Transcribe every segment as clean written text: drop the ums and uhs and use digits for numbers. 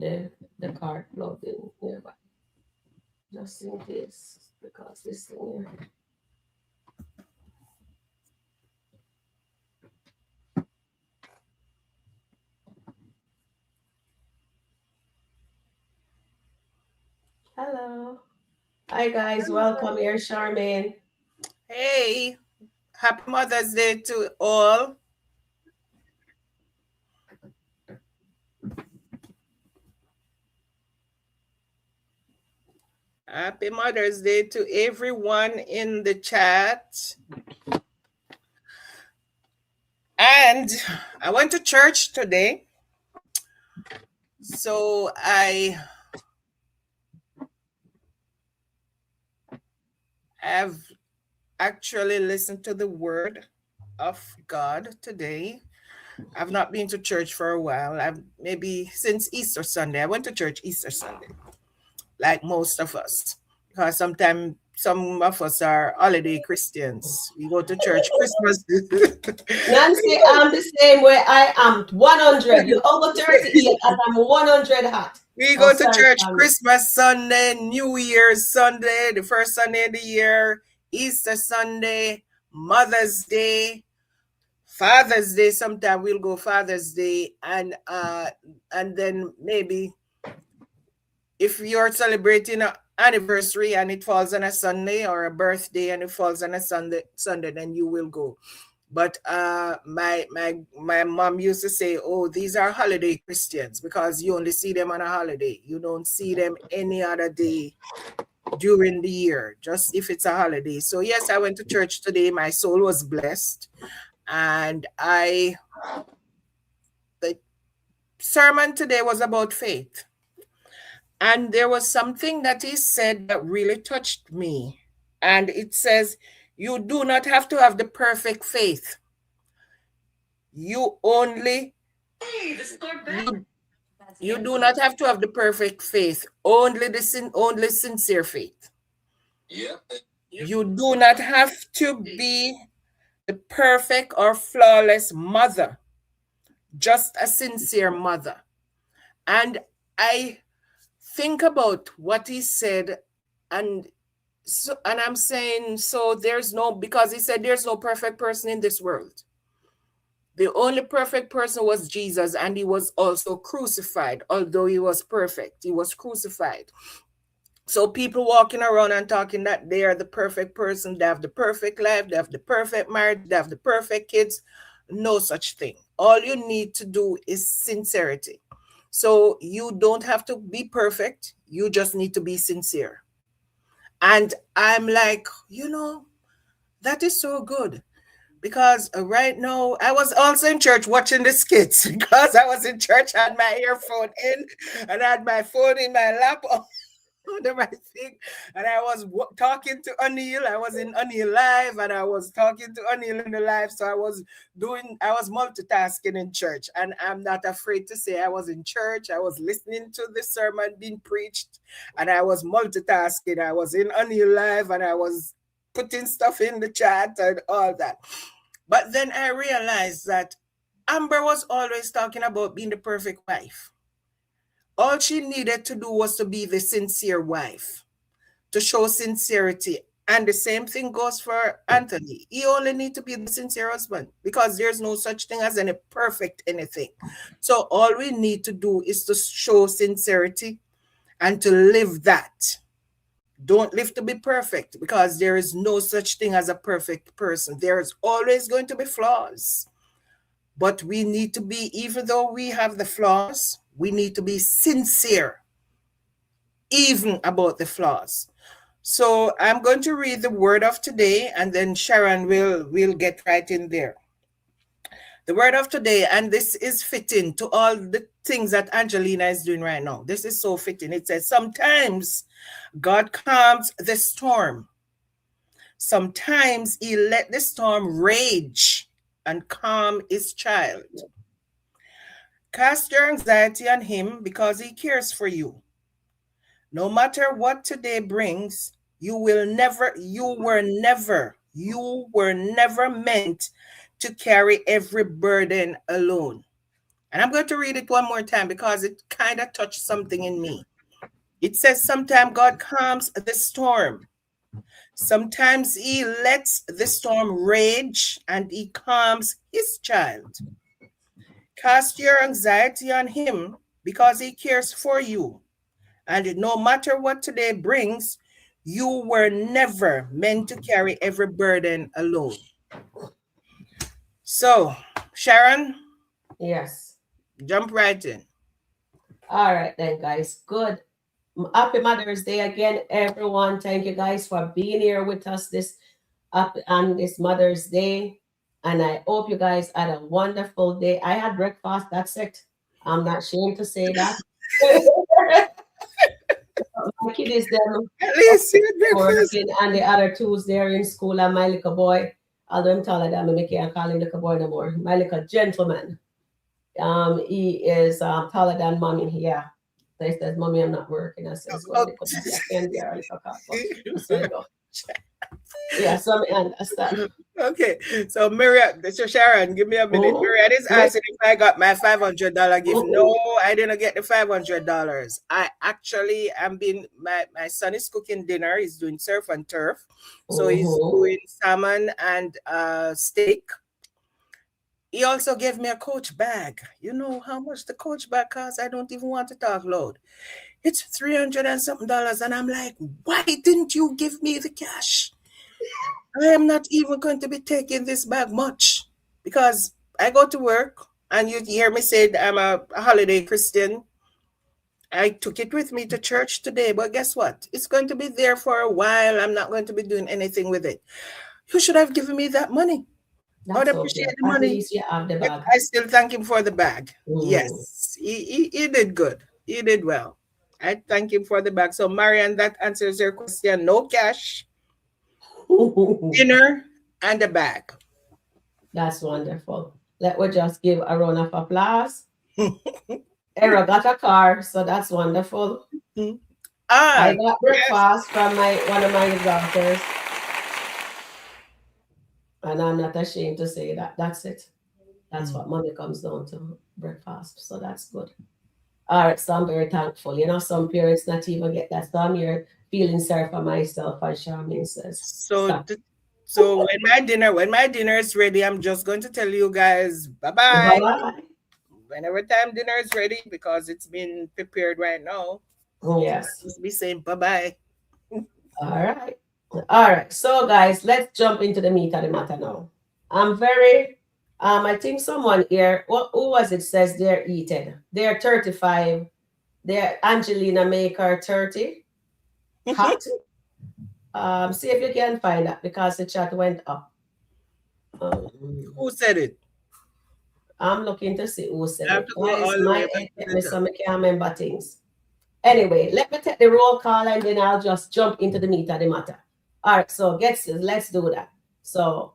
the card plugged in nearby. Just in case, because this thing here. Hello. Hi guys, welcome here, Charmaine. Hey, happy Mother's Day to all. Happy Mother's Day to everyone in the chat. And I went to church today. So I have actually listened to the word of God today. I've not been to church for a while. I've maybe since Easter Sunday. I went to church Easter Sunday, like most of us. Because sometimes some of us are holiday Christians. We go to church Christmas. Nancy, I'm the same way. I am 100. You over 38 and I'm 100 hot. We Oh, go to sorry, church family. Christmas Sunday, New Year's Sunday, the first Sunday of the year, Easter Sunday, Mother's Day, Father's Day. Sometimes we'll go Father's Day, and then maybe if you're celebrating an anniversary and it falls on a Sunday, or a birthday and it falls on a Sunday, then you will go. But my mom used to say, "Oh, these are holiday Christians because you only see them on a holiday. You don't see them any other day during the year, just if it's a holiday." So yes, I went to church today. My soul was blessed, and the sermon today was about faith. And there was something that he said that really touched me. And it says, you do not have to have the perfect faith. You only, you do not have to have the perfect faith, only only sincere faith. You do not have to be the perfect or flawless mother, just a sincere mother. And I think about what he said, and I'm saying, so there's no, because he said there's no perfect person in this world. The only perfect person was Jesus, and he was also crucified. Although he was perfect, he was crucified. So people walking around and talking that they are the perfect person, they have the perfect life, they have the perfect marriage, they have the perfect kids. No such thing. All you need to do is sincerity. So you don't have to be perfect. You just need to be sincere. And I'm like, that is so good. Because right now, I was also in church watching the skits because I was in church, had my earphone in, and I had my phone in my lap under my thing. And I was talking to Anil. I was in Anil live, and I was talking to Anil in the live. So I was multitasking in church. And I'm not afraid to say I was in church. I was listening to the sermon being preached, and I was multitasking. I was in Anil live, and I was putting stuff in the chat and all that. But then I realized that Amber was always talking about being the perfect wife. All she needed to do was to be the sincere wife, to show sincerity. And the same thing goes for Anthony. He only needs to be the sincere husband because there's no such thing as any perfect anything. So all we need to do is to show sincerity and to live that. Don't live to be perfect because there is no such thing as a perfect person. There's always going to be flaws. But we need to be, even though we have the flaws, we need to be sincere, even about the flaws. So I'm going to read the word of today, and then Sharon will get right in there. The word of today, and this is fitting to all the things that Angelina is doing right now. This is so fitting. It says, sometimes God calms the storm. Sometimes he let the storm rage and calm his child. Cast your anxiety on him because he cares for you. No matter what today brings, you were never meant to carry every burden alone. And I'm going to read it one more time because it kind of touched something in me. It says, sometimes God calms the storm. Sometimes he lets the storm rage and he calms his child. Cast your anxiety on him because he cares for you. And no matter what today brings, you were never meant to carry every burden alone. So, Sharon, Yes. jump right in. All right then, guys. Good. Happy Mother's Day again, everyone. Thank you guys for being here with us this up on this Mother's Day. And I hope you guys had a wonderful day. I had breakfast, that's it. I'm not ashamed to say that. My kid is them At least you had breakfast. working, and the other two's there in school, and my little boy, although I'm taller than me, I can't call him little boy no more. My little gentleman. He is taller than mommy. Yeah. So he says, "Mommy, I'm not working." I says, "Well, little daddy, I can't be a little cock, but that's where I go." Yeah, so I understand. Okay, so Myriad, so Sharon, give me a minute. Mhm. Myriad is asking if I got my $500 gift. No, I didn't get the $500. I actually am being my son is cooking dinner. He's doing surf and turf, so he's doing salmon and steak. He also gave me a Coach bag. You know how much the Coach bag costs? I don't even want to talk loud. It's $300 and something, and I'm like, why didn't you give me the cash? I am not even going to be taking this bag much because I go to work and you hear me say I'm a holiday Christian. I took it with me to church today, but guess what? It's going to be there for a while. I'm not going to be doing anything with it. You should have given me that money. I would That's appreciate okay. the At money. least you have the But bag. I still thank him for the bag. Mm. Yes, he did good. He did well. I thank him for the bag. So, Marian, that answers your question. No cash, dinner, and a bag. That's wonderful. Let me just give a round of applause. Era got a car, so that's wonderful. I got breakfast from one of my daughters, and I'm not ashamed to say that. That's it. That's what money comes down to, breakfast. So that's good. All right, so I'm very thankful. You know, some parents not even get that. So I'm here feeling sorry for myself, as Charmaine says. So when my dinner is ready, I'm just going to tell you guys bye-bye. Bye-bye. Whenever time dinner is ready, because it's been prepared right now. Yes. Just be saying bye-bye. All right. All right. So guys, let's jump into the meat of the matter now. I'm very I think someone here, who was it, says they're eating. They're 35. They're Angelina Maker 30. Hot. See if you can find that because the chat went up. Who said it? I'm looking to see who said it. Guys, my head, so I can't remember things. Anyway, let me take the roll call and then I'll just jump into the meat of the matter. All right, so let's do that. So,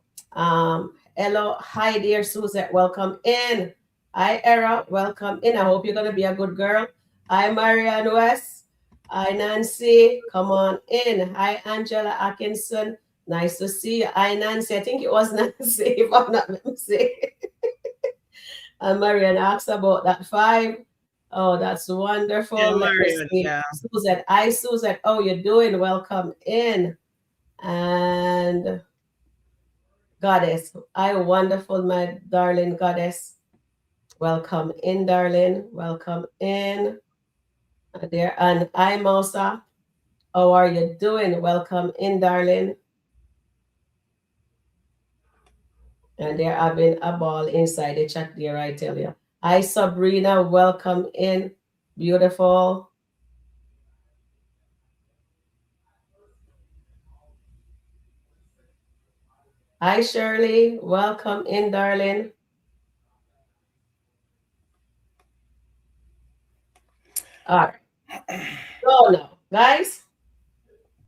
hello, hi dear Suzette, welcome in. Hi Era, welcome in. I hope you're gonna be a good girl. Hi Marianne West. Hi Nancy, come on in. Hi Angela Atkinson, nice to see you. Hi Nancy, I think it was Nancy if I'm not mistaken. And Marianne asked about that 5. Oh, that's wonderful. Yeah, Marianne, yeah. Suzette. Hi, Suzette. Oh, you're doing? Welcome in. And Goddess. Hi, wonderful, my darling Goddess. Welcome in, darling. Welcome in. There. And hi, Mosa. How are you doing? Welcome in, darling. And they're having a ball inside the chat there, I tell you. Hi, Sabrina. Welcome in. Beautiful. Hi, Shirley. Welcome in, darling. All right. So now, guys,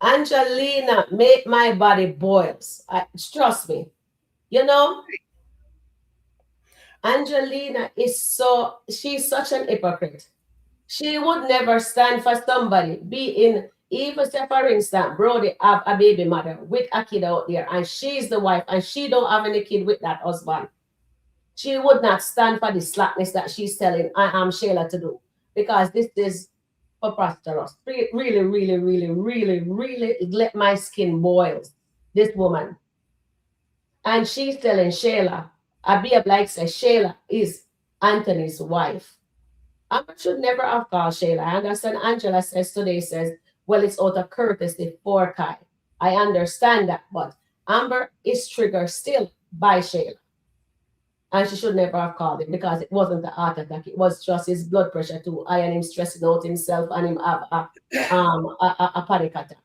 Angelina make my body boils. Trust me. You know, Angelina she's such an hypocrite. She would never stand for somebody, even say for instance, Brody have a baby mother with a kid out there, and she's the wife, and she don't have any kid with that husband. She would not stand for the slackness that she's telling I am Shayla to do, because this is preposterous. Really, really, really, really, really let my skin boil. This woman. And she's telling Shayla, Abia Blake says Shayla is Anthony's wife. Amber should never have called Shayla. I understand Angela says today, says, well, it's out of courtesy for Kai. I understand that, but Amber is triggered still by Shayla. And she should never have called him, because it wasn't a heart attack. It was just his blood pressure too high and him stressing out himself and him have a panic attack.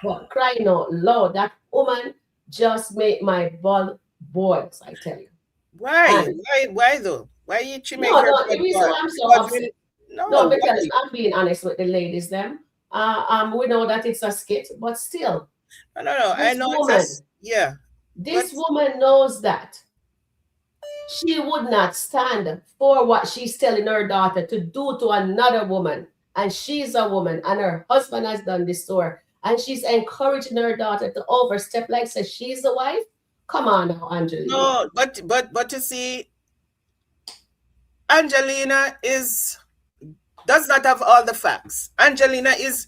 But crying out loud, that woman just made my blood boil, I tell you. Why? And Why though? Why did she make no, her no, the blood reason boil? why I'm so Because upset. No, no, because why? I'm being honest with the ladies, them. We know that it's a skit, but still, No. I this know it's a woman, yeah, but this woman knows that she would not stand for what she's telling her daughter to do to another woman. And she's a woman, and her husband has done this to her. And she's encouraging her daughter to overstep, like says she's the wife. Come on now, Angelina. no, but you see, Angelina does not have all the facts. Angelina is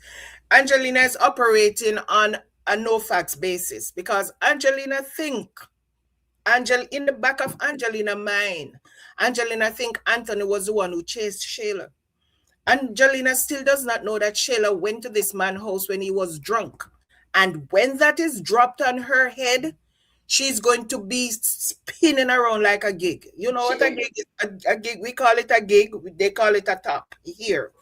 operating on a no facts basis because Angelina think in the back of Angelina mind, Angelina think Anthony was the one who chased Shayla. Angelina still does not know that Shayla went to this man's house when he was drunk. And when that is dropped on her head, she's going to be spinning around like a gig. You know what a gig is? A gig, we call it a gig, they call it a top here.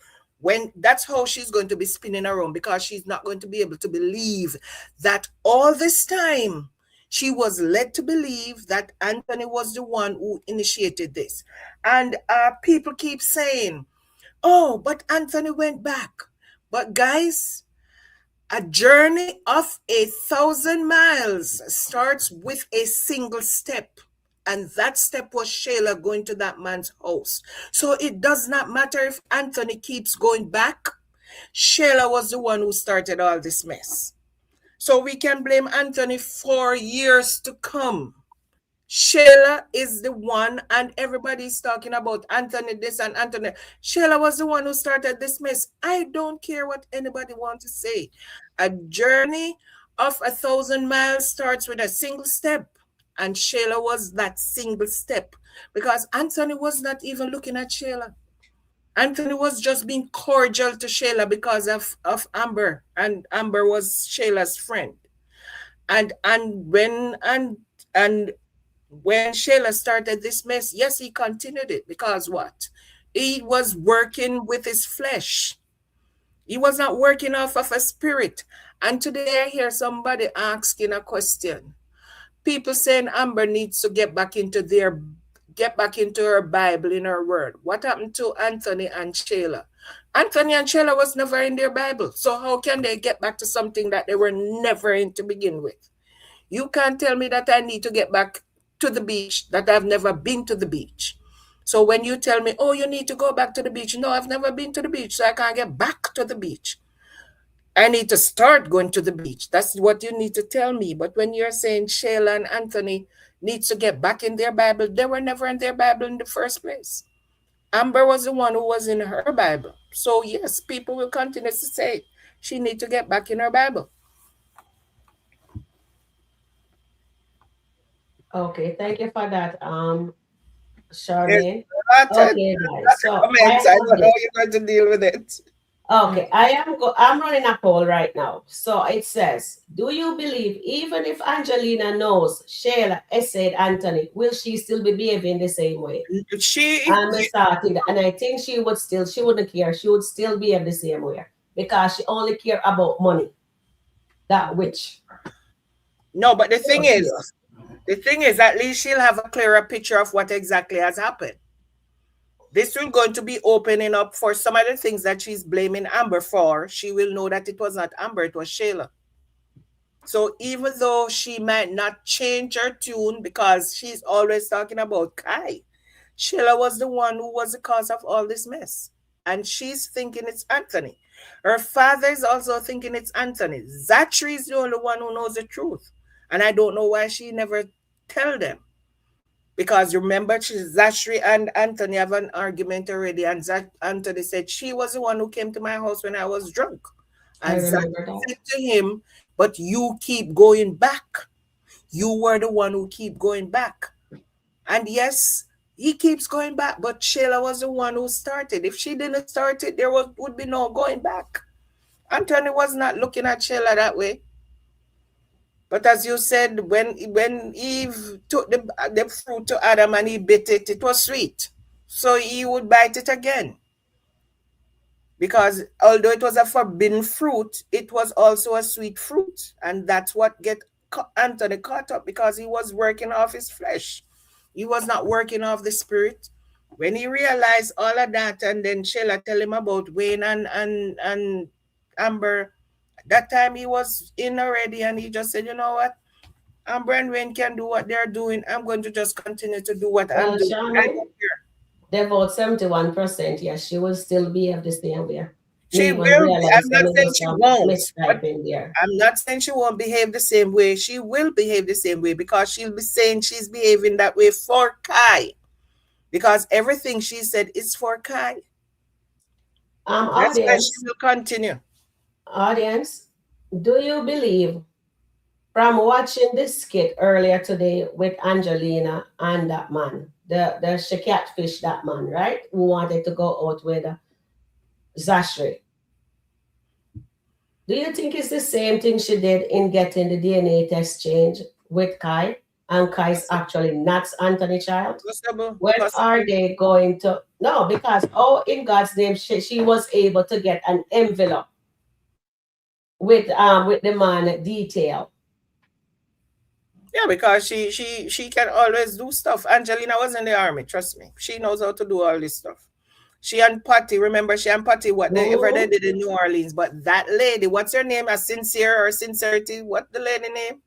When that's how she's going to be spinning around, because she's not going to be able to believe that all this time she was led to believe that Anthony was the one who initiated this. And people keep saying, oh, but Anthony went back. But guys, a journey of 1,000 miles starts with a single step. And that step was Shayla going to that man's house. So it does not matter if Anthony keeps going back. Shayla was the one who started all this mess. So we can blame Anthony for years to come. Shayla is the one, and everybody's talking about Anthony this and Anthony. Shayla was the one who started this mess. I don't care what anybody wants to say. A journey of 1,000 miles starts with a single step, and Shayla was that single step because Anthony was not even looking at Shayla. Anthony was just being cordial to Shayla because of Amber, and Amber was Shayla's friend. And when Shayla started this mess, yes, he continued it because what? He was working with his flesh. He was not working off of a spirit. And today I hear somebody asking a question. People saying Amber needs to get back into her Bible, in her word. What happened to Anthony and Shayla? Anthony and Shayla was never in their Bible. So how can they get back to something that they were never in to begin with? You can't tell me that I need to get back to the beach, that I've never been to the beach. So when you tell me, oh, you need to go back to the beach, no, I've never been to the beach, so I can't get back to the beach. I need to start going to the beach. That's what you need to tell me. But when you're saying Shayla and Anthony needs to get back in their Bible, they were never in their Bible in the first place. Amber was the one who was in her Bible. So yes, people will continue to say she needs to get back in her Bible. Okay, thank you for that, There's Charmaine. a lot of Okay, guys. So I comments. I have don't know this. how you're going to deal with it. Okay, I'm running a poll right now. So it says, do you believe even if Angelina knows Shayla essayed Anthony, will she still be behaving the same way? She, I'm started, and I think she wouldn't care. She would still behave the same way because she only care about money. That witch. no, but Oh, serious. the thing is, at least she'll have a clearer picture of what exactly has happened. This will going to be opening up for some of the things that she's blaming Amber for. She will know that it was not Amber, it was Shayla. So even though she might not change her tune because she's always talking about Kai, Shayla was the one who was the cause of all this mess. And she's thinking it's Anthony. Her father is also thinking it's Anthony. Zachary is the only one who knows the truth. And I don't know why she never tell them. Because remember, Zachary and Anthony have an argument already, and Anthony said she was the one who came to my house when I was drunk. I And Zachary remember that. said to him, but you keep going back. You were the one who keep going back. And yes, he keeps going back, but Shayla was the one who started. If she didn't start it, there would be no going back. Anthony was not looking at Shayla that way. But as you said, when Eve took the fruit to Adam and he bit it, it was sweet. So he would bite it again. Because although it was a forbidden fruit, it was also a sweet fruit. And that's what get Anthony caught up, because he was working off his flesh. He was not working off the spirit. When he realized all of that, and then Shayla tell him about Wayne and Amber, that time he was in already, and he just said, you know what? Amber and Wayne can do what they're doing. I'm going to just continue to do what I'm Well, doing. I Sharon, don't care. they vote 71%. Yes, she will still behave the same way. Me She even will. I'm realize not when saying there's she some won't. But mistyping there. I'm not saying she won't behave the same way. She will behave the same way, because she'll be saying she's behaving that way for Kai. Because everything she said is for Kai. That's why she Audience, will continue. audience, do you believe from watching this skit earlier today with Angelina and that man, she catfish that man, right? Who wanted to go out with Zachary. Do you think it's the same thing she did in getting the DNA test change with Kai? And Kai's actually not Anthony child? Possible. When are Possible. they going to? No, because oh, in God's name, she was able to get an envelope with the man detail. Yeah, because she can always do stuff. Angelina was in the army, trust me. She knows how to do all this stuff. She and Patty, remember, she and Patty, what they ever they Mhm. did in New Orleans. But that lady, what's her name? A Sincere or Sincerity? What the lady name?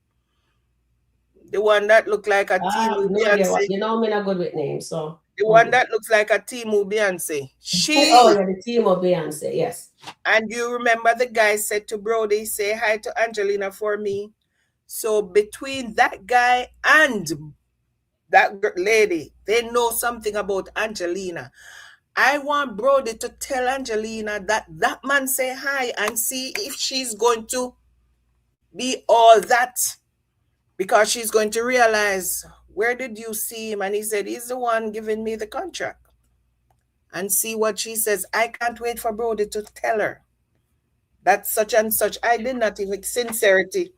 The one that looked like a I have Timu no idea what Beyonce. you know. Me not good with names, so. The one that looks like a Timu Beyonce. Oh She, yeah, the team of Beyonce. Yes. and you remember the guy said to Brody, say hi to Angelina for me. So between that guy and that lady, they know something about Angelina. I want Brody to tell Angelina that that man say hi and see if she's going to be all that, because she's going to realize, where did you see him? And he said, he's the one giving me the contract. And see what she says. I can't wait for Brody to tell her that such and such. I did not even sincerity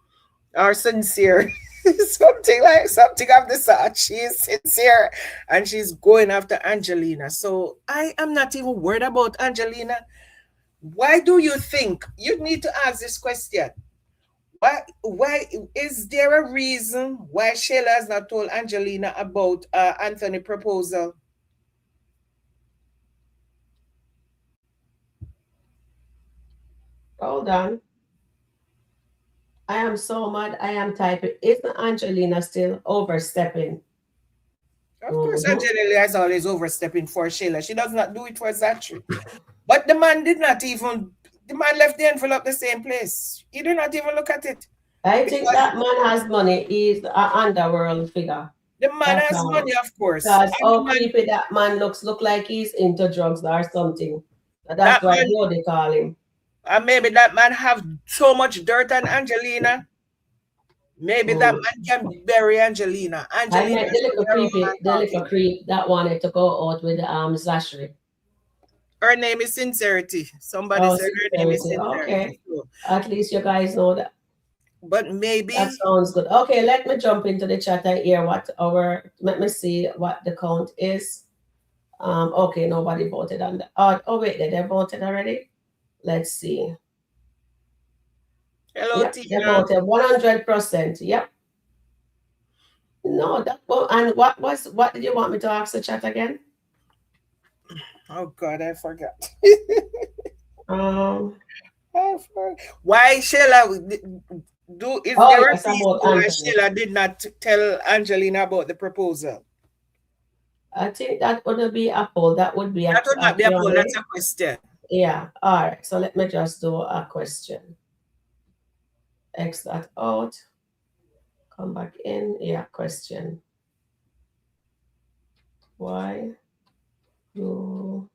or sincere. something of the sort. She is sincere and she's going after Angelina. So I am not even worried about Angelina. Why do you think you need to ask this question? Why is there a reason why Shayla has not told Angelina about Anthony proposal? Hold on. I am so mad. I am typing. Isn't Angelina still overstepping? Of course, Mm-hmm. Angelina is always overstepping for Shayla. She does not do it for Zachary. But the man did not even, the man left the envelope the same place. He did not even look at it. I think Because that man has money. He's an underworld figure. the man That's has all. money, of course. Because And the how man, creepy that man looks. Look like he's into drugs or something. That's that why man, they call him. and maybe that man have so much dirt on Angelina. Maybe that Mm. man can bury Angelina. I Angelina met the should little hear a man creepy, the little talking. creep that wanted to go out with Zachary. Her name is Sincerity. Somebody Oh, said her name is sincerity. Okay. Sincerity. So, At least you guys know that. but That maybe, sounds good. Okay, let me jump into the chat and hear what let me see what the count is. Okay, nobody voted on that. Oh wait, they voted already? Let's see. hello, Yep, they Tina. voted 100%. Yep. No, and what did you want me to ask the chat again? Oh, God, I forgot. Um, Why Shayla is oh there a yes, reason about why Anthony. Shayla did not tell Angelina about the proposal? I think that would be a poll. That would be That would a not be a poll, that's Q&A. a question. Yeah. All right. So let me just do a question. X that out. Come back in. Yeah, question. Why do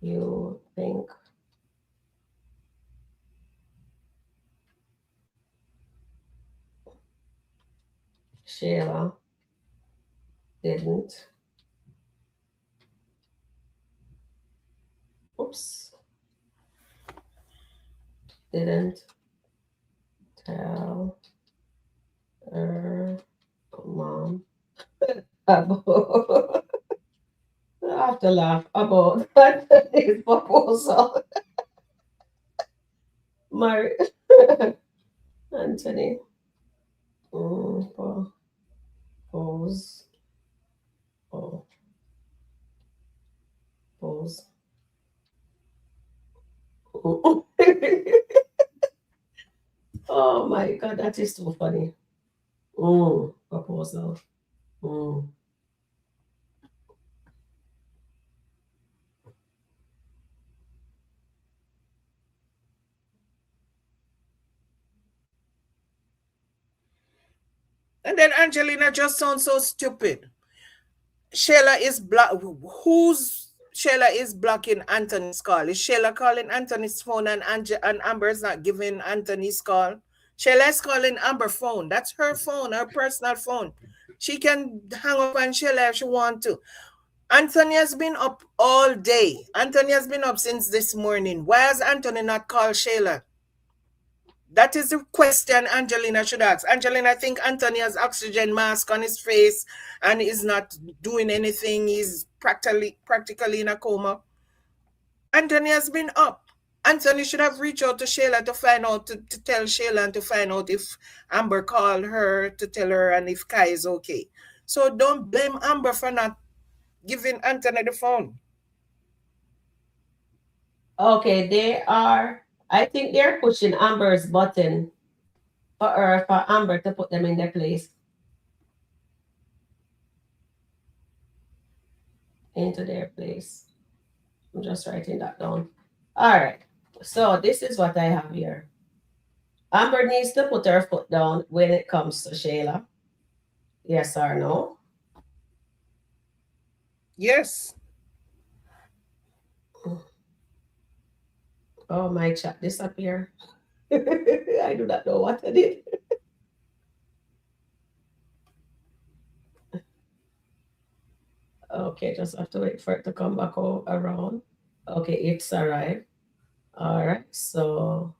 you think Shayla didn't oops didn't tell her mom about I have to laugh about his proposal. Marry Anthony propose oh, propose. Oh my god, that is too funny. Proposal. Mm. And then Angelina just sounds so stupid. Shayla is block. Who's Shayla is blocking Anthony's call? Is Shayla calling Anthony's phone and and Amber's not giving Anthony's call? Shayla is calling Amber phone. That's her phone, her personal phone. She can hang up on Shayla if she want to. Anthony has been up all day. Anthony has been up since this morning. Why has Anthony not called Shayla? That is the question Angelina should ask. Angelina, I think Anthony has oxygen mask on his face and is not doing anything. He's practically in a coma. Anthony has been up. Anthony should have reached out to Shayla to find out, to tell Shayla and to find out if Amber called her to tell her and if Kai is okay. So don't blame Amber for not giving Anthony the phone. Okay, they are. I think they're pushing Amber's button for Amber to put them in their place. Into their place. I'm just writing that down. All right. So this is what I have here. Amber needs to put her foot down when it comes to Shayla. Yes or no? Yes. Oh, my chat disappeared. I do not know what I did. Okay, just have to wait for it to come back around. Okay, it's arrived. All right, so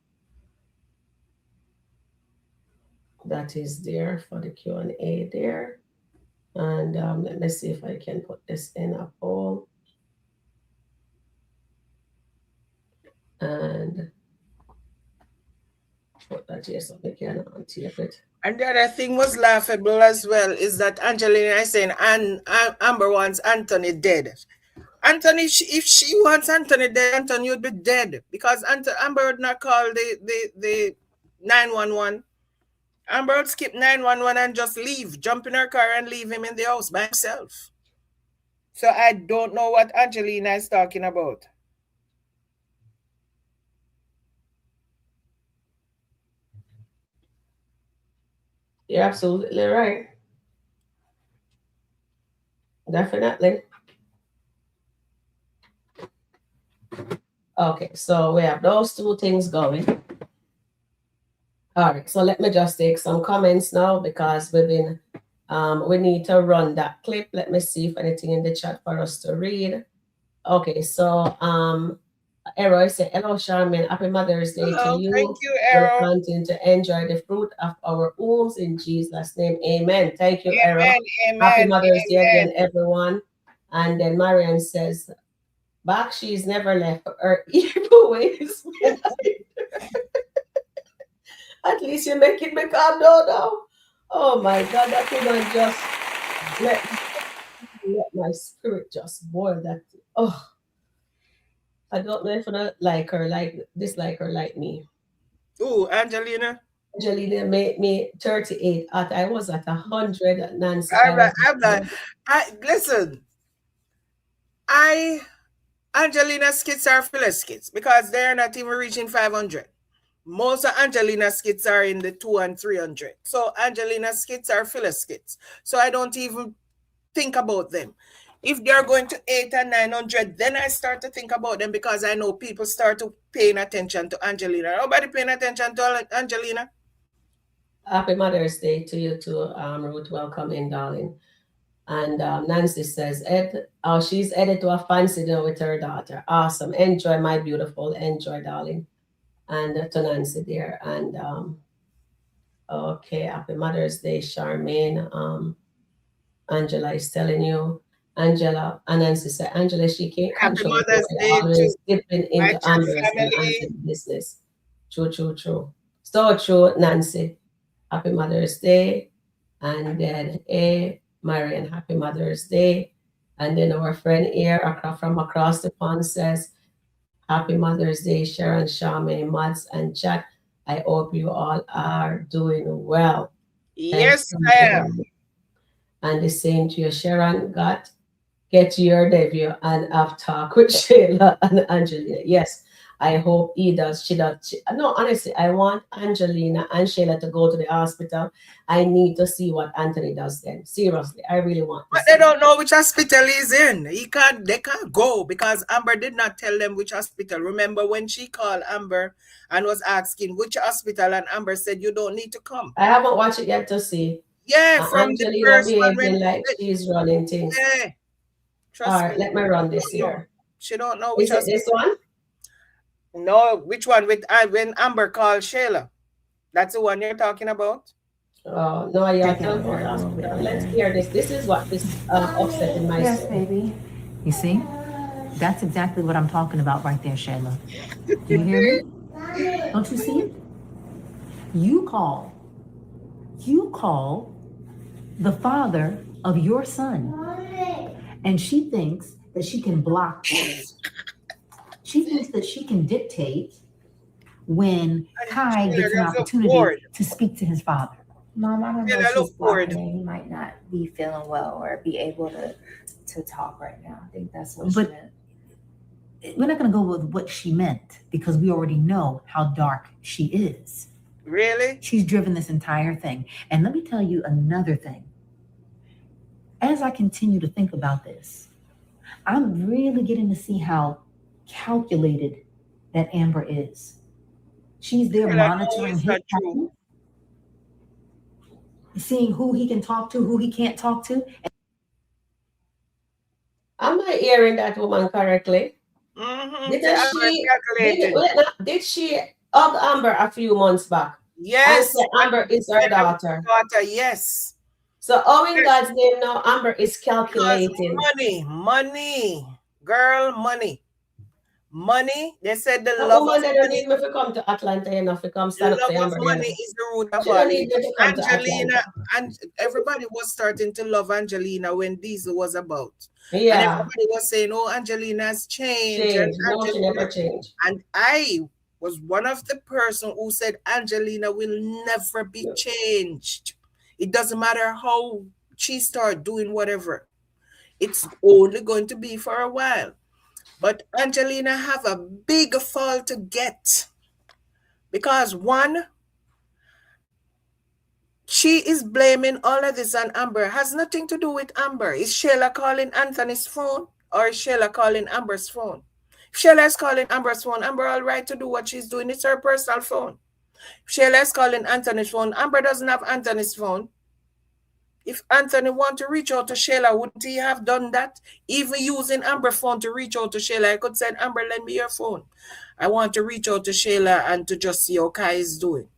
that is there for the Q&A there. And let me see if I can put this in a poll. And put that here so we can untape it. And the other thing was laughable as well is that Angelina is saying Amber wants Anthony dead. Anthony, if she wants Anthony dead, Anthony would be dead because Amber would not call the 911. Amber would skip 911 and just leave, jump in her car and leave him in the house by himself. So I don't know what Angelina is talking about. You're absolutely right. Definitely. Okay, so we have those two things going. All right, so let me just take some comments now because we've been, we need to run that clip. Let me see if anything in the chat for us to read. Okay, so Eroy said, hello, Charmin. Happy Mother's Day to you. Thank you, We'll Ero. continue to enjoy the fruit of our wombs in Jesus' name. Amen. Thank you, Ero. Amen, Happy Mother's Day amen. again, everyone. And then Marian says, back, she's never left her evil ways. At least you're making me calm down now. Oh my God, that woman just let my spirit just boil. That oh, I don't know if I like her, dislike her like me. Ooh, Angelina. Angelina made me 38. I was at 100. Nancy, I'm not. Listen. Angelina's skits are filler skits because they're not even reaching 500. Most of Angelina's skits are in the 200 and 300. So Angelina's skits are filler skits. So I don't even think about them. If they're going to 800 and 900, then I start to think about them because I know people start to paying attention to Angelina. Nobody paying attention to Angelina. Happy Mother's Day to you too, Ruth. Welcome in, darling. And Nancy says, Ed, oh, she's headed to a fancy dinner with her daughter. Awesome. Enjoy, my beautiful. Enjoy, darling. And to Nancy there. And okay, happy Mother's Day, Charmaine. Angela is telling you. Angela, and Nancy said, Angela, she can't Happy control it. Mother's Day to Always dipping my into church Amber's and family. Anthony business. True, true, true. So true, Nancy. Happy Mother's Day. And then Marian, happy Mother's Day. And then our friend here from across the pond says, Happy Mother's Day, Sharon, Charmaine, Mads, and Chat. I hope you all are doing well. Yes, I am. And the same to you, Sharon. Get your debut and have talk with Shayla and Angelina. Yes, I hope he does. She does. No, honestly, I want Angelina and Shayla to go to the hospital. I need to see what Anthony does then. Seriously, I really want to But see. they don't know which hospital he's in. They can't go because Amber did not tell them which hospital. Remember when she called Amber and was asking which hospital, and Amber said, you don't need to come. I haven't watched it yet to see. Yeah, from Angelina the first one behaving like she's running things. Yeah. All right, let me run this here. She don't know which Is it this one? No, which one? With when Amber called Shayla. That's the one you're talking about? Oh, no, I have to go to hospital. Let's hear this. This is what is upsetting my Yes, soul. baby. You see? That's exactly what I'm talking about right there, Shayla. Do you hear me? Don't you see it? You call the father of your son, and she thinks that she can block this. She thinks that she can dictate when Kai gets an opportunity to speak to his father. Mom, I don't know if she's blocking it. He might not be feeling well or be able to talk right now. I think that's what she meant. We're not going to go with what she meant because we already know how dark she is. Really? She's driven this entire thing. And let me tell you another thing. As I continue to think about this, I'm really getting to see how calculated that Amber is. She's there monitoring his phone, seeing who he can talk to, who he can't talk to. Am I hearing that woman correctly? Mm-hmm. Did she hug Amber a few months back? Yes. And say Amber is her daughter. Yes. So how in God's name now Amber is calculating? Money. Girl, money. They said the love woman of don't need me to come to Atlanta enough to come stand up to Amber. Money is the root of all. Angelina, and everybody was starting to love Angelina when Diesel was about. Yeah. And everybody was saying, oh, Angelina's changed. No, she never changed. And I was one of the person who said Angelina will never be changed. It doesn't matter how she start doing whatever. It's only going to be for a while. But Angelina have a big fall to get. Because one, she is blaming all of this on Amber. It has nothing to do with Amber. Is Shayla calling Anthony's phone or is Shayla calling Amber's phone? If Shayla is calling Amber's phone, Amber all right to do what she's doing. It's her personal phone. If Shayla is calling Anthony's phone, Amber doesn't have Anthony's phone. If Anthony want to reach out to Shayla, wouldn't he have done that? Even using Amber's phone to reach out to Shayla, I could say, Amber, lend me your phone. I want to reach out to Shayla and to just see how Kai is doing.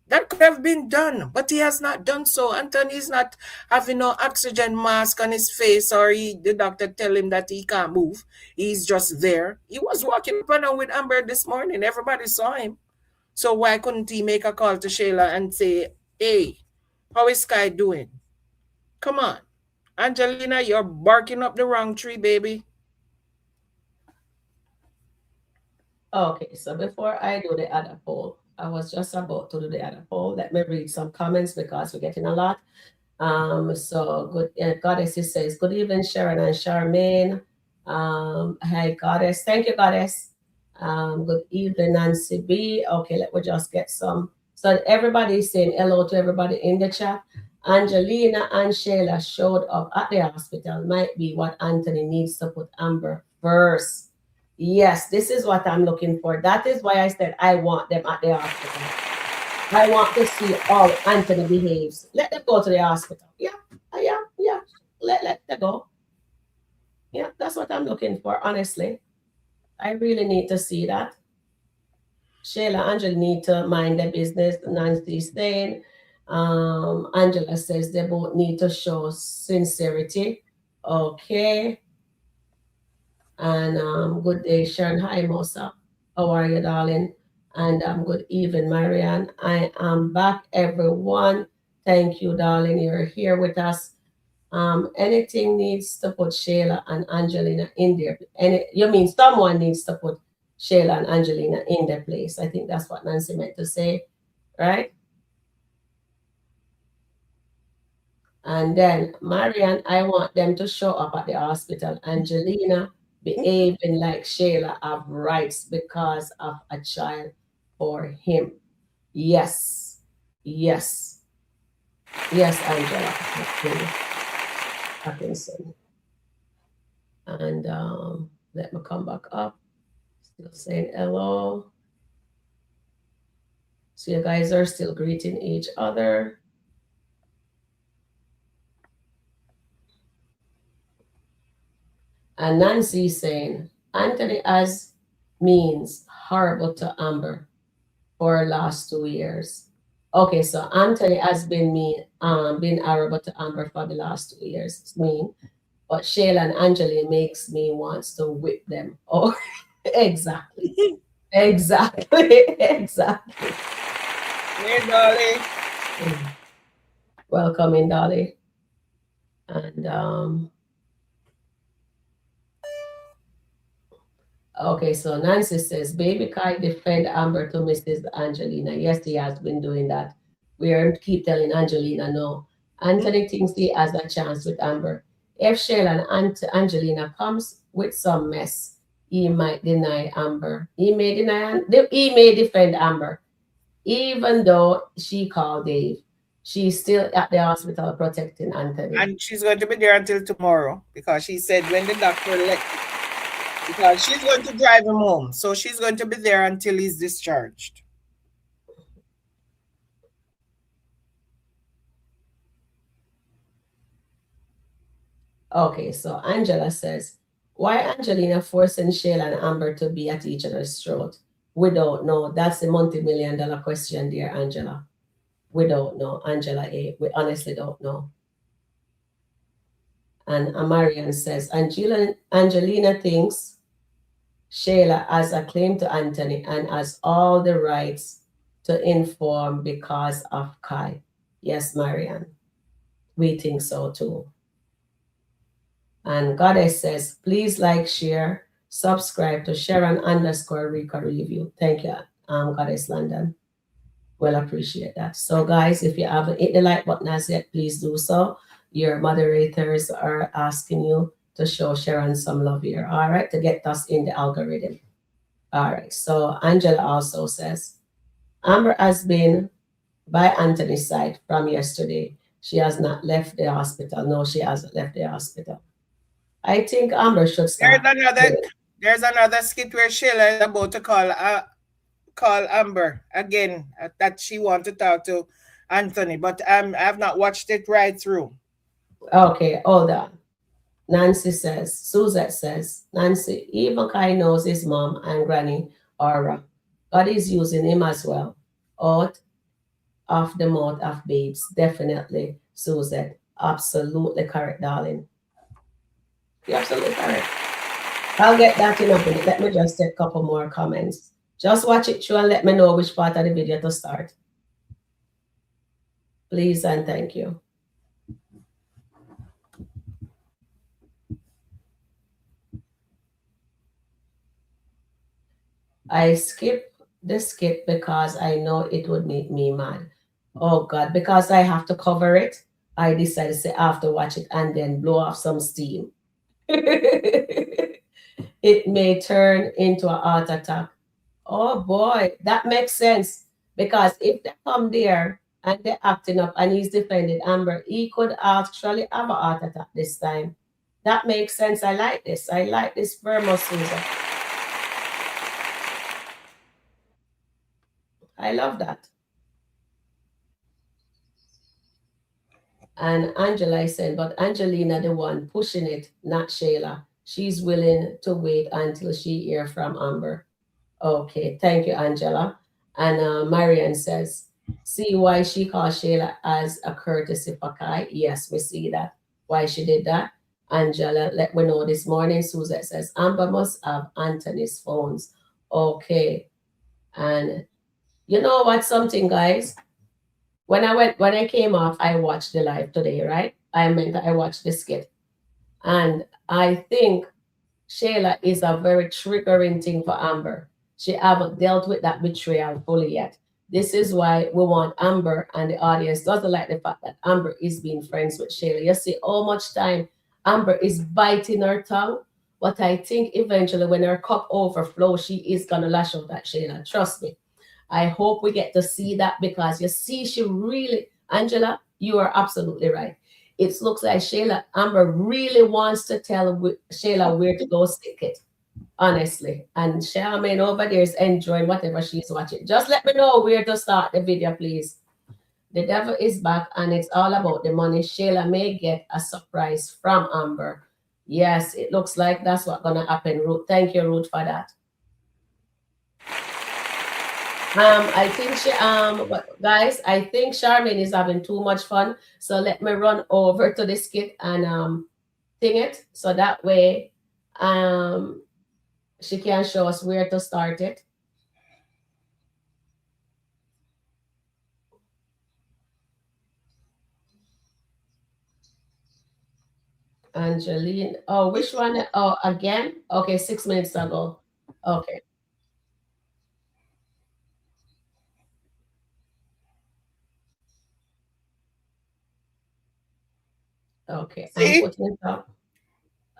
That could have been done, but he has not done so. Anthony is not having no oxygen mask on his face, or the doctor tell him that he can't move. He's just there. He was walking up and down with Amber this morning. Everybody saw him. So why couldn't he make a call to Shayla and say, hey, how is Kai doing? Come on. Angelina, you're barking up the wrong tree, baby. Okay, so before I do the other poll, I was just about to do the other poll. Let me read some comments because we're getting a lot. So good. Goddess says, good evening, Sharon and Charmaine. Hi, Goddess. Thank you, Goddess. Good evening, Nancy B. Okay, let me just get some. So everybody is saying hello to everybody in the chat. Angelina and Shayla showed up at the hospital might be what Anthony needs to put Amber first. Yes, this is what I'm looking for. That is why I said I want them at the hospital. I want to see how Anthony behaves. Let them go to the hospital. Yeah, yeah. Let them go. Yeah, that's what I'm looking for, honestly. I really need to see that. Shayla, Angela need to mind their business. Nancy's saying, Angela says they both need to show sincerity. Okay. And good day, Sharon. Hi, Mosa. How are you, darling? And good evening, Marianne. I am back, everyone. Thank you, darling. You're here with us. Anything needs to put Shayla and Angelina in there. You mean someone needs to put Shayla and Angelina in their place. I think that's what Nancy meant to say, right? And then Marianne, I want them to show up at the hospital. Angelina behaving like Shayla have rights because of a child for him. Yes. Yes. Yes, Angela. Atkinson. And let me come back up. Still saying hello. So you guys are still greeting each other. And Nancy saying, Anthony as means horrible to Amber for last 2 years. Okay, so Anthony has been been horrible to Amber for the last 2 years. It's mean. But Shayla and Angelina makes me wants to whip them. Oh, exactly. Exactly. Hey, Dolly. Welcome in, Dolly. And okay, so Nancy says, Baby Kai defend Amber to Mrs. Angelina. Yes, he has been doing that. We are keep telling Angelina no. Anthony thinks he has a chance with Amber. If Shayla and Angelina comes with some mess, he might deny Amber. He may defend Amber, even though she called Dave. She's still at the hospital protecting Anthony. And she's going to be there until tomorrow because she said when the doctor because she's going to drive him home. So she's going to be there until he's discharged. Okay, so Angela says, why Angelina forcing Shayla and Amber to be at each other's throat? We don't know. That's the multi-million-dollar question, dear Angela. We don't know, Angela A. We honestly don't know. And Amarian says, Angelina thinks Shayla has a claim to Anthony and has all the rights to inform because of Kai. Yes, Marianne. We think so too. And Goddess says, please like, share, subscribe to Sharon _ Rika Review. Thank you, Goddess London. Well, appreciate that. So guys, if you haven't hit the like button as yet, please do so. Your moderators are asking you to show Sharon some love here, all right, to get us in the algorithm. All right, so Angela also says, Amber has been by Anthony's side from yesterday. She has not left the hospital. No, she hasn't left the hospital. I think Amber should start. There's another skit where Shayla is about to call Amber again that she wants to talk to Anthony, but I have not watched it right through. Okay, hold on. Nancy says, Suzette says, Nancy, even Kai knows his mom and granny Aura. God is using him as well. Out of the mouth of babes. Definitely, Suzette. Absolutely correct, darling. You're absolutely correct. I'll get that in a minute. Let me just take a couple more comments. Just watch it through and let me know which part of the video to start. Please and thank you. I skip the skit because I know it would make me mad. Oh God, because I have to cover it, I decided to say I have to watch it and then blow off some steam. It may turn into a heart attack. Oh boy, that makes sense. Because if they come there and they're acting up, and he's defended Amber. He could actually have a heart attack this time. That makes sense. I like this. I like this very much, Susan. I love that. And Angela said, but Angelina, the one pushing it, not Shayla. She's willing to wait until she hear from Amber. Okay, thank you, Angela. And Marian says, see why she called Shayla as a courtesy for Kai? Yes, we see that. Why she did that. Angela let me know this morning. Suzette says, Amber must have Anthony's phones. Okay. And you know what, something, guys? When I came off, I watched the live today, right? I watched the skit. And I think Shayla is a very triggering thing for Amber. She haven't dealt with that betrayal fully yet. This is why we want Amber, and the audience doesn't like the fact that Amber is being friends with Shayla. You see how much time Amber is biting her tongue. But I think eventually when her cup overflows, she is gonna lash out at Shayla. Trust me. I hope we get to see that, because you see, she really, Angela, you are absolutely right. It looks like Amber really wants to tell Shayla where to go stick it, honestly. And Charmaine over there is enjoying whatever she's watching. Just let me know where to start the video, please. The devil is back, and it's all about the money. Shayla may get a surprise from Amber. Yes, it looks like that's what's going to happen, Ruth. Thank you, Ruth, for that. I think guys, I think Charmaine is having too much fun. So let me run over to the skit and thing it. So that way she can show us where to start it. Angelina. Oh, which one? Oh, again? Okay, 6 minutes ago. Okay. Okay, I'm putting it up.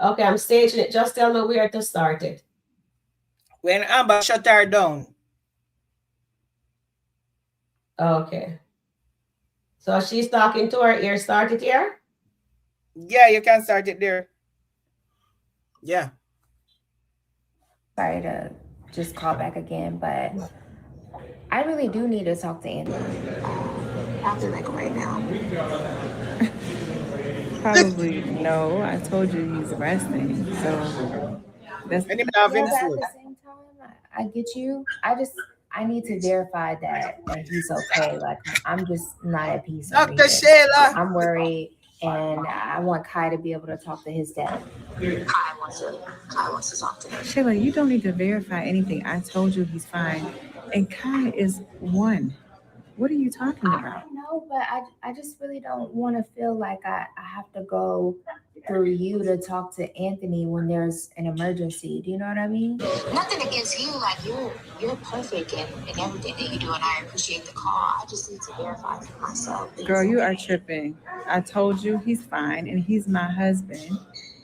Okay, I'm staging it. Just tell me where to start it. When Amber shut her down. Okay. So she's talking to her ear. Start it here? Yeah, you can start it there. Yeah. Sorry to just call back again, but I really do need to talk to Anthony. Probably like right now. Probably no. I told you he's resting, so that's. And At the same time, I get you. I need to verify that he's okay. Like, I'm just not at peace. Dr. Shayla. I'm worried, and I want Kai to be able to talk to his dad. Kai wants to talk to him. Shayla, you don't need to verify anything. I told you he's fine, and Kai is one. What are you talking about? No, but I just really don't want to feel like I have to go through you to talk to Anthony when there's an emergency. Do you know what I mean? Nothing against you. Like, you're perfect in everything that you do, and I appreciate the call. I just need to verify for myself. Girl, you are tripping. I told you he's fine, and he's my husband,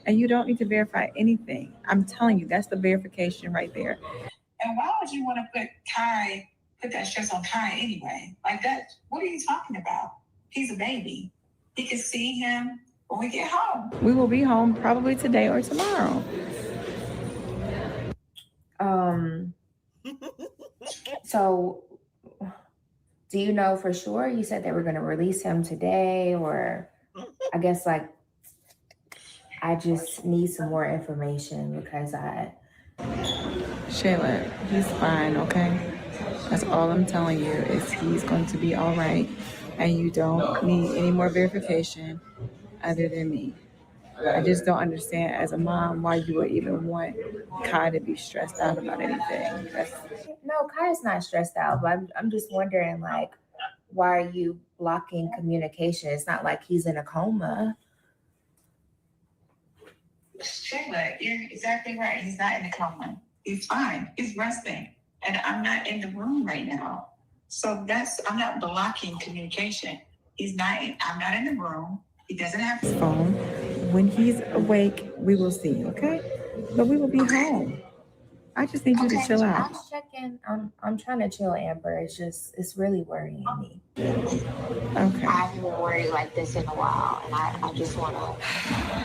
and you don't need to verify anything. I'm telling you, that's the verification right there. And why would you want to put that stress on Kai anyway? Like that, what are you talking about? He's a baby. He can see him when we get home. We will be home probably today or tomorrow. So do you know for sure? You said they were going to release him today, or I guess like I just need some more information because Shayla, he's fine, okay? That's all I'm telling you is he's going to be all right, and you don't need any more verification other than me. I just don't understand as a mom why you would even want Kai to be stressed out about anything. No, Kai's not stressed out, but I'm just wondering, like, why are you blocking communication? It's not like he's in a coma. Shayla, you're exactly right. He's not in a coma. He's fine. He's resting. And I'm not in the room right now. So I'm not blocking communication. I'm not in the room. He doesn't have his phone. When he's awake, we will see, okay? But we will be home. I just need you to chill out. I'll check in. I'm trying to chill, Amber. It's really worrying me. Okay. I haven't been worried like this in a while, and I just want to.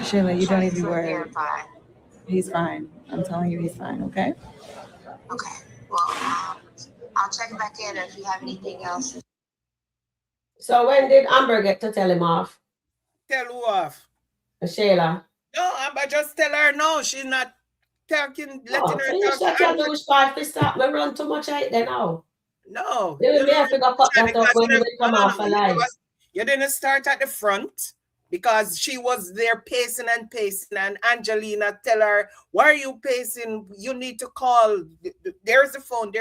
Shayla, you don't need to be worried. Verify. He's fine. I'm telling you, he's fine, okay? Okay. Well, I'll check back in if you have anything else. So when did Amber get to tell him off? Tell who off? Shayla. No, Amber, just tell her no. She's not talking, letting her Finish talk that to your Angela. douche part. Stop me run too much right there now. No. You may have to go cut that up when we come off No. alive. You didn't start at the front because she was there pacing, and Angelina tell her, why are you pacing? You need to call. There's the phone.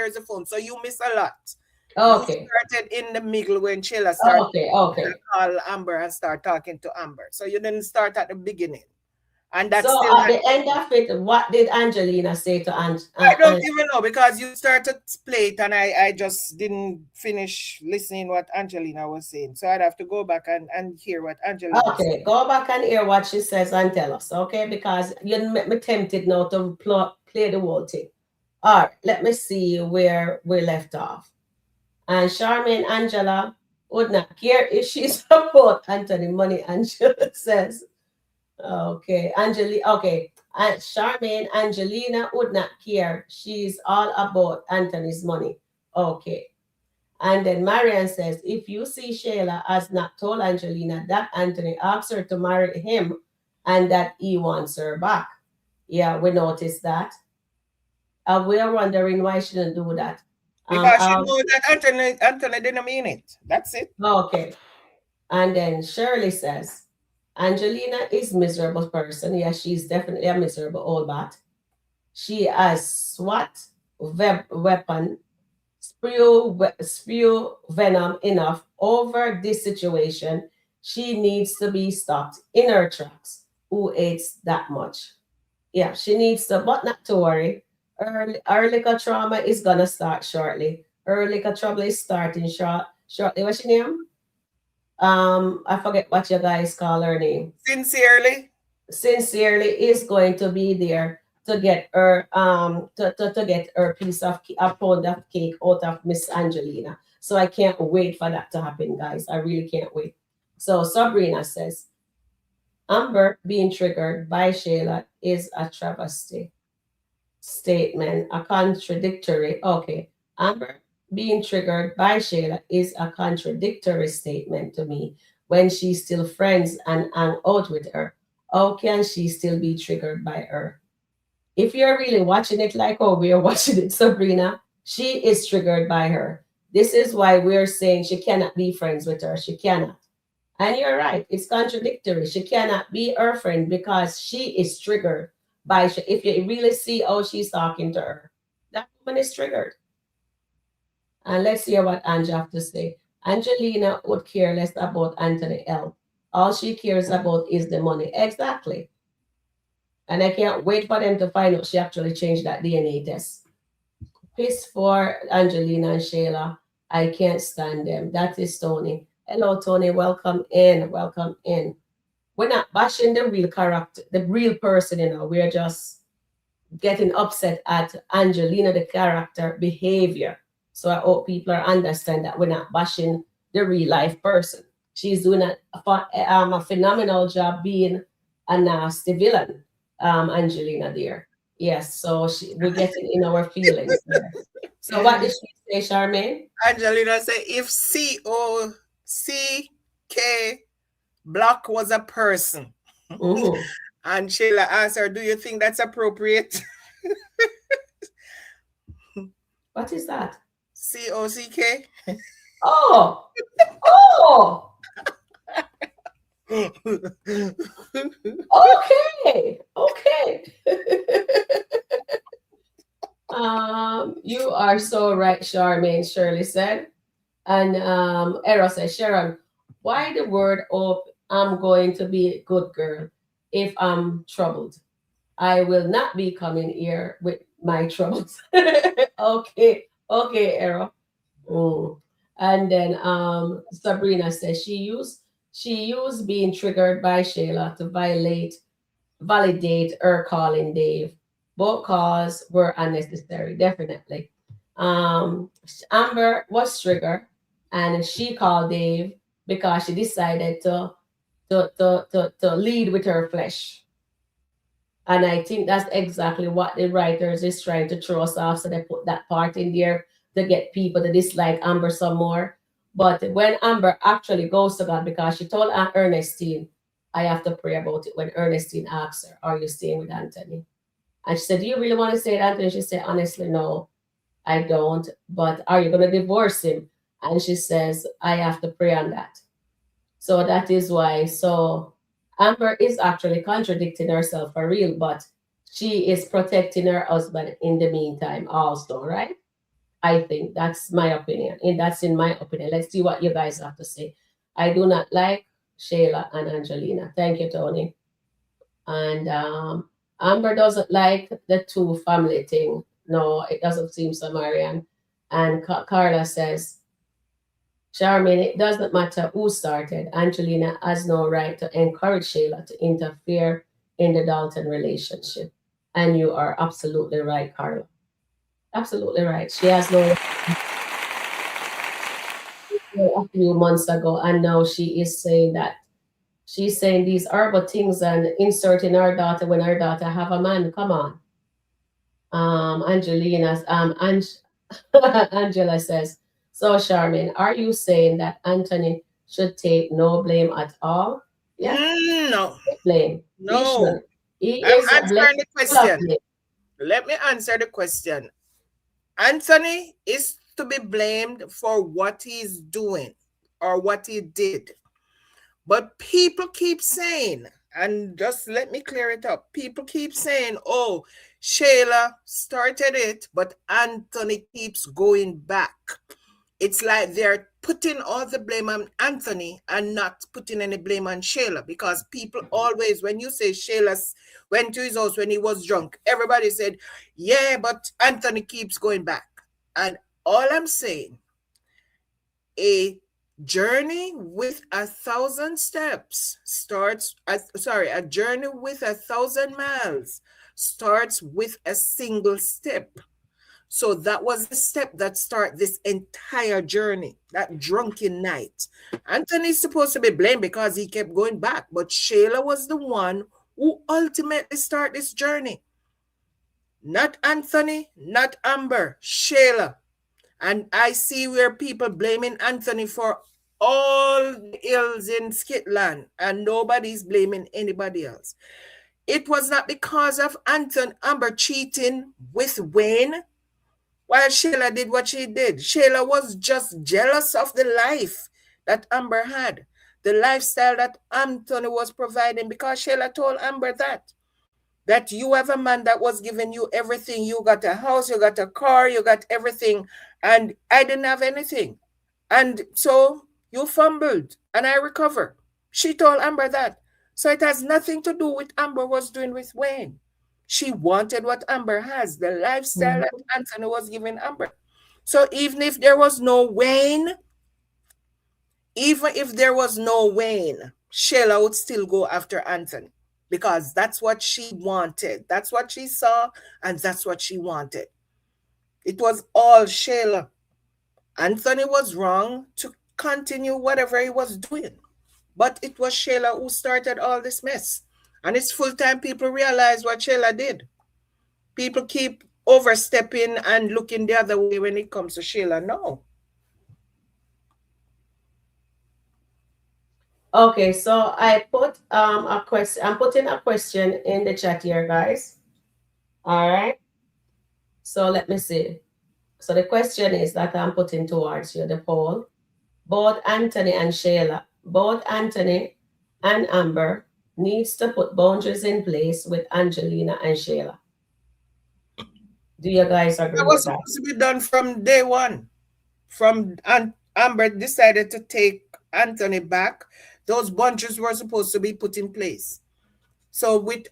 So you miss a lot. Okay. You started in the middle when Shayla started Okay. to call Amber and start talking to Amber. So you didn't start at the beginning. And that's so still at the end of it, what did Angelina say to I don't even know because you started to play it and I just didn't finish listening what Angelina was saying. So I'd have to go back and hear what Angelina said. Okay, go back and hear what she says and tell us, okay? Because you make me tempted now to play the whole thing. All right, let me see where we left off. And Charmaine Angela would not care if she's about Anthony money, Angela says. Okay, okay. And Charmaine Angelina would not care. She's all about Anthony's money. Okay. And then Marian says, if you see Shayla has not told Angelina that Anthony asked her to marry him and that he wants her back. Yeah, we noticed that. We are wondering why she didn't do that. Because she knows that Anthony didn't mean it. That's it. Okay. And then Shirley says, Angelina is a miserable person. Yeah, she's definitely a miserable old bat. She has SWAT weapon, spew venom enough over this situation. She needs to be stopped in her tracks. Who hates that much? Yeah, she needs to, but not to worry. Her little trauma is gonna start shortly. Her little trouble is starting shortly. What's your name? I forget what you guys call her name. Sincerely is going to be there to get her to get her a pound of cake out of Miss Angelina. So I can't wait for that to happen, guys. I really can't wait. So Sabrina says, Amber being triggered by Shayla is a travesty statement, a contradictory. Okay, Amber being triggered by Shayla is a contradictory statement to me. When she's still friends and hang out with her, how can she still be triggered by her? If you're really watching it like how we're watching it, Sabrina, she is triggered by her. This is why we're saying she cannot be friends with her. She cannot. And you're right, it's contradictory. She cannot be her friend because she is triggered by, if you really see how she's talking to her, that woman is triggered. And let's hear what Angie have to say. Angelina would care less about Anthony L. All she cares about is the money. Exactly. And I can't wait for them to find out she actually changed that DNA test. Piss for Angelina and Shayla. I can't stand them. That is Tony. Hello, Tony. Welcome in. Welcome in. We're not bashing the real character, the real person, We're just getting upset at Angelina, the character behavior. So I hope people understand that we're not bashing the real life person. She's doing a phenomenal job being a nasty villain, Angelina dear. Yes, so we're getting in our feelings there. So what did she say, Charmaine? Angelina said, if COCK block was a person. Mm-hmm. And Shayla asked her, do you think that's appropriate? What is that? COCK? Oh! Okay. You are so right, Charmaine, Shirley said. And Era says, Sharon, why the word of I'm going to be a good girl if I'm troubled? I will not be coming here with my troubles. Okay, Era. And then Sabrina says she used being triggered by Shayla to validate her calling Dave. Both calls were unnecessary, definitely. Um, Amber was triggered and she called Dave because she decided to lead with her flesh. And I think that's exactly what the writers is trying to throw us off. So they put that part in there to get people to dislike Amber some more. But when Amber actually goes to God, because she told Aunt Ernestine, I have to pray about it. When Ernestine asked her, are you staying with Anthony? And she said, do you really want to stay with Anthony? She said, honestly, no, I don't. But are you going to divorce him? And she says, I have to pray on that. So that is why. So Amber is actually contradicting herself for real, but she is protecting her husband in the meantime, also, right? I think that's my opinion. And that's in my opinion. Let's see what you guys have to say. I do not like Shayla and Angelina. Thank you, Tony. And Amber doesn't like the two family thing. No, it doesn't seem so, Marian. And Carla says, Charmaine, it doesn't matter who started. Angelina has no right to encourage Shayla to interfere in the Dalton relationship. And you are absolutely right, Carla. Absolutely right. She has no right a few months ago, and now she is saying that she's saying these horrible things and inserting her daughter when her daughter have a man. Come on. Angelina's Angela says, so Charmaine, are you saying that Anthony should take no blame at all? Yeah, No. blame. He No. should. He I'm is answering the full of question. blame. Let me answer the question. Anthony is to be blamed for what he's doing or what he did. But people keep saying, and just let me clear it up. People keep saying, oh, Shayla started it, but Anthony keeps going back. It's like they're putting all the blame on Anthony and not putting any blame on Shayla, because people always, when you say Shayla went to his house when he was drunk, everybody said, yeah, but Anthony keeps going back. And all I'm saying, a journey with 1,000 steps starts, a journey with 1,000 miles starts with a single step. So that was the step that started this entire journey, that drunken night. Anthony's supposed to be blamed because he kept going back, but Shayla was the one who ultimately started this journey. Not Anthony, not Amber, Shayla. And I see where people blaming Anthony for all the ills in Skitland, and nobody's blaming anybody else. It was not because of Amber cheating with Wayne while Shayla did what she did. Shayla was just jealous of the life that Amber had, the lifestyle that Anthony was providing, because Shayla told Amber that you have a man that was giving you everything. You got a house, you got a car, you got everything, and I didn't have anything. And so you fumbled and I recover. She told Amber that. So it has nothing to do with Amber was doing with Wayne. She wanted what Amber has, the lifestyle that Anthony was giving Amber. So even if there was no Wayne, Shayla would still go after Anthony, because that's what she wanted. That's what she saw, and that's what she wanted. It was all Shayla. Anthony was wrong to continue whatever he was doing, but it was Shayla who started all this mess. And it's full time people realize what Shayla did. People keep overstepping and looking the other way when it comes to Shayla. No. Okay, so I put a question. I'm putting a question in the chat here, guys. All right. So let me see. So the question is that I'm putting towards you, the poll. Both Anthony and Shayla, both Anthony and Amber needs to put boundaries in place with Angelina and Shayla. Do you guys agree That was with that? supposed to be done from day one. From Amber decided to take Anthony back, those bunches were supposed to be put in place. So when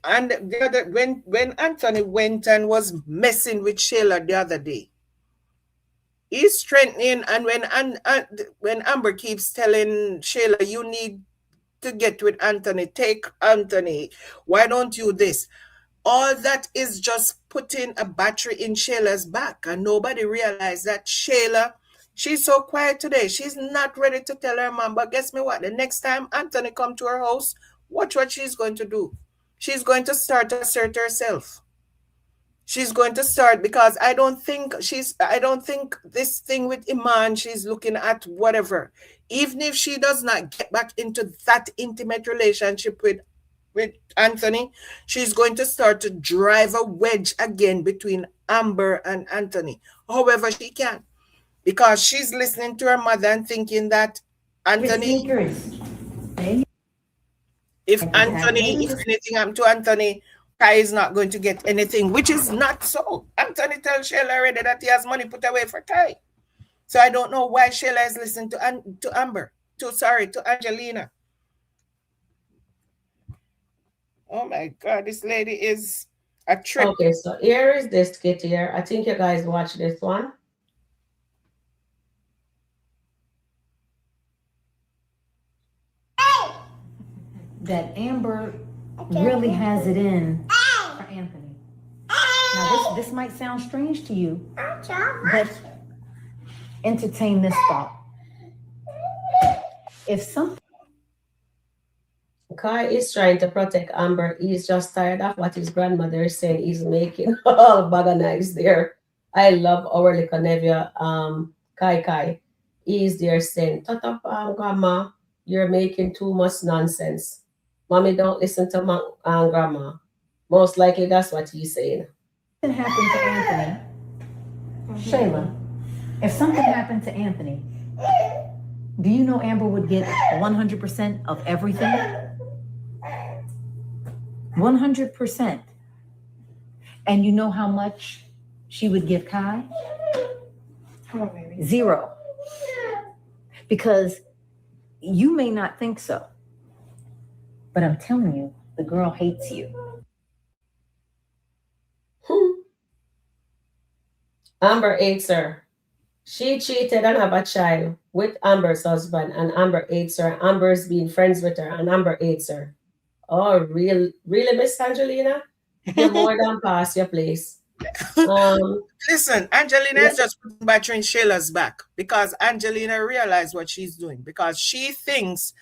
Anthony went and was messing with Shayla the other day, he's strengthening, and when Amber keeps telling Shayla, you need to get with Anthony, take Anthony, why don't you this? all that is just putting a battery in Shayla's back, and nobody realized that Shayla, she's so quiet today. She's not ready to tell her mom. But guess me what? The next time Anthony come to her house, watch what she's going to do. She's going to start to assert herself. She's going to start, because I don't think this thing with Iman, she's looking at whatever. Even if she does not get back into that intimate relationship with Anthony, she's going to start to drive a wedge again between Amber and Anthony, however she can, because she's listening to her mother and thinking that Anthony, if anything happened to Anthony, Kai is not going to get anything, which is not so. Anthony tells Shayla already that he has money put away for Kai. So I don't know why Shayla is listening to Angelina. Oh my God, this lady is a trip. Okay, so here is this skit here. I think you guys watch this one. That Amber really has it in for Anthony. Now this might sound strange to you, but entertain this thought. If something Kai is trying to protect Amber. He's just tired of what his grandmother is saying. He's making all bag of knives there. I love our little nephew, Kai. He's there saying, "Shut up, grandma. You're making too much nonsense. Mommy, don't listen to my grandma." Most likely that's what he's saying. happened to Anthony, Shayla, if something happened to Anthony, do you know Amber would get 100% of everything? 100%. And you know how much she would give Kai? 0. Because you may not think so, but I'm telling you, the girl hates you. Amber hates her. She cheated and have a child with Amber's husband, and Amber hates her. Amber's been friends with her, and Amber hates her. Oh, really, Miss Angelina? You're more than past your place. Listen, Angelina is just putting battery in Shayla's back, because Angelina realized what she's doing, because she thinks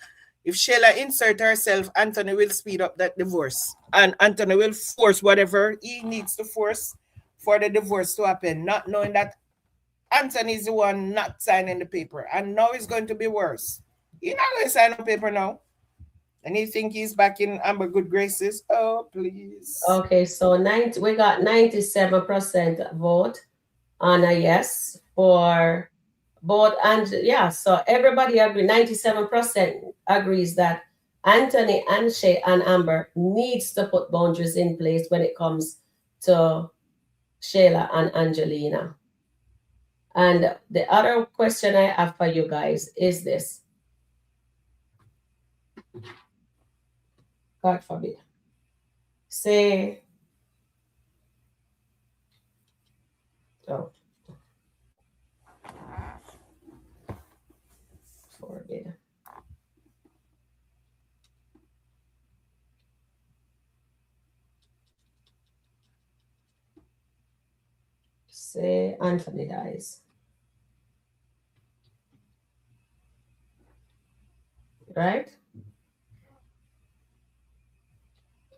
if Shayla insert herself, Anthony will speed up that divorce, and Anthony will force whatever he needs to force for the divorce to happen, not knowing that Anthony is the one not signing the paper, and now it's going to be worse. He's not going to sign the paper now. And you think he's back in Amber good graces? Oh, please. Okay, so we got 97% vote on a yes for both, and so everybody agree. 97% agrees that Anthony and Shay and Amber needs to put boundaries in place when it comes to Shayla and Angelina. And the other question I have for you guys is this. God forbid. Say, forbid. Say Anthony dies. Right?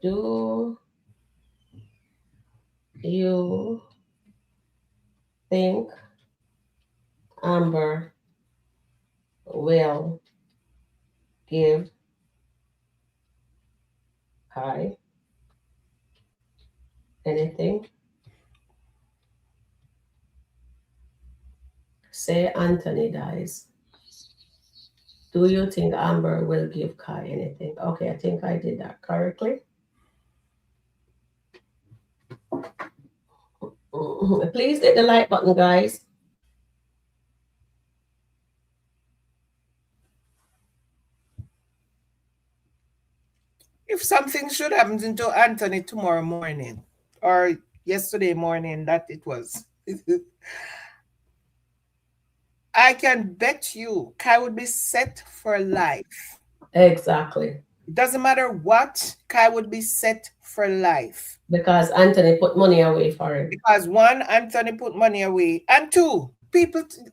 Do you think Amber will give Kai anything? Say Anthony dies. Do you think Amber will give Kai anything? Okay, I think I did that correctly. Please hit the like button, guys. If something should happen to Anthony tomorrow morning or yesterday morning, that it was, I can bet you Kai would be set for life. Exactly. It doesn't matter what, Kai would be set for life. Because Anthony put money away for him. Because one, Anthony put money away. And two,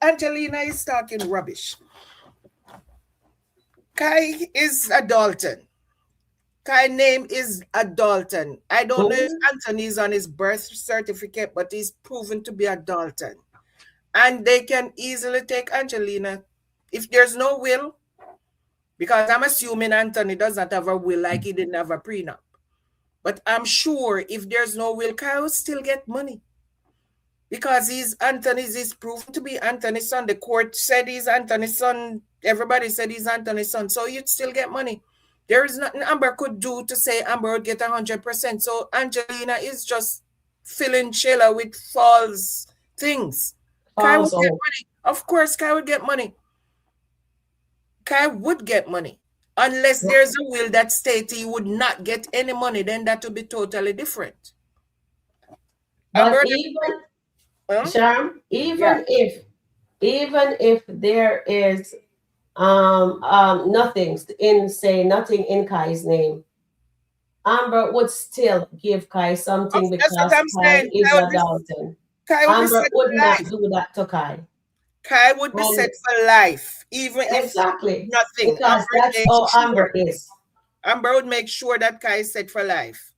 Angelina is talking rubbish. Kai is a Dalton. Kai name is a Dalton. I don't know if Anthony is on his birth certificate, but he's proven to be a Dalton. And they can easily take Angelina. If there's no will, because I'm assuming Anthony does not have a will like he didn't have a prenup. But I'm sure if there's no will, Kai will still get money. Because he's proven to be Anthony's son. The court said he's Anthony's son. Everybody said he's Anthony's son. So you'd still get money. There is nothing Amber could do to say Amber would get 100%. So Angelina is just filling Shayla with false things. Kai would get money. Of course, Kai would get money. Kai would get money. Unless there's a will that states he would not get any money, then that would be totally different. But Sharon, even if there is nothing in Kai's name, Amber would still give Kai something because Kai is a Dalton. Amber would not do that to Kai. Kai would be set for life, even if nothing. Because that's how Amber is. Amber would make sure that Kai is set for life.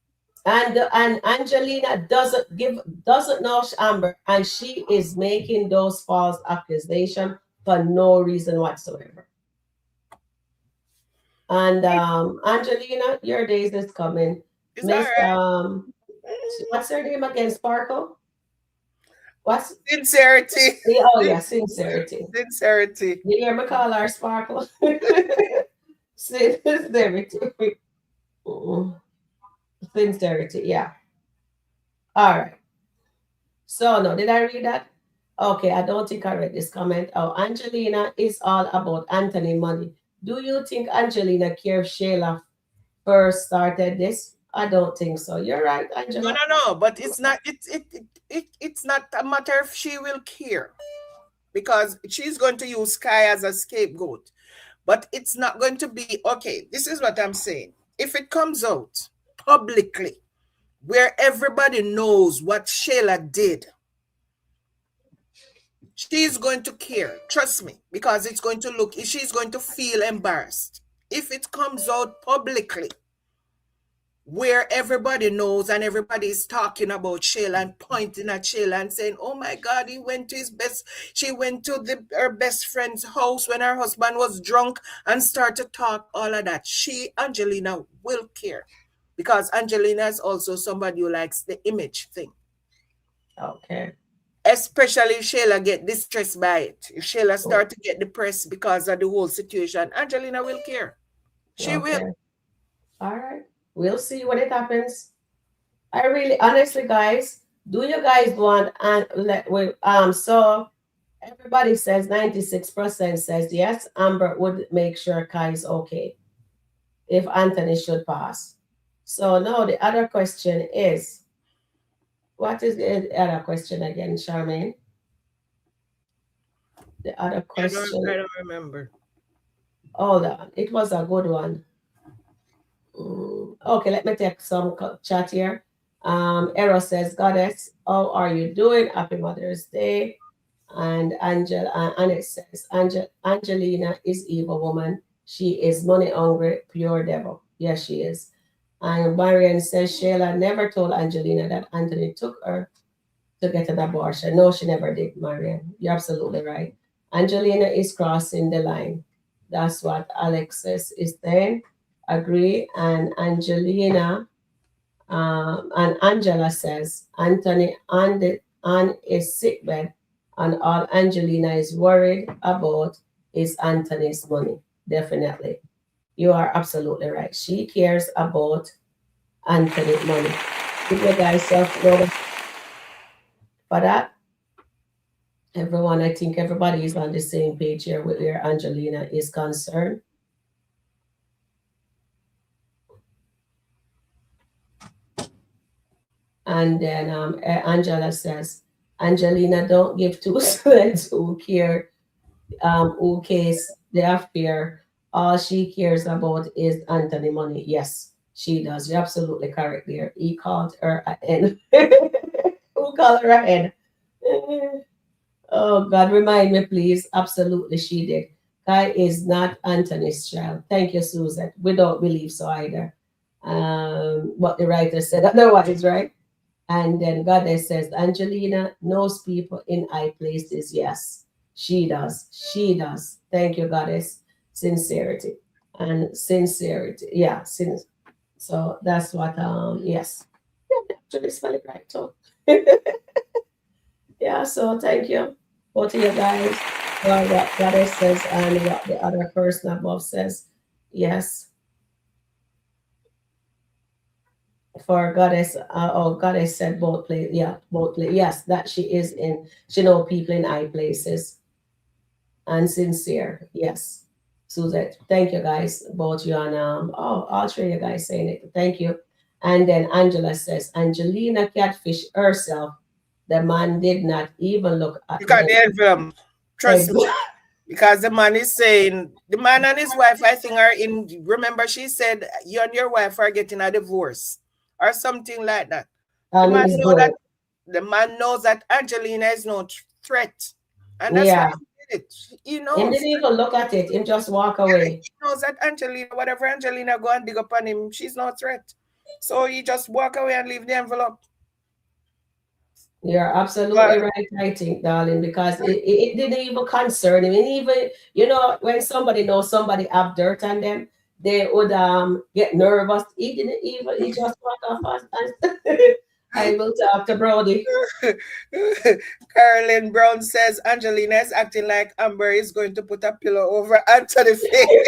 And Angelina doesn't know Amber, and she is making those false accusations for no reason whatsoever. And Angelina, your days is coming. Miss, what's her name again? Sparkle? What's Sincerity? Oh yeah, Sincerity. Sincerity. You hear me call her Sparkle? Sincerity. Sincerity, yeah. All right. So no, did I read that? Okay, I don't think I read this comment. Oh, Angelina is all about Anthony money. Do you think Angelina cared if Shayla first started this? I don't think so. You're right, Angela. No. But it's not. It's not a matter if she will care, because she's going to use Kai as a scapegoat. But it's not going to be okay. This is what I'm saying. If it comes out publicly, where everybody knows what Shayla did, she's going to care. Trust me, because it's going to look. She's going to feel embarrassed if it comes out publicly, where everybody knows and everybody is talking about Shayla and pointing at Shayla and saying, oh my God, she went to her best friend's house when her husband was drunk and started to talk, all of that. Angelina will care, because Angelina is also somebody who likes the image thing. Okay. Especially if Shayla get distressed by it. If Shayla start to get depressed because of the whole situation, Angelina will care. She will. All right. We'll see when it happens. I really, honestly, guys, do you guys want so everybody says 96% says yes, Amber would make sure Kai is okay if Anthony should pass. So now the other question is, what is the other question again, Charmaine? The other question. I don't remember. Hold on. It was a good one. Okay, let me take some chat here. Eros says, Goddess, how are you doing? Happy Mother's Day. And Annette says, Angelina is evil woman. She is money hungry, pure devil. Yes, she is. And Marian says, Shayla never told Angelina that Anthony took her to get an abortion. No, she never did, Marian. You're absolutely right. Angelina is crossing the line. That's what Alexis is saying. Agree. And Angelina and Angela says Anthony on a sick bed, and all Angelina is worried about is Anthony's money. Definitely. You are absolutely right. She cares about Anthony's money. Give you guys self-notice for that. Everyone, I think everybody is on the same page here with where Angelina is concerned. And then Angela says, Angelina don't give two cents who care, who case the affair all she cares about is Anthony money. Yes, she does. You're absolutely correct there. He called her a hen. Who called her a hen? Oh God, remind me, please. Absolutely, she did. Kai is not Anthony's child. Thank you, Susan. We don't believe so either. But the writer said otherwise, right? And then Goddess says, Angelina knows people in high places. Yes, she does. She does. Thank you, Goddess. Sincerity. And sincerity. Yeah. So that's what, yes. Yeah, actually spell it right too. Yeah, so thank you. Both of you guys. Well, what Goddess says and what the other person above says. Yes. For Goddess, Goddess said both place, yeah, both place, yes, that she is in, she know people in high places and sincere, yes. Suzette, thank you guys, both you and all three of you guys saying it, thank you. And then Angela says, Angelina catfish herself. The man did not even look at You got the envelope. Trust me. Exactly. Because the man is saying, the man and his wife, I think, are in, remember she said, you and your wife are getting a divorce or something like that. The man knows that Angelina is no threat. And that's why he did it. He knows. He didn't even look at it. He just walk away. He knows that Angelina, whatever Angelina go and dig up on him, she's no threat. So he just walk away and leave the envelope. You're absolutely right, I think, darling, because it didn't even concern him. And even, you know, when somebody knows somebody have dirt on them, they would get nervous. He didn't even, he just walked off and I will talk to Brody. Carolyn Brown says Angelina is acting like Amber is going to put a pillow over Anthony's face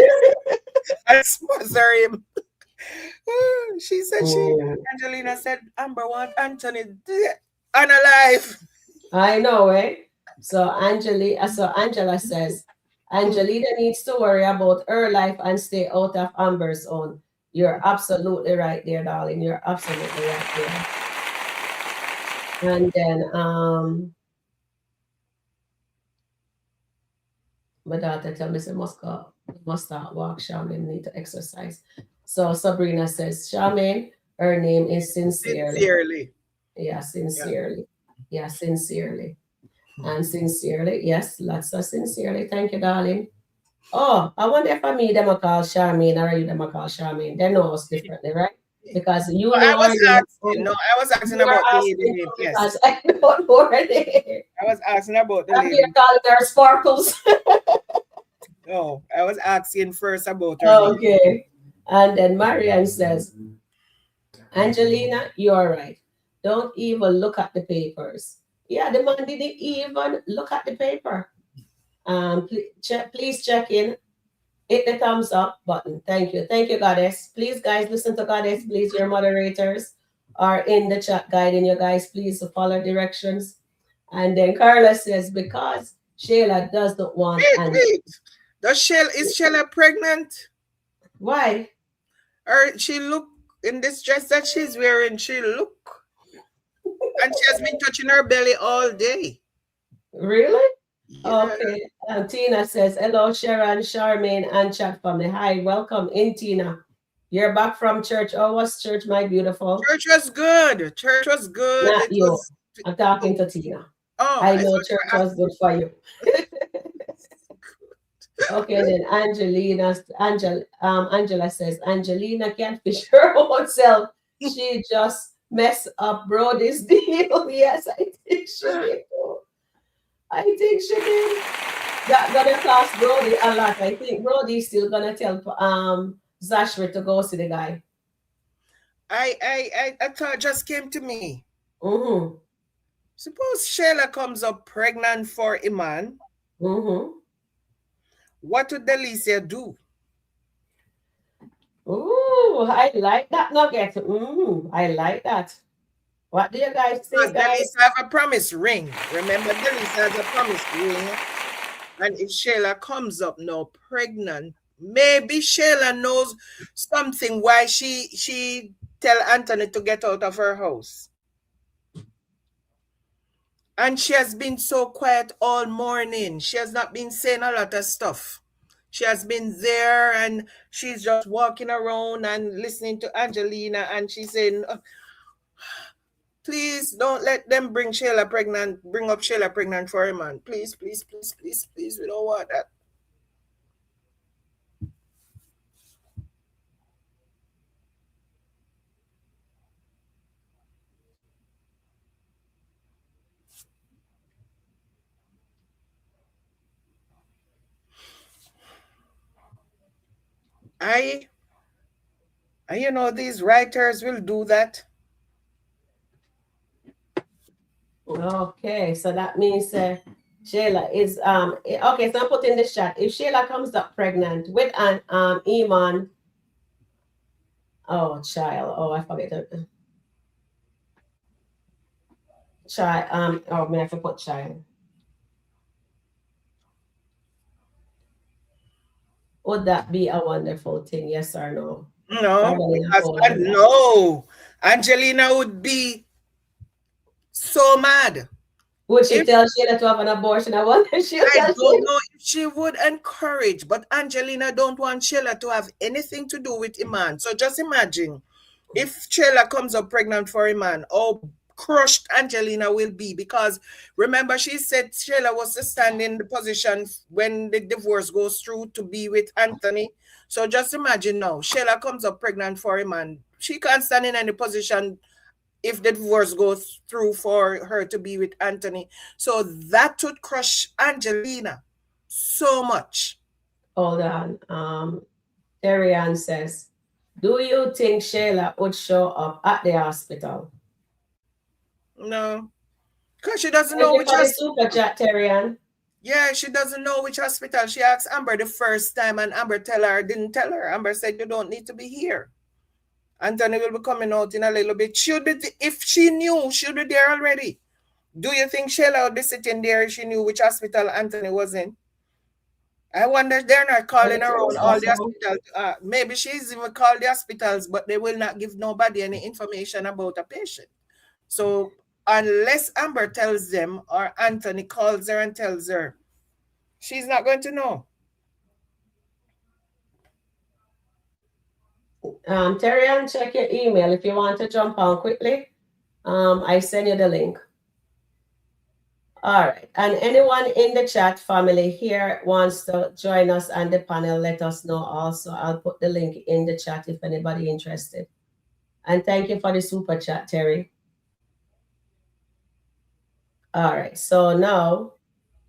and smother him. She said Angelina said Amber want Anthony dead and alive. I know, eh? So Angela says Angelina needs to worry about her life and stay out of Amber's own. You're absolutely right there, darling. You're absolutely right there. And then my daughter tell me she must start walk, Charmaine need to exercise. So Sabrina says, Charmaine, her name is Sincerely. Yeah, Sincerely. Yeah, Sincerely. And Sincerely, yes, lots of Sincerely. Thank you, darling. Oh, I wonder if I them a call Charmaine or you them a call Charmaine. They know us differently, right? Because you know I was asking about the lady. Yes. I don't know her name. I was asking about the lady. You're calling her Sparkles. No, I was asking first about her. Okay. And then Marianne says, Angelina, you're right. Don't even look at the papers. Yeah, the man didn't even look at the paper. Please check in. Hit the thumbs up button. Thank you. Thank you, Goddess. Please, guys, listen to Goddess. Please, your moderators are in the chat guiding you guys. Please follow directions. And then Carla says, because Shayla doesn't want... Wait. Is Shayla pregnant? Why? She look in this dress that she's wearing. She look. And she has been touching her belly all day. Really? Yeah. Okay. Tina says, hello, Sharon, Charmaine, and chat family. Hi, welcome in, Tina. You're back from church. Oh, was church, my beautiful? Church was good. Church was good. Not you. I'm talking to Tina. Oh, I know church was good for you. Okay, then Angela says, Angelina can't fish her own self. She just messed up Brody's deal. Yes, I think she did. I think she did. That gonna cost Brody a lot. I think Brody's still gonna tell Zashri to go see the guy. I thought just came to me. Mm-hmm. Suppose Shayla comes up pregnant for a man. Mm-hmm. What would Delicia do? Ooh, I like that nugget. I like that. What do you guys think? Delicia have a promise ring. Remember, Delicia has a promise ring. And if Shayla comes up now pregnant, maybe Shayla knows something why she tell Anthony to get out of her house. And she has been so quiet all morning. She has not been saying a lot of stuff. She has been there and she's just walking around and listening to Angelina, and she's saying, please don't let them bring up Shayla pregnant for a man. Please, please, please, please, please. We don't want that. These writers will do that. Okay, so that means Shayla is okay. So I put in the chat, if Shayla comes up pregnant with an Iman, I forget it. Child, I have to put child. Would that be a wonderful thing? Yes or no? No, because no, Angelina would be so mad. Would she tell Shayla to have an abortion? I wonder if she'll I tell don't Shayla. know if she would encourage, but Angelina don't want Shayla to have anything to do with Iman. So just imagine if Shayla comes up pregnant for Iman, how crushed Angelina will be, because remember she said Shayla was to stand in the position when the divorce goes through to be with Anthony. So just imagine now, Shayla comes up pregnant for Iman. She can't stand in any position if the divorce goes through for her to be with Anthony. So that would crush Angelina so much. Hold on. Terry-Ann says, do you think Shayla would show up at the hospital? No. Because she doesn't know which hospital. Super chat, Terry-Ann. Yeah, she doesn't know which hospital. She asked Amber the first time and Amber didn't tell her. Amber said, you don't need to be here. Anthony will be coming out in a little bit. If she knew, she'll be there already. Do you think Shayla would be sitting there if she knew which hospital Anthony was in? I wonder they're not calling around all the hospitals. Maybe she's even called the hospitals, but they will not give nobody any information about a patient. So unless Amber tells them or Anthony calls her and tells her, she's not going to know. Terry-Ann, check your email if you want to jump on quickly. I send you the link. All right. And anyone in the chat family here wants to join us on the panel, let us know also. I'll put the link in the chat if anybody interested. And thank you for the super chat, Terry. All right. So now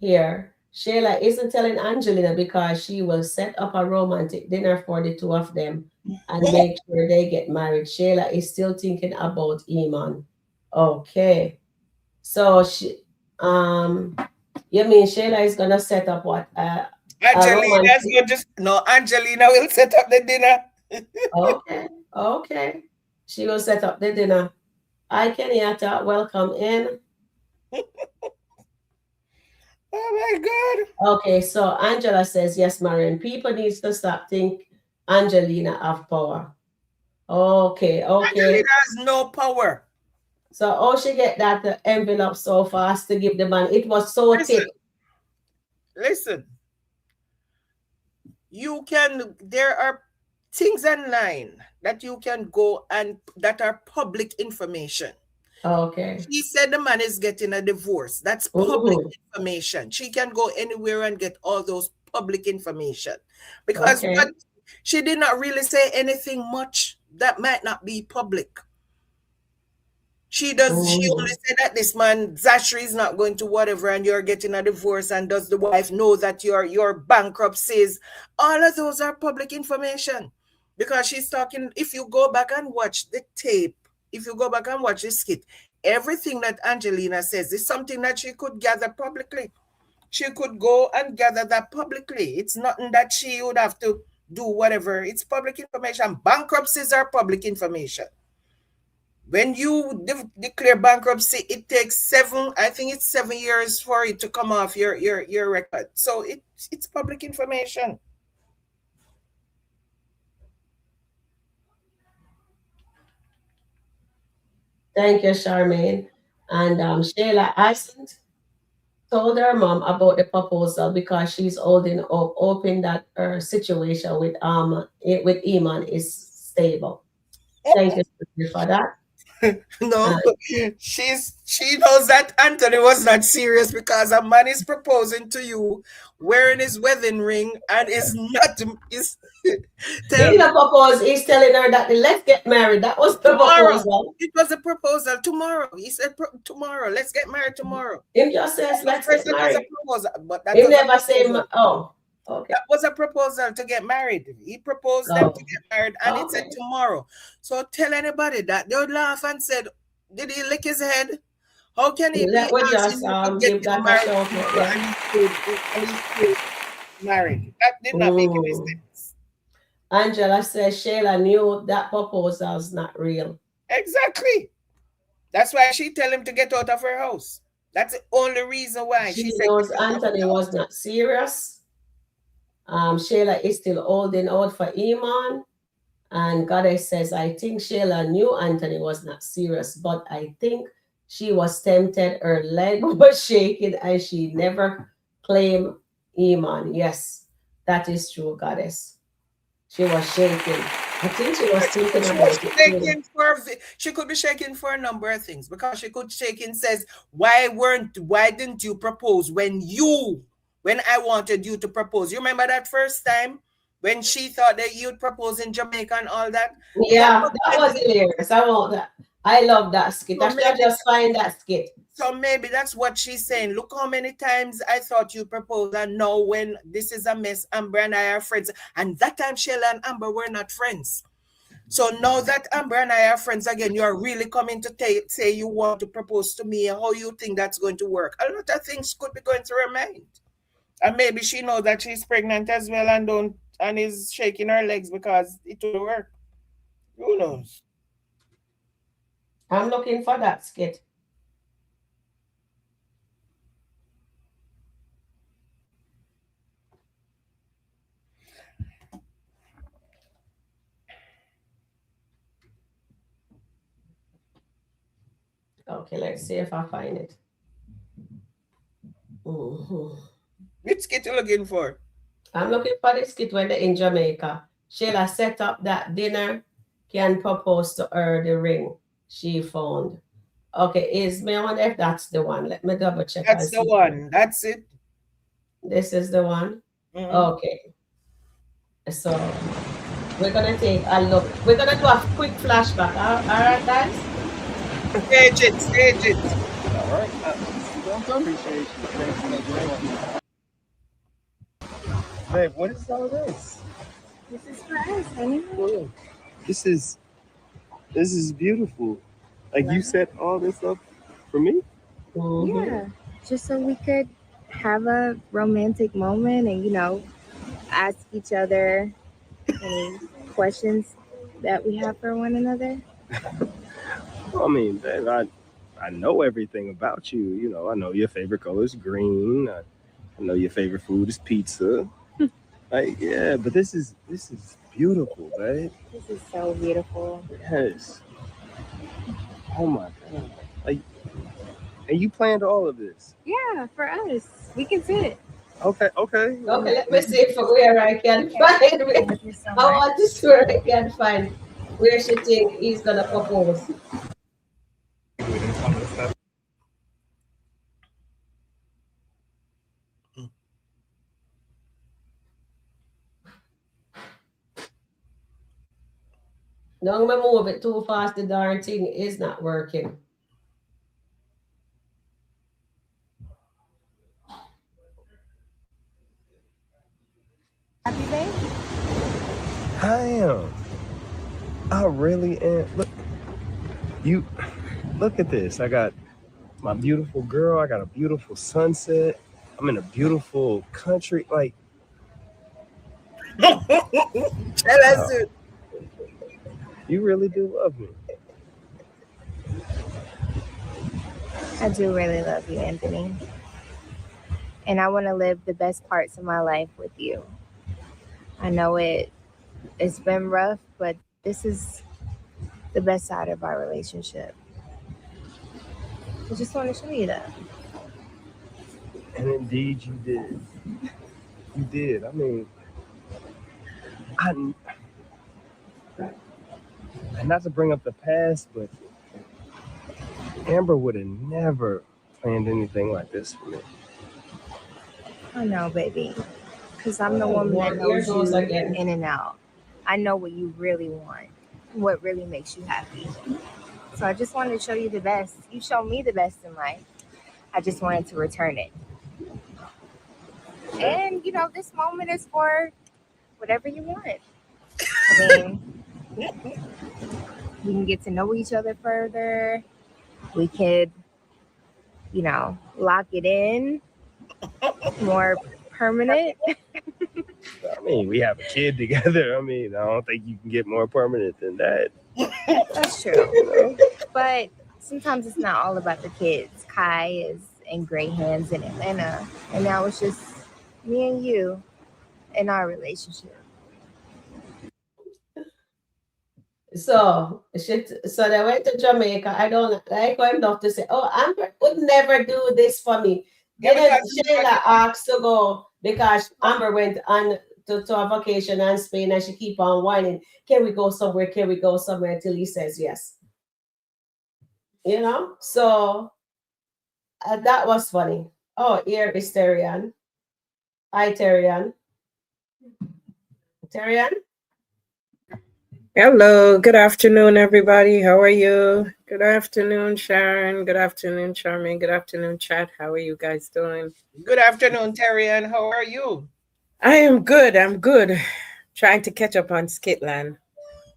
here, Shayla isn't telling Angelina because she will set up a romantic dinner for the two of them and make sure they get married. Shayla is still thinking about Iman. Okay. So you mean Shayla is gonna set up what? Angelina will set up the dinner. Okay. She will set up the dinner. Hi, Kenyatta. Welcome in. Oh my God. Okay, so Angela says, yes, Marion, people needs to stop think Angelina have power. Okay. Angelina has no power. So she get that envelope so fast to give the man. It was so thick. Listen. There are things online that you can go and that are public information. Okay. She said the man is getting a divorce. That's public information. She can go anywhere and get all those public information. Because she did not really say anything much that might not be public. She only said that this man, Zachary, is not going to whatever and you're getting a divorce, and does the wife know that your bankruptcies? All of those are public information. Because she's talking, if you go back and watch the tape, if you go back and watch the skit, everything that Angelina says is something that she could gather publicly. She could go and gather that publicly. It's nothing that she would have to do whatever. It's public information. Bankruptcies are public information. When you declare bankruptcy, it takes 7 years for it to come off your record. So it's public information. Thank you, Charmaine. And Shayla hasn't told her mom about the proposal because she's holding up, hoping that her situation with Iman is stable. Thank you for that. No, she knows that Anthony was not serious because a man is proposing to you wearing his wedding ring and is not is He tell didn't propose. He's telling her that let's get married. That was the tomorrow. proposal. It was a proposal tomorrow. He said tomorrow. Let's get married tomorrow. He just says let's get That was a married. proposal, but that He was never a say proposal. oh. Okay. That was a proposal to get married. He proposed them to get married, and it said Okay. tomorrow. So tell anybody that. They would laugh and said, "Did he lick his head? How can he be That would asking just you to give get that a married shout tomorrow out, yeah. and he's still married?" That did not make any sense. Angela says Shayla knew that proposal's not real. Exactly. That's why she tell him to get out of her house. That's the only reason why She said knows Anthony was not serious. Shayla is still holding out for Iman. And Goddess says, I think Shayla knew Anthony was not serious, but I think she was tempted. Her leg was shaking and she never claimed Iman. Yes, that is true, Goddess. She was shaking. I think she was thinking about it. She could be shaking for a number of things because she could shake and says, why didn't you propose when I wanted you to propose? You remember that first time when she thought that you'd propose in Jamaica and all that? Yeah, that was hilarious. I want that. I love that skit. I should just find that skit. So maybe that's what she's saying. Look how many times I thought you proposed, and now when this is a mess, Amber and I are friends. And that time Shayla and Amber were not friends. So now that Amber and I are friends again, you are really coming to say you want to propose to me, and how you think that's going to work. A lot of things could be going through her mind. And maybe she knows that she's pregnant as well and is shaking her legs because it will work. Who knows? I'm looking for that skit. Okay, let's see if I find it. Which skit you looking for? I'm looking for the skit when they're in Jamaica. Shayla set up that dinner, can propose to her the ring she found. Okay, I wonder if that's the one. Let me double check. That's the one. That's it. This is the one. Okay. So we're gonna take a look. We're gonna do a quick flashback. All right, guys. Stage it. All right. Appreciate you. Babe, what is all this? This is for us, honey. This is beautiful. Like you set all this up for me? Yeah, just so we could have a romantic moment and, ask each other any questions that we have for one another. I mean, babe, I know everything about you. I know your favorite color is green. I know your favorite food is pizza. Like, yeah, but this is beautiful, babe. This is so beautiful. Yes. Oh my God. Like, and you planned all of this? Yeah, for us. We can sit. Okay. Okay, let me see from where I can find it. I want to see where I can find where she think he's gonna propose. Don't move it too fast. The darn thing is not working. Happy day? I am. I really am. Look at this. I got my beautiful girl. I got a beautiful sunset. I'm in a beautiful country. Like, That's it. You really do love me. I do really love you, Anthony. And I want to live the best parts of my life with you. I know it's been rough, but this is the best side of our relationship. I just want to show you that. And indeed you did. You did. I mean, I, and not to bring up the past, but Amber would have never planned anything like this for me. I know, baby. Because I'm the woman that Here knows goes you again. in and out. I know what you really want, what really makes you happy. So I just wanted to show you the best. You show me the best in life. I just wanted to return it. And, you know, this moment is for whatever you want. I mean, we can get to know each other further. We could, you know, lock it in more permanent. I mean, we have a kid together. I mean, I don't think you can get more permanent than that. That's true. But sometimes it's not all about the kids. Kai is in great hands in Atlanta. And now it's just me and you in our relationship. So they went to Jamaica. I don't like going enough to say, oh, Amber would never do this for me. Then Shayla asked to go because Amber went on to a vacation in Spain and she keep on whining, can we go somewhere? Can we go somewhere? Until he says yes. You know? So that was funny. Oh, here is Terian. Hi, Terian. Terian? Hello, good afternoon, everybody. How are you? Good afternoon, Sharon. Good afternoon, Charmaine. Good afternoon, chat. How are you guys doing? Good afternoon, Terry, and how are you? I am good. I'm good. Trying to catch up on Skitland.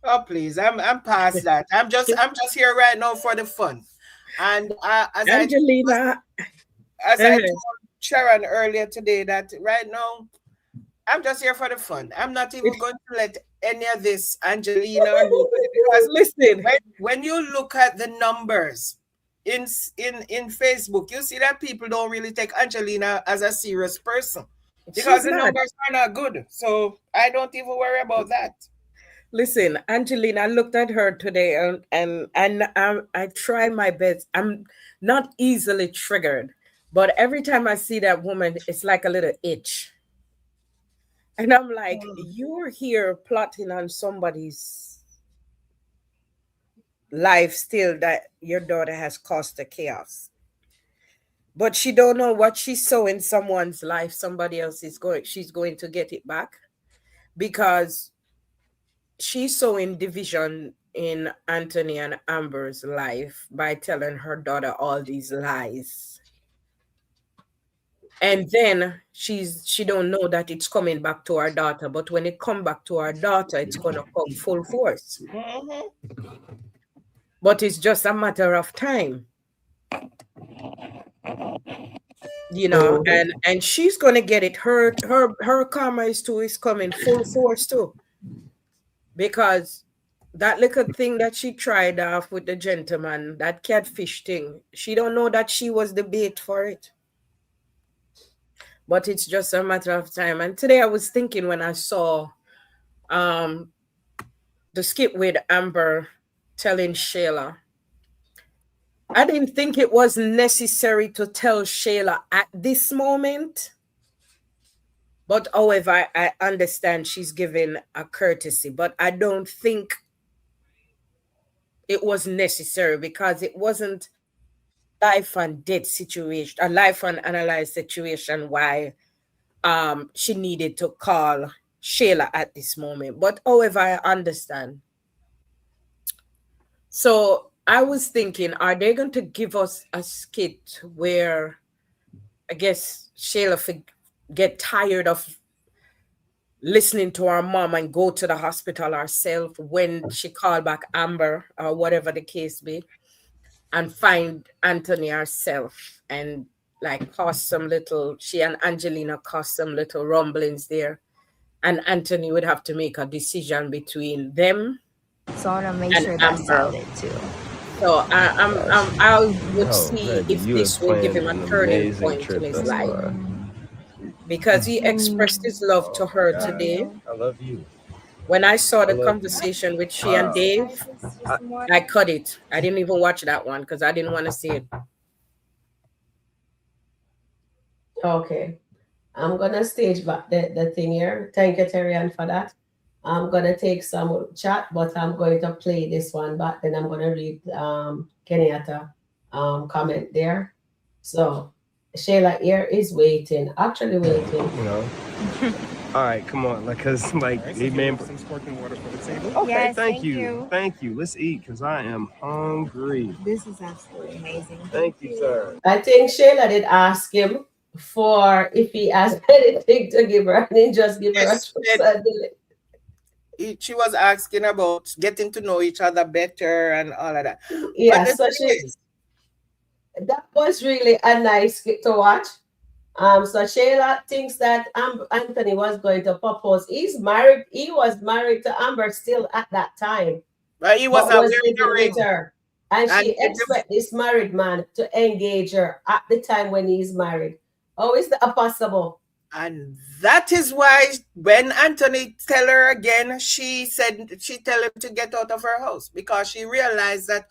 Oh, please, I'm past that. I'm just here right now for the fun. And Angelina. as I told Sharon earlier today, that right now I'm just here for the fun. I'm not even going to let any of this Angelina because listen, when you look at the numbers in Facebook, you see that people don't really take Angelina as a serious person because the numbers are not good. So I don't even worry about that. Listen, Angelina, I looked at her today and I try my best. I'm not easily triggered, but every time I see that woman, it's like a little itch. And I'm like, you're here plotting on somebody's life still that your daughter has caused the chaos. But she don't know what she saw in someone's life. Somebody else she's going to get it back because she's sowing division in Anthony and Amber's life by telling her daughter all these lies. And then she don't know that it's coming back to our daughter. But when it come back to our daughter, it's gonna come full force. But it's just a matter of time. You know, and she's gonna get it. Her karma is coming full force too. Because that little thing that she tried off with the gentleman, that catfish thing, she don't know that she was the bait for it. But it's just a matter of time. And today I was thinking when I saw the skit with Amber telling Shayla, I didn't think it was necessary to tell Shayla at this moment. But however, I understand she's giving a courtesy, but I don't think it was necessary because it wasn't life and death situation, a life and analyze situation why she needed to call Shayla at this moment. But however, I understand. So I was thinking, are they going to give us a skit where I guess Shayla get tired of listening to her mom and go to the hospital herself when she called back Amber or whatever the case be, and find Anthony herself and like cause some little, she and Angelina cause some little rumblings there. And Anthony would have to make a decision between them. So I want to make sure that's solid too. So I would see if this will give him a turning point in his life. Because he expressed his love to her today. I love you. When I saw the conversation with she and Dave, I cut it. I didn't even watch that one because I didn't want to see it. Okay. I'm gonna stage back the thing here. Thank you, Terrian, for that. I'm gonna take some chat, but I'm going to play this one back. Then I'm gonna read Kenyatta comment there. So Shayla here is waiting, actually waiting. You know. All right, come on, like, cause like, Right, so need you man. want some sparkling water for the table? Okay, Yes, thank thank you, you. thank you. Let's eat, cause I am hungry. This is absolutely amazing. Thank you, sir. I think Shayla did ask him for if he has anything to give her, and he just give her a Yes, truth and she was asking about getting to know each other better and all of that. yeah. But the So thing is, that was really a nice skit to watch. So Shayla thinks that Anthony was going to propose. He's married. He was married to Amber still at that time, but he was but not was wearing living the with ring. her. And And she expect this married man to engage her at the time when he's married. How is that possible? And that is why when Anthony tell her again, she said she tell him to get out of her house because she realized that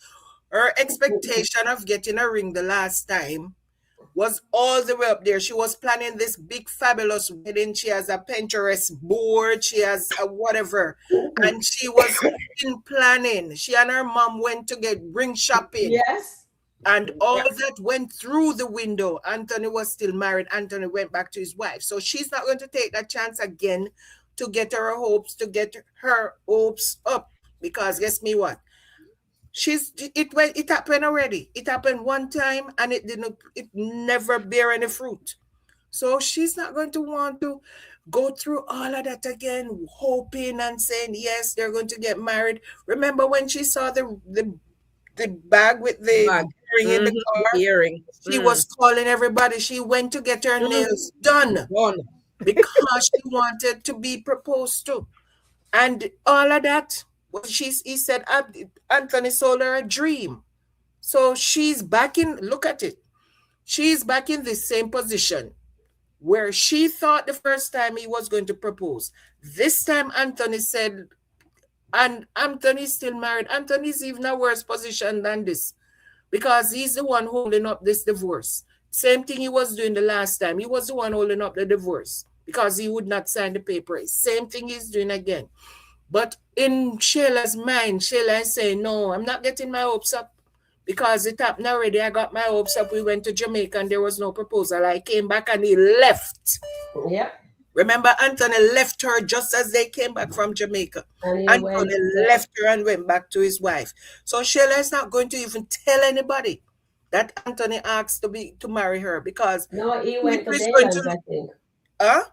her expectation of getting a ring the last time was all the way up there. She was planning this big fabulous wedding. She has a Pinterest board. She has a whatever. And she was in planning. She and her mom went to get ring shopping. Yes. And all that went through the window. Anthony was still married. Anthony went back to his wife. So she's not going to take that chance again to get her hopes up. Because guess me what? It happened already. It happened one time and it never bear any fruit. So she's not going to want to go through all of that again, hoping and saying yes, they're going to get married. Remember when she saw the bag with the Bag. earring in the car? Earring. She was calling everybody. She went to get her nails done Done. because she wanted to be proposed to. And all of that, he said Anthony sold her a dream. So she's back in, look at it. She's back in the same position where she thought the first time he was going to propose. This time Anthony said, and Anthony's still married. Anthony's even a worse position than this because he's the one holding up this divorce. Same thing he was doing the last time. He was the one holding up the divorce because he would not sign the paper. Same thing he's doing again. But in Shayla's mind, Shayla is saying, no, I'm not getting my hopes up because it happened already. I got my hopes up. We went to Jamaica and there was no proposal. I came back and he left. Yeah. Remember, Anthony left her just as they came back from Jamaica. And Anthony left her and went back to his wife. So Shayla is not going to even tell anybody that Anthony asked to marry her because no, he went to is Daylands, I think. Huh?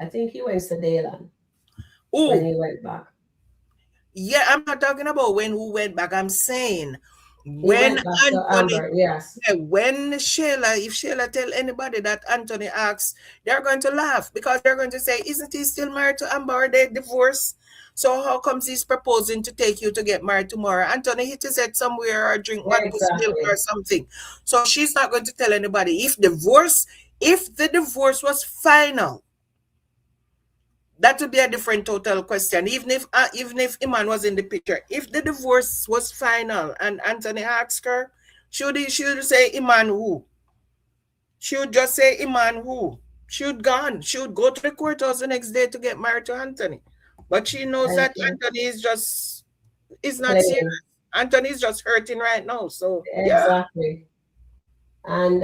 I think he went to Dayland Oh, when he went back. yeah, I'm not talking about when who went back. I'm saying He when went back to Anthony, Amber, yes. when Shayla, if Shayla tell anybody that Anthony asks, they're going to laugh because they're going to say, isn't he still married to Amber or they divorced? So how comes he's proposing to take you to get married tomorrow? Anthony hit his head somewhere or drink one milk or something. So she's not going to tell anybody. If the divorce was final, that would be a different total question. Even if Iman was in the picture, if the divorce was final and Anthony asked her, she would say Iman who? She would just say Iman who? She would gone. She would go to the courthouse the next day to get married to Anthony. But she knows that Anthony is not serious. Anthony is just hurting right now. So exactly. And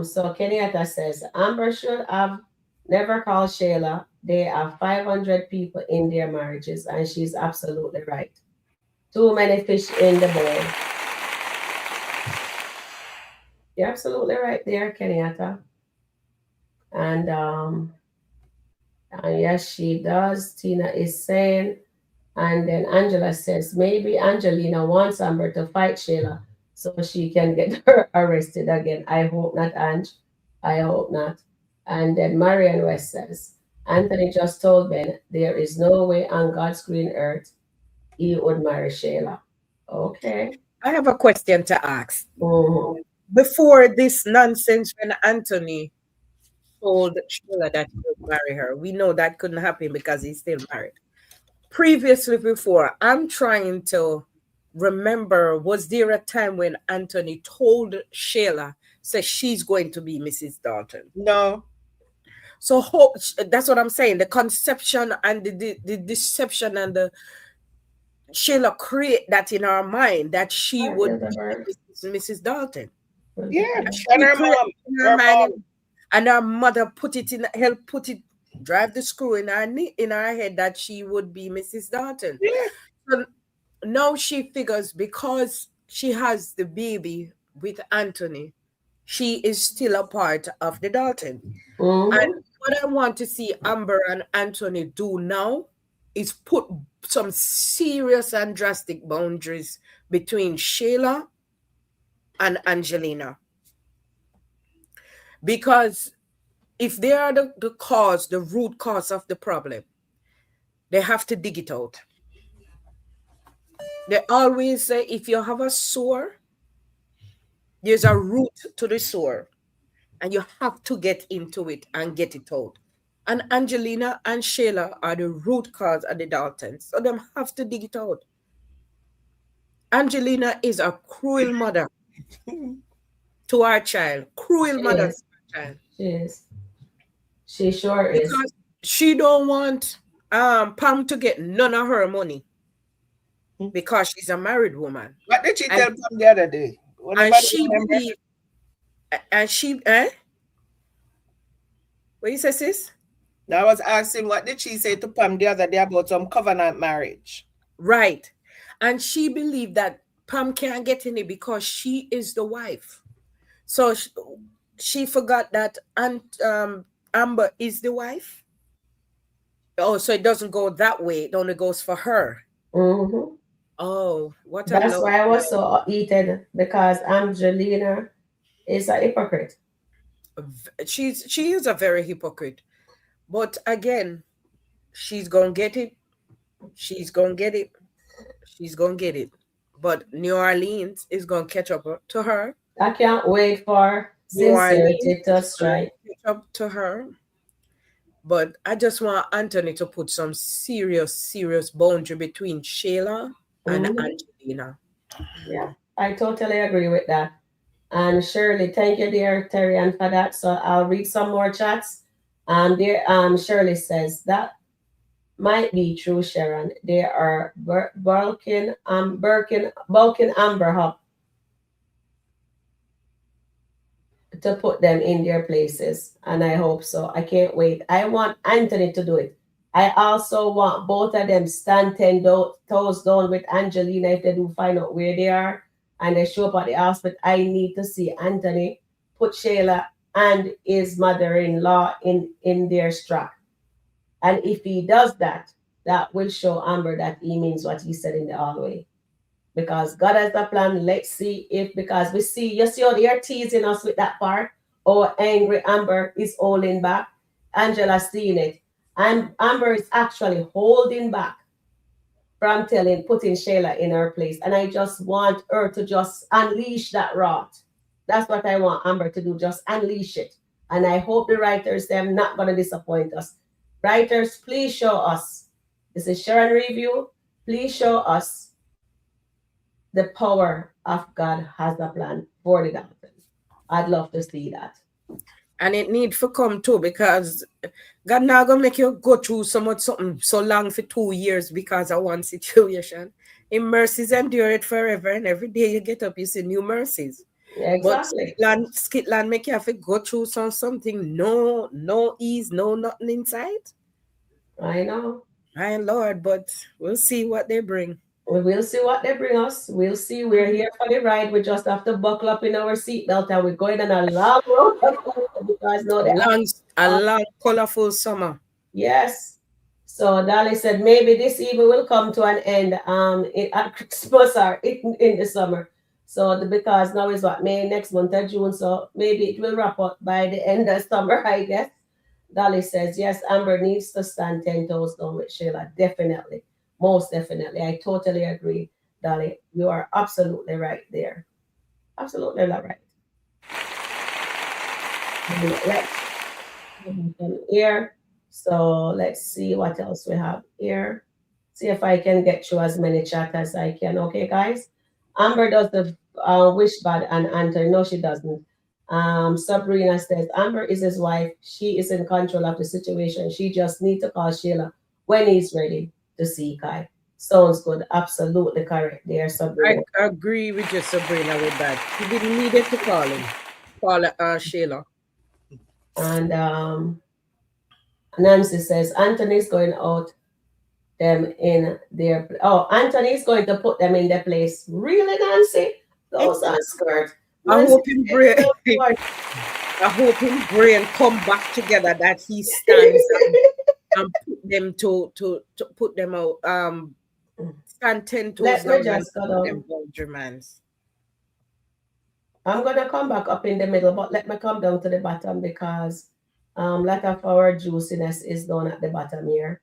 so Kenyatta says Amber should have never called Shayla. They have 500 people in their marriages, and she's absolutely right. Too many fish in the bowl. You're absolutely right there, Kenyatta. And yes, she does. Tina is saying, and then Angela says maybe Angelina wants Amber to fight Shayla so she can get her arrested again. I hope not, Ange. I hope not. And then Marian West says, Anthony just told Ben there is no way on God's green earth he would marry Shayla. Okay. I have a question to ask. Mm-hmm. Before this nonsense, when Anthony told Shayla that he would marry her, we know that couldn't happen because he's still married. Previously, before, I'm trying to remember, was there a time when Anthony told Shayla, says she's going to be Mrs. Dalton? No. So hope, that's what I'm saying. The conception and the deception and the Shayla create that in our mind that she would be Mrs. Dalton. Yeah, She and her create mom, in her mind, and her mother put it in, help put it, drive the screw in her head that she would be Mrs. Dalton. Yeah. So now she figures because she has the baby with Anthony, she is still a part of the Dalton. And what I want to see Amber and Anthony do now is put some serious and drastic boundaries between Shayla and Angelina. Because if they are the cause, the root cause of the problem, they have to dig it out. They always say if you have a sore, there's a root to the sore, and you have to get into it and get it out. And Angelina and Shayla are the root cause of the Daltons, so them have to dig it out. Angelina is a cruel mother to our child. Cruel mother to our child. She is. She sure is. Because she don't want Pam to get none of her money because she's a married woman. What did she tell Pam the other day? And she believe, and she what you say, sis? Now I was asking what did she say to Pam the other day about some covenant marriage? Right. And she believed that Pam can't get any because she is the wife. So she forgot that Amber is the wife. Oh, so it doesn't go that way. It only goes for her. Mm-hmm. Oh, what That's why I was so heated, because Angelina is a hypocrite. She is a very hypocrite. But again, she's gonna get it. She's gonna get it. She's gonna get it. But New Orleans is gonna catch up to her. I can't wait for sincerity to strike. Catch up to her. But I just want Anthony to put some serious boundary between Shayla and Angelina. Yeah, I totally agree with that. And Shirley, thank you, dear Terry, for that. So I'll read some more chats. Dear Shirley says that might be true, Sharon. They are bulking Amber up to put them in their places, and I hope so. I can't wait. I want Anthony to do it. I also want both of them stand 10 toes down with Angelina if they do find out where they are and they show up at the hospital. I need to see Anthony put Shayla and his mother-in-law in their strap. And if he does that, that will show Amber that he means what he said in the hallway. Because God has a plan. Let's see if, because we see, you see how they are teasing us with that part. Oh, angry Amber is holding back. Angela's seeing it. And Amber is actually holding back from putting Shayla in her place. And I just want her to just unleash that wrath. That's what I want Amber to do, just unleash it. And I hope the writers, they're not going to disappoint us. Writers, please show us. This is Sharon Review. Please show us the power of God has a plan for the Daltons. I'd love to see that. And it need to come too, because God not gonna make you go through something so long for 2 years because of one situation. In mercies endure it forever, and every day you get up, you see new mercies. Yeah, exactly. But SkitLanta make you have to go through something, no ease, no nothing inside. I know. My Lord, but we'll see what they bring. We will see what they bring us. We'll see. We're here for the ride. We just have to buckle up in our seatbelt, and we're going on a long road because a long, colorful summer. Yes. So Dolly said maybe this even will come to an end at Christmas or in the summer. So because now is what, May, next month of June. So maybe it will wrap up by the end of summer, I guess. Dolly says, yes, Amber needs to stand 10 toes down with Shayla. Definitely. Most definitely. I totally agree, Dolly. You are absolutely right there. Absolutely right. Here. So let's see what else we have here. See if I can get through as many chat as I can. Okay, guys. Amber does the wish bad and Anthony. No, she doesn't. Sabrina says, Amber is his wife. She is in control of the situation. She just need to call Shayla when he's ready to see Kai. Sounds good. Absolutely correct there, I Sabrina. agree with you, Sabrina, with that. He didn't need it to call him. Call Shayla. And Nancy says, Anthony's going out them in their Anthony's going to put them in their place. Really, Nancy? Those are skirt. I Nancy, hope him brain, I hope him brain come back together that he stands and put them to put them out stand 10 toes Let me down and just go put down. them Germans. I'm gonna come back up in the middle, but let me come down to the bottom because lot of our juiciness is down at the bottom here.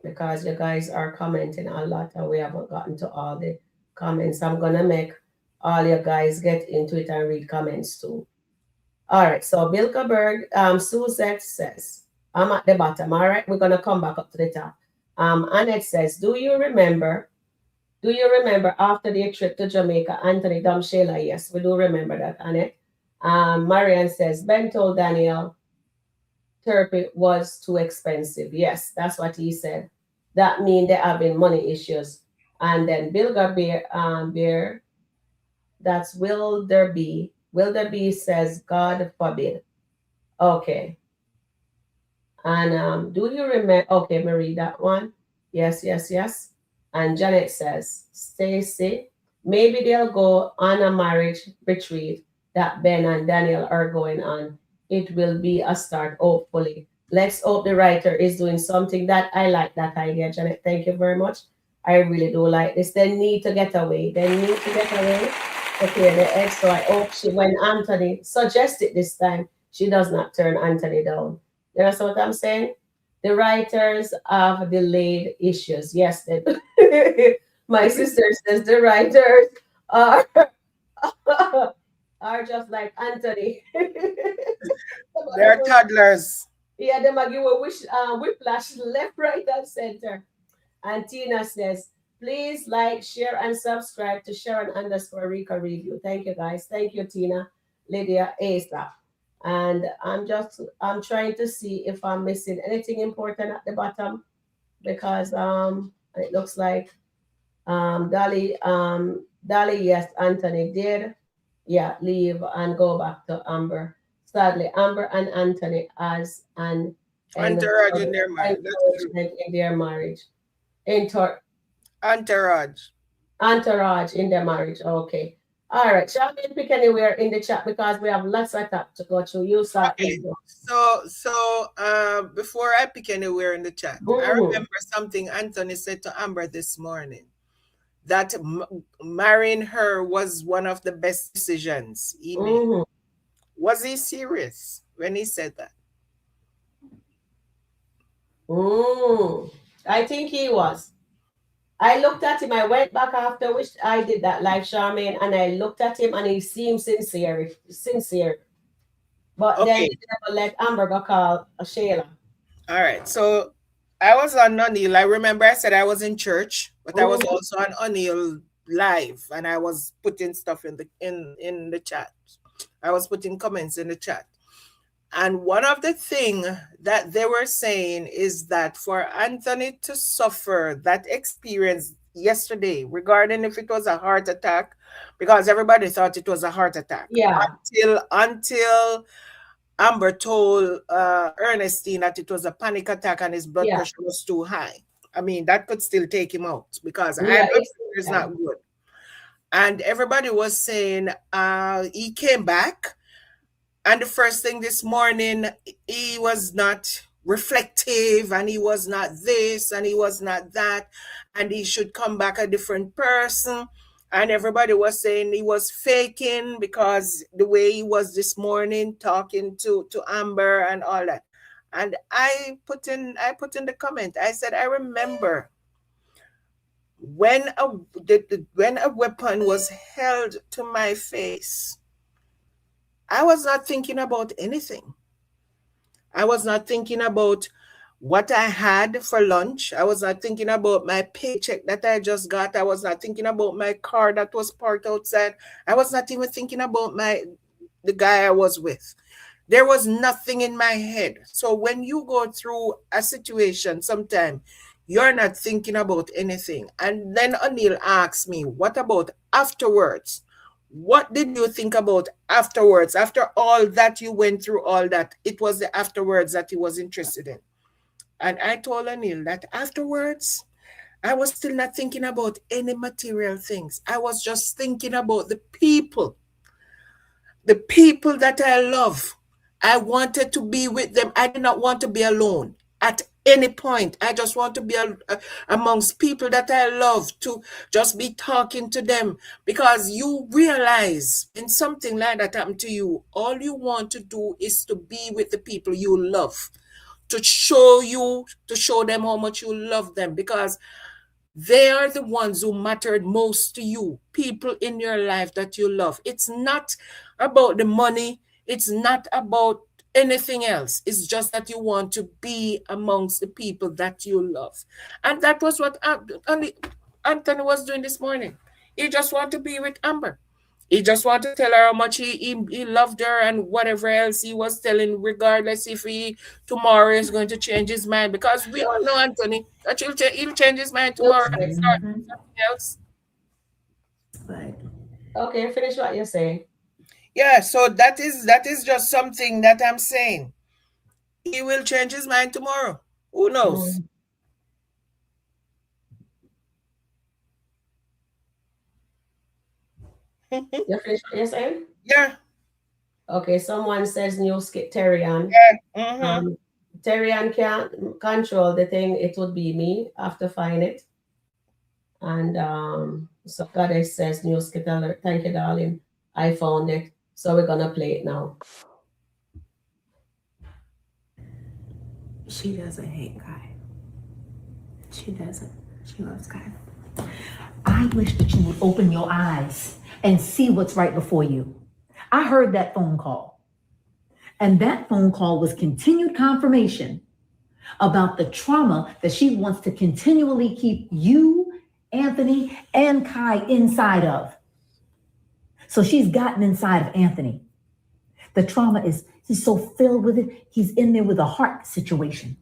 Because you guys are commenting a lot and we haven't gotten to all the comments. I'm gonna make all you guys get into it and read comments too. All right, so Bilderberg, Suzette says, I'm at the bottom. All right, we're gonna come back up to the top. Annette says, do you remember after the trip to Jamaica, Anthony dumped Shayla? Yes, we do remember that, Annette. Marianne says, Ben told Daniel therapy was too expensive. Yes, that's what he said. That means they're having money issues. And then Bear, that's will there be? Will there be says, God forbid. Okay. And do you remember? Okay, Marie, that one. Yes, yes, yes. And Janet says, Stacy, maybe they'll go on a marriage retreat that Ben and Daniel are going on. It will be a start, hopefully. Let's hope the writer is doing something that I like that idea, Janet. Thank you very much. I really do like this. They need to get away. They need to get away to clear the egg. So I hope when Anthony suggested this time, she does not turn Anthony down. You know what I'm saying? The writers have delayed issues. Yes, they do. My sister says the writers are are just like Anthony. They're toddlers. Yeah, they might give a whiplash left, right, and center. And Tina says, please like, share, and subscribe to Sharon _ Rika Review. Thank you, guys. Thank you, Tina, Lydia, Asa. And I'm trying to see if I'm missing anything important at the bottom because it looks like Dolly, yes, Anthony did. Yeah, leave and go back to Amber. Sadly, Amber and Anthony as an Entourage in their marriage. encouragement in their marriage. Entourage. Entourage in their marriage. Okay. All right. Shall we pick anywhere in the chat because we have lots of stuff to go through. You saw okay. So before I pick anywhere in the chat, I remember something Anthony said to Amber this morning. That marrying her was one of the best decisions he made. Was he serious when he said that? I think he was. I looked at him. I went back after which I did that live, Charmaine, and I looked at him and he seemed sincere. But then he never let Amber go call Shayla. All right. So I was on O'Neill. I remember I said I was in church, but I was also on O'Neill live, and I was putting stuff in the chat. I was putting comments in the chat. And one of the things that they were saying is that for Anthony to suffer that experience yesterday, regarding if it was a heart attack, because everybody thought it was a heart attack. Yeah. Until Amber told Ernestine that it was a panic attack and his blood pressure was too high. I mean, that could still take him out because high blood pressure is not good. And everybody was saying he came back. And the first thing this morning, he was not reflective and he was not this and he was not that. And he should come back a different person. And everybody was saying he was faking because the way he was this morning talking to Amber and all that. And I put in the comment, I said, I remember when a weapon was held to my face, I was not thinking about anything. I was not thinking about what I had for lunch. I was not thinking about my paycheck that I just got. I was not thinking about my car that was parked outside. I was not even thinking about the guy I was with. There was nothing in my head. So when you go through a situation, sometimes you're not thinking about anything. And then Anil asked me, what about afterwards? What did you think about afterwards? After all that you went through, all that, it was the afterwards that he was interested in. And I told Anil that afterwards, I was still not thinking about any material things. I was just thinking about the people that I love. I wanted to be with them. I did not want to be alone at any point. I just want to be amongst people that I love, to just be talking to them, because you realize when something like that happened to you, all you want to do is to be with the people you love, to show them how much you love them, because they are the ones who mattered most to you, people in your life that you love. It's not about the money. It's not about anything else. It's just that you want to be amongst the people that you love. And that was what Anthony was doing this morning. He just wanted to be with Amber. He just wanted to tell her how much he loved her and whatever else he was telling, regardless if he tomorrow is going to change his mind. Because we all know, Anthony, that he'll change his mind tomorrow and start doing something else. But Okay, finish what you're saying. Yeah, so that is just something that I'm saying. He will change his mind tomorrow. Who knows? You finish what you're saying? Yeah. Okay, someone says new skit Terrian. Yeah. Terrian can't control the thing. It would be me after find it. And so Goddess says new skit alert. Thank you, darling. I found it. So we're gonna play it now. She doesn't hate Kai. She doesn't. She loves Kai. I wish that you would open your eyes and see what's right before you. I heard that phone call. And that phone call was continued confirmation about the trauma that she wants to continually keep you, Anthony, and Kai inside of. So she's gotten inside of Anthony. The trauma he's so filled with it, he's in there with a heart situation.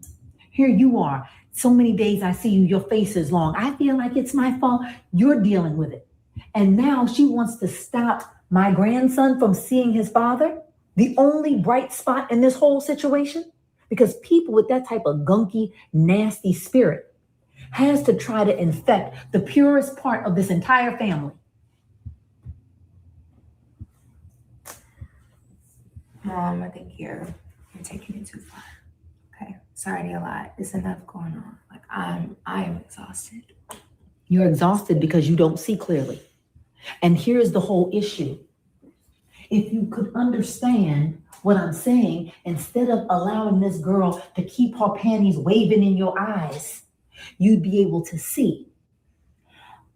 Here you are. So many days I see you, your face is long. I feel like it's my fault. You're dealing with it. And now she wants to stop my grandson from seeing his father, the only bright spot in this whole situation. Because people with that type of gunky, nasty spirit has to try to infect the purest part of this entire family. Mom, I think you're taking it too far. Okay, it's already a lot. It's enough going on. Like I am exhausted. You're exhausted because you don't see clearly. And here's the whole issue. If you could understand what I'm saying, instead of allowing this girl to keep her panties waving in your eyes, you'd be able to see.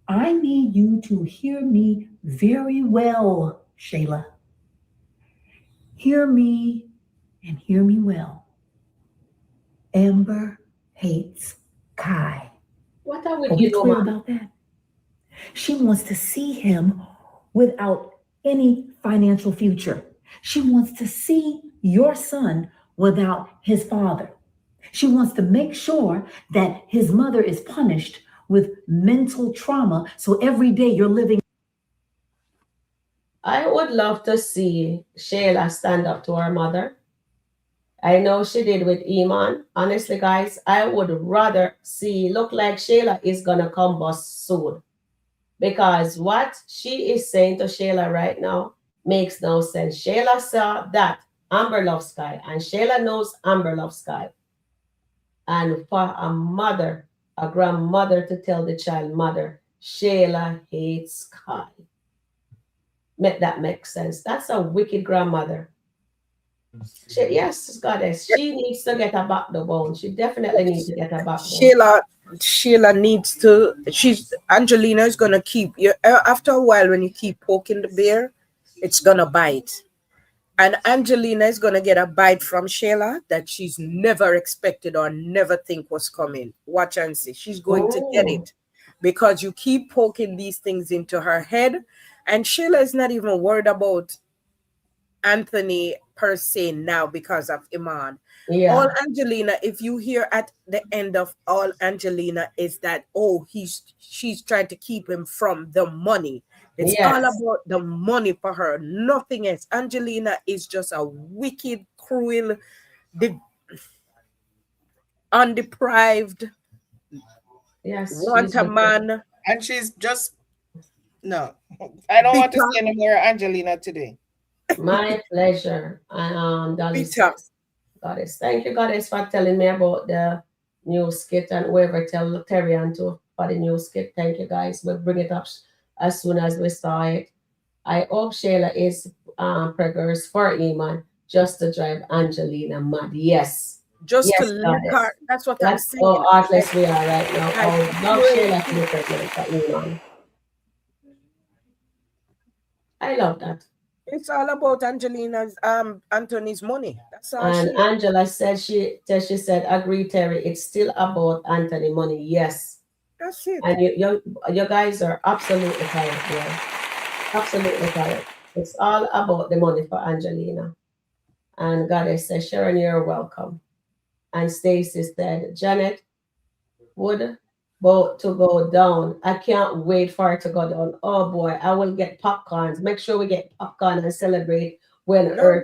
I need you to hear me very well, Shayla. Hear me and hear me well. Amber hates Kai. What are we Are we doing, clear Mom? about that? She wants to see him without any financial future. She wants to see your son without his father. She wants to make sure that his mother is punished with mental trauma. So every day you're living. I would love to see Shayla stand up to her mother. I know she did with Iman. Honestly, guys, I would rather look like Shayla is gonna come bust soon. Because what she is saying to Shayla right now makes no sense. Shayla saw that Amber loves Sky, and Shayla knows Amber loves Sky. And for a mother, a grandmother, to tell the child, mother, Shayla hates Sky. Make that make sense. That's a wicked grandmother. Yes, Goddess. She needs to get her backbone. She definitely needs to get her backbone. Shayla needs to. Angelina is gonna keep you. After a while, when you keep poking the bear, it's gonna bite. And Angelina is going to get a bite from Shayla that she's never expected or never think was coming. Watch and see. She's going to get Oh, it because you keep poking these things into her head. And Shayla is not even worried about Anthony per se now because of Iman. All yeah, Angelina, if you hear at the end of all Angelina is that, oh, she's trying to keep him from the money. It's all yes, about the money for her, nothing else. Angelina is just a wicked, cruel, the undeprived, yes, want she's a wicked. man, And she's just no. I don't want to bitter, say any more Angelina today. My pleasure. Dolly bitter. says, Goddess. Thank you, Goddess, for telling me about the new skit and whoever tell Terry and to for the new skit. Thank you, guys. We'll bring it up as soon as we saw it. I hope Shayla is preggers for Iman just to drive Angelina mad. Yes. Just to Yes, lick Goddess. her. That's what I'm That's how saying. heartless we are right now. I I would love pray. Shayla to be pregnant for Iman. I love that. It's all about Angelina's Anthony's money. That's all And she is. Angela said she said, agree, Terry. It's still about Anthony money. Yes. That's it. And you guys are absolutely correct there. Absolutely correct. It's all about the money for Angelina. And Goddess says, Sharon, you're welcome. And Stacy said, Janet would vote to go down. I can't wait for it to go down. Oh boy, I will get popcorns. Make sure we get popcorn and celebrate when No,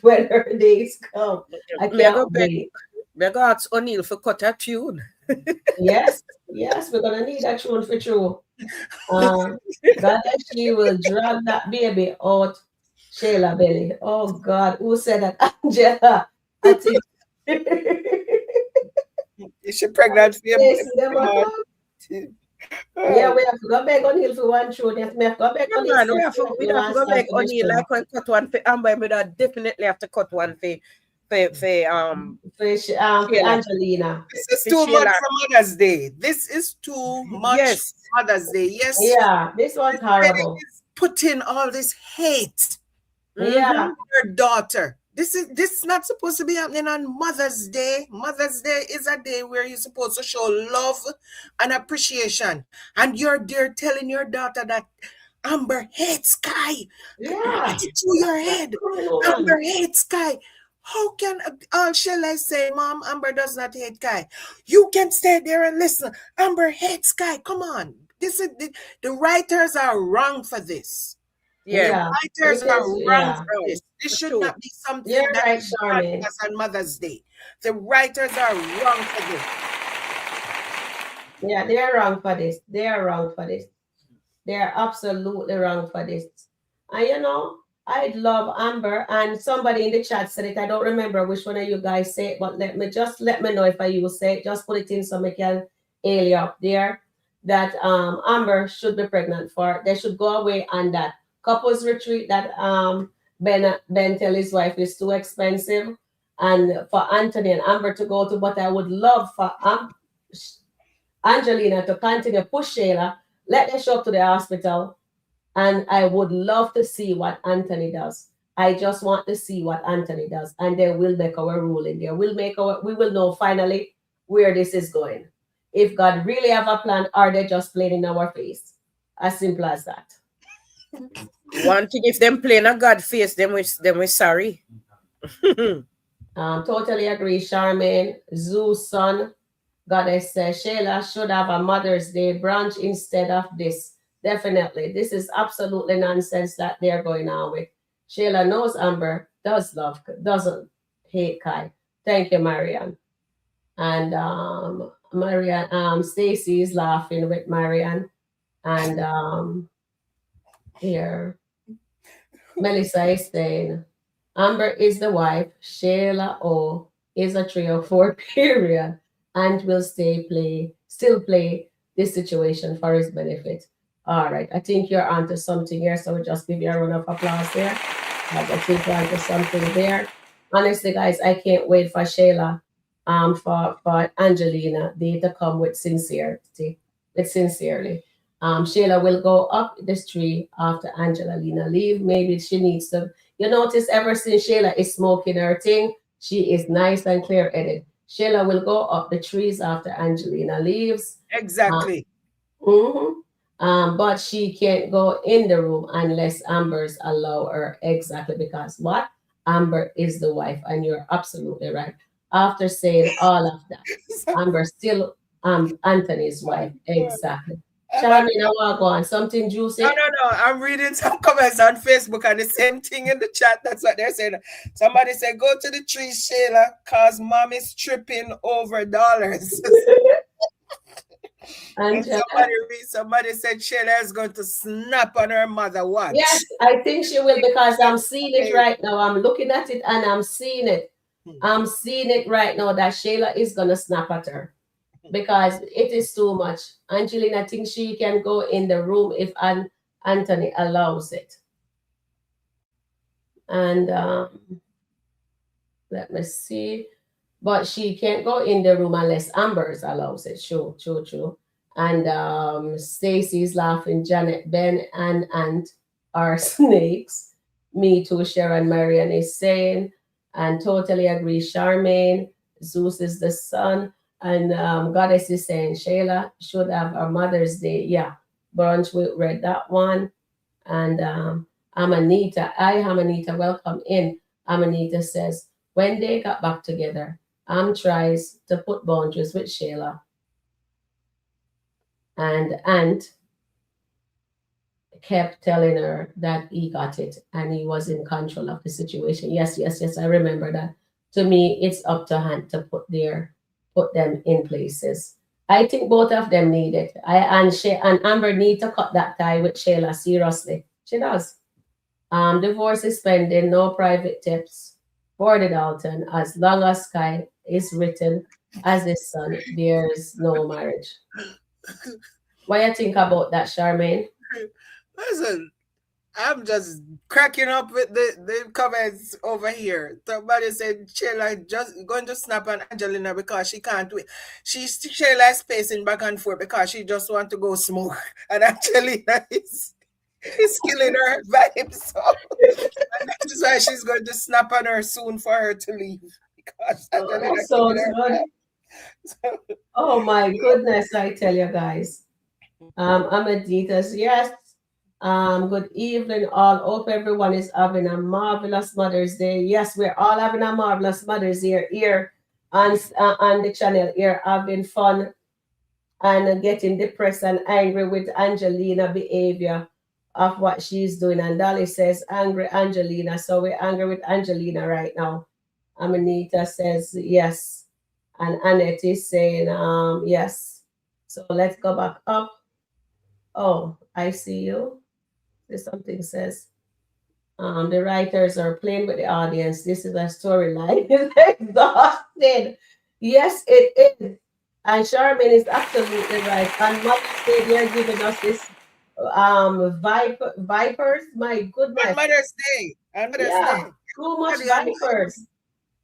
when her days come. I me I can't go beg, wait. me I go ask O'Neill for cut a tune. Yes, yes, we're gonna need that tune for true. Um, God, that she will drag that baby out Shayla belly. Oh God, who said that? Angela. I think. Is she pregnant for Yes, them a him? talk. Yeah, we have to go beg on Hill for one tune. Yes, we have to go beg Yeah, on Hill man, for we the have to one go song back for the O'Neill show. like when cut one for Amber, we definitely have to cut one For Shayla. Angelina. This is For too much Shayla. for Mother's Day. This is too much Yes. for Mother's Day. Yes, Yeah, this was Betty horrible. is putting all this hate Mm-hmm. Yeah, on her daughter. This is not supposed to be happening on Mother's Day. Mother's Day is a day where you're supposed to show love and appreciation. And you're there telling your daughter that Amber hates Sky. yeah. Get it through your head. Criminal Amber man. hates Sky. How can shall I say, Mom, Amber does not hate Sky? You can stay there and listen. Amber hates Sky. Come on. This is the writers are wrong for this. Yeah. Yeah, Writers it are is. wrong Yeah, for this. This should True. not be something you're that right, is Charmaine. broadcast on Mother's Day. The writers are wrong for this. Yeah, they are wrong for this. They are wrong for this. They are absolutely wrong for this. And I'd love Amber, and somebody in the chat said it. I don't remember which one of you guys say it, but let me know if I you say it. Just put it in so we can air up there. That Amber should be pregnant for. They should go away on that couples retreat that Ben tell his wife is too expensive, and for Anthony and Amber to go to. But I would love for Angelina to continue push Shayla. Let them show up to the hospital, and I would love to see what Anthony does. I just want to see what Anthony does, and then we'll make our ruling there. We will know finally where this is going. If God really have a plan, are they just playing in our face? As simple as that. One thing, if them playing a God face, then we sorry. Totally agree, Charmaine. Zoo's son, Goddess says Shayla should have a Mother's Day brunch instead of this. Definitely. This is absolutely nonsense that they're going on with. Shayla knows Amber doesn't hate Kai. Thank you, Marianne. And Marianne, Stacy is laughing with Marianne. And here, Melissa is saying, Amber is the wife, Shayla O is a 3 or 4 period, and will still play this situation for his benefit. All right, I think you're onto something here, so we'll just give you a round of applause there. I think you're onto something there. Honestly, guys, I can't wait for Shayla, for Angelina, they to come with sincerity, sincerely. Shayla will go up this tree after Angelina leave. Maybe she needs to, You notice ever since Shayla is smoking her thing, she is nice and clear-headed. Shayla will go up the trees after Angelina leaves. Exactly. Mhm. But she can't go in the room unless Amber's allow her. Exactly, because what? Amber is the wife, and you're absolutely right. After saying all of that, Amber still Anthony's wife. Exactly. Charmaine, I want to go on something juicy. No. I'm reading some comments on Facebook and the same thing in the chat. That's what they're saying. Somebody said, go to the tree, Shayla, cause mom is tripping over dollars. And somebody said Shayla is going to snap on her mother. Watch. Yes, I think she will, because I'm seeing it right now. I'm looking at it and I'm seeing it. I'm seeing it right now that Shayla is going to snap at her, because it is too much. Angelina thinks she can go in the room if Anthony allows it. And let me see. But she can't go in the room unless Amber's allows it. True. And Stacy's laughing. Janet, Ben, and Aunt are snakes. Me too, Sharon Marian is saying. And totally agree. Charmaine, Zeus is the son. And Goddess is saying Shayla should have a Mother's Day. Yeah, brunch, we read that one. And Amanita, Amanita, welcome in. Amanita says, when they got back together, tries to put boundaries with Shayla. And Aunt kept telling her that he got it and he was in control of the situation. Yes, I remember that. To me, it's up to Aunt to put them in places. I think both of them need it. And Amber need to cut that tie with Shayla seriously. She does. Divorce is pending, no private tips for the Dalton. As long as Sky is written as his son, there's no marriage. What do you think about that, Charmaine? Listen, I'm just cracking up with the comments over here. Somebody said Shayla just going to snap on Angelina because she can't wait. Shayla is pacing back and forth because she just want to go smoke. And Angelina is killing her vibe. So that is why she's going to snap on her soon for her to leave. Because Angelina so good. Oh my goodness, I tell you guys. Amaditas, yes. Good evening, all. Hope everyone is having a marvelous Mother's Day. Yes, we're all having a marvelous Mother's Day here on the channel here, having fun and getting depressed and angry with Angelina behavior of what she's doing. And Dolly says, angry Angelina. So we're angry with Angelina right now. Amanita says, yes. And Annette is saying, yes. So let's go back up. Oh, I see you. Something says, the writers are playing with the audience. This is a storyline. It's exhausted. Yes, it is. And Charmaine is absolutely right. And Mother's Day, they're giving us this vipers. My goodness. Mother's Day. Yeah, too much vipers.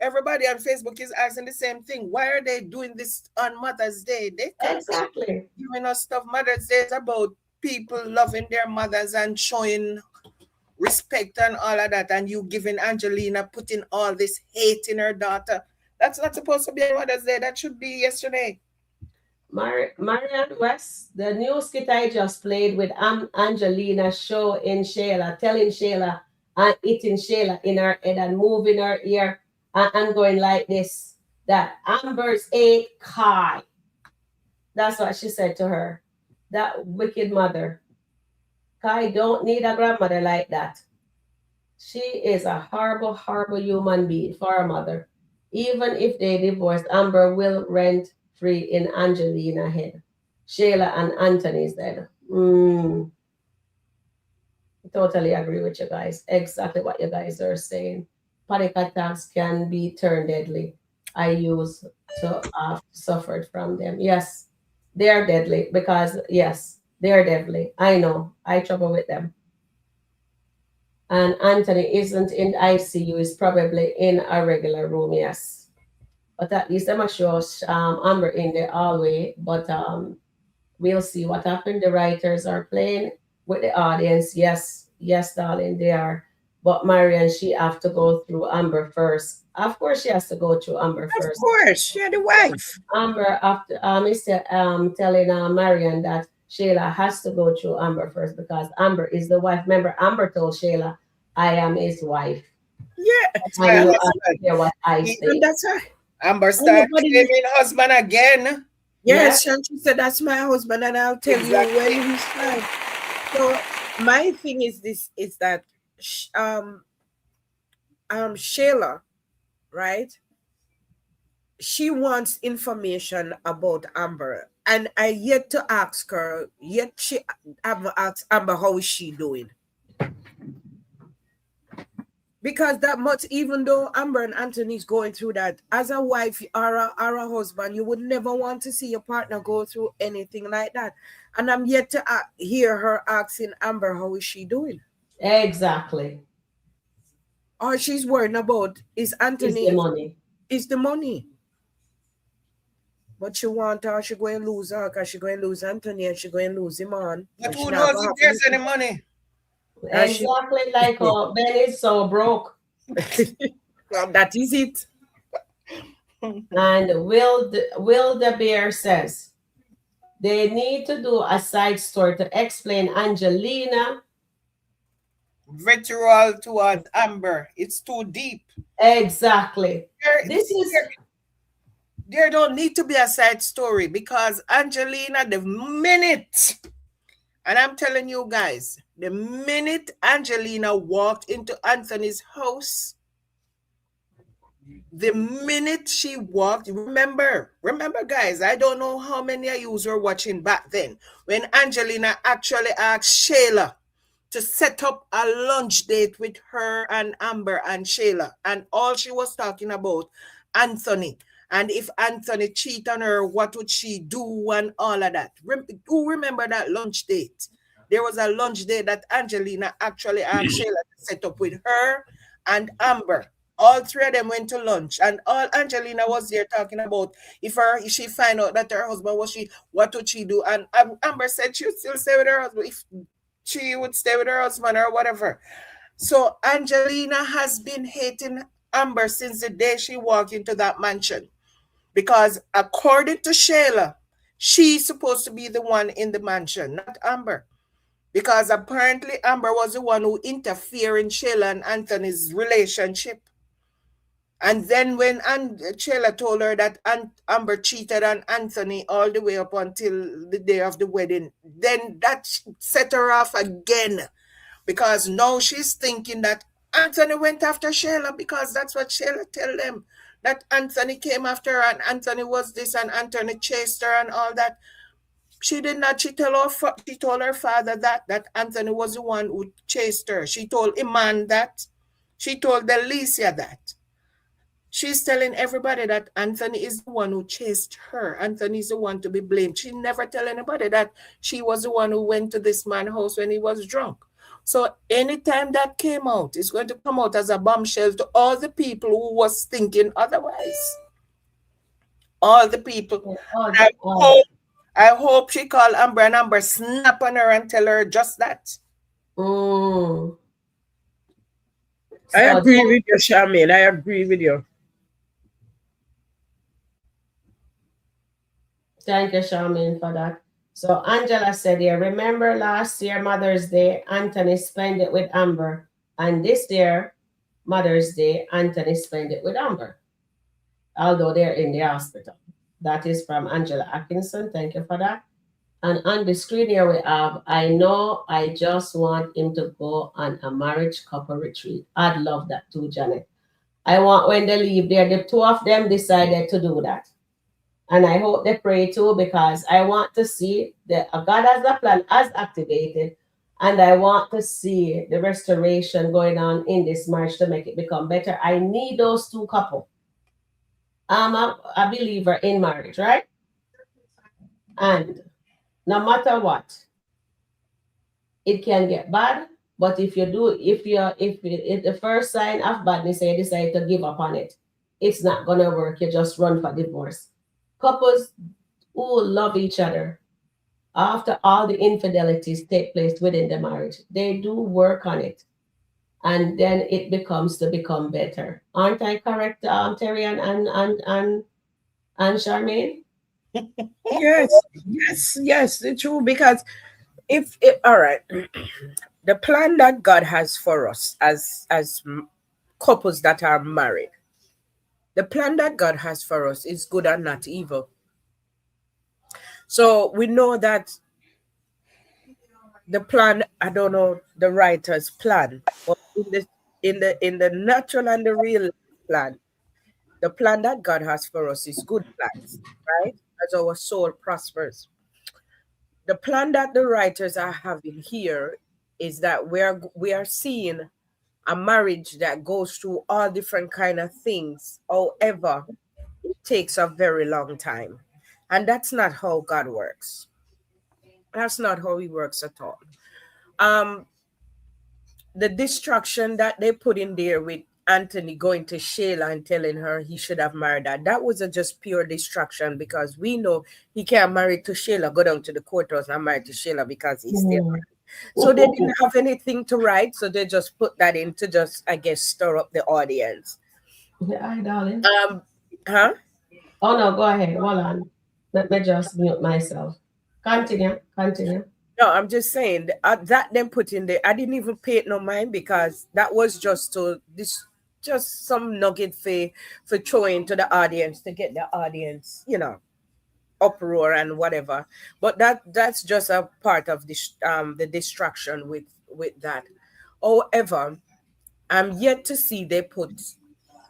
Everybody on Facebook is asking the same thing. Why are they doing this on Mother's Day? They exactly giving us stuff. Mother's Day is about people loving their mothers and showing respect and all of that. And you giving Angelina putting all this hate in her daughter. That's not supposed to be on Mother's Day. That should be yesterday. Marianne West, the new skit I just played with Angelina showing Shayla, telling Shayla and eating Shayla in her head and moving her ear and going like this, that Amber's a Kai. That's what she said to her. That wicked mother. Kai don't need a grandmother like that. She is a horrible, horrible human being for her mother. Even if they divorce, Amber will rent free in Angelina head. Shayla and Anthony's dead. Totally agree with you guys. Exactly what you guys are saying. Panic attacks can be turned deadly. I used to have suffered from them. Yes, they are deadly because, yes, they are deadly. I know. I trouble with them. And Anthony isn't in ICU. He's probably in a regular room, yes. But at least I'm sure Amber in the hallway. But we'll see what happened. The writers are playing with the audience. Yes, darling, they are. But Marian, she have to go through Amber first. Of course, she has to go through Amber Of first. course, you're the wife. Amber after is telling Marian that Shayla has to go through Amber first because Amber is the wife. Remember, Amber told Shayla, "I am his wife," Yeah. That's and my you have to husband. hear what I And say. that's her. Amber And start nobody, claiming husband again. Yes, yes, and she said, that's my husband, and I'll tell you when Exactly. he's fine. So my thing is this is that Shayla, right? She wants information about Amber. And I yet to ask her, yet she haven't asked Amber how is she doing. Because that much, even though Amber and Anthony's going through that, as a wife or a husband, you would never want to see your partner go through anything like that. And I'm yet to hear her asking Amber how is she doing. exactly. All she's worrying about is Is the Anthony, money. is the money. But she want her, she going to lose her, because she going to lose Anthony and she going to lose him on. But And she who not knows going if to there's have any money? and she Exactly like Ben is so broke. well, that is it. And Will the Bear says they need to do a side story to explain Angelina. Vitriol towards Amber. It's too deep. Exactly. There, This is there don't need to be a side story because Angelina, the minute, and I'm telling you guys, the minute Angelina walked into Anthony's house, the minute she walked, remember guys, I don't know how many of you were watching back then when Angelina actually asked Shayla to set up a lunch date with her and Amber and Shayla, and all she was talking about Anthony, and if Anthony cheat on her, what would she do, and all of that. Who remember that lunch date? There was a lunch date that Angelina actually asked Shayla to set up with her and Amber. All three of them went to lunch, and all Angelina was there talking about if she find out that her husband was she, what would she do? And Amber said she would still stay with her husband if she would stay with her husband or whatever. So Angelina has been hating Amber since the day she walked into that mansion, because according to Shayla, she's supposed to be the one in the mansion, not Amber. Because apparently Amber was the one who interfered in Shayla and Anthony's relationship. And then when Shayla told her that Amber cheated on Anthony all the way up until the day of the wedding, then that set her off again. Because now she's thinking that Anthony went after Shayla, because that's what Shayla tell them. That Anthony came after her and Anthony was this and Anthony chased her and all that. She did not. She told her father that Anthony was the one who chased her. She told Iman that. She told Delicia that. She's telling everybody that Anthony is the one who chased her. Anthony is the one to be blamed. She never tell anybody that she was the one who went to this man's house when he was drunk. So anytime that came out, it's going to come out as a bombshell to all the people who was thinking otherwise. All the people. I hope she called Amber and Amber snap on her and tell her just that. I agree with you, Charmaine. I agree with you. Thank you, Charmaine, for that. So Angela said here, remember last year, Mother's Day, Anthony spent it with Amber. And this year, Mother's Day, Anthony spent it with Amber. Although they're in the hospital. That is from Angela Atkinson. Thank you for that. And on the screen here we have, I know I just want him to go on a marriage couple retreat. I'd love that too, Janet. I want when they leave there, the two of them decided to do that. And I hope they pray too, because I want to see that God has a plan, has activated, and I want to see the restoration going on in this marriage to make it become better. I need those two couples. I'm a believer in marriage, right? And no matter what, it can get bad. But if the first sign of badness, you decide to give up on it, it's not gonna work. You just run for divorce. Couples who love each other after all the infidelities take place within the marriage, they do work on it. and then it becomes to become better. Aren't I correct, Terry and Charmaine? Yes, yes, it's true. Because if it, all right, the plan that God has for us as couples that are married, the plan that God has for us is good and not evil. So we know that the plan, I don't know the writer's plan, but in the natural and the real plan, the plan that God has for us is good plans, right? As our soul prospers. The plan that the writers are having here is that we are seeing a marriage that goes through all different kind of things. However, it takes a very long time. And that's not how God works. That's not how he works at all. Um, the distraction that they put in there with Anthony going to Shayla and telling her he should have married her, that was a just pure distraction, because we know he can't marry to Shayla, go down to the courthouse and marry to Shayla because he's still married. So they didn't have anything to write, so they just put that in to just, I guess, stir up the audience. Hi, darling. Huh? Oh no, go ahead. Hold on. Let me just mute myself. Continue. Continue. No, I'm just saying that them put in there. I didn't even pay it no mind, because that was just to this, just some nugget for throwing to the audience to get the audience, uproar and whatever. But that's just a part of this the distraction with that. However, I'm yet to see they put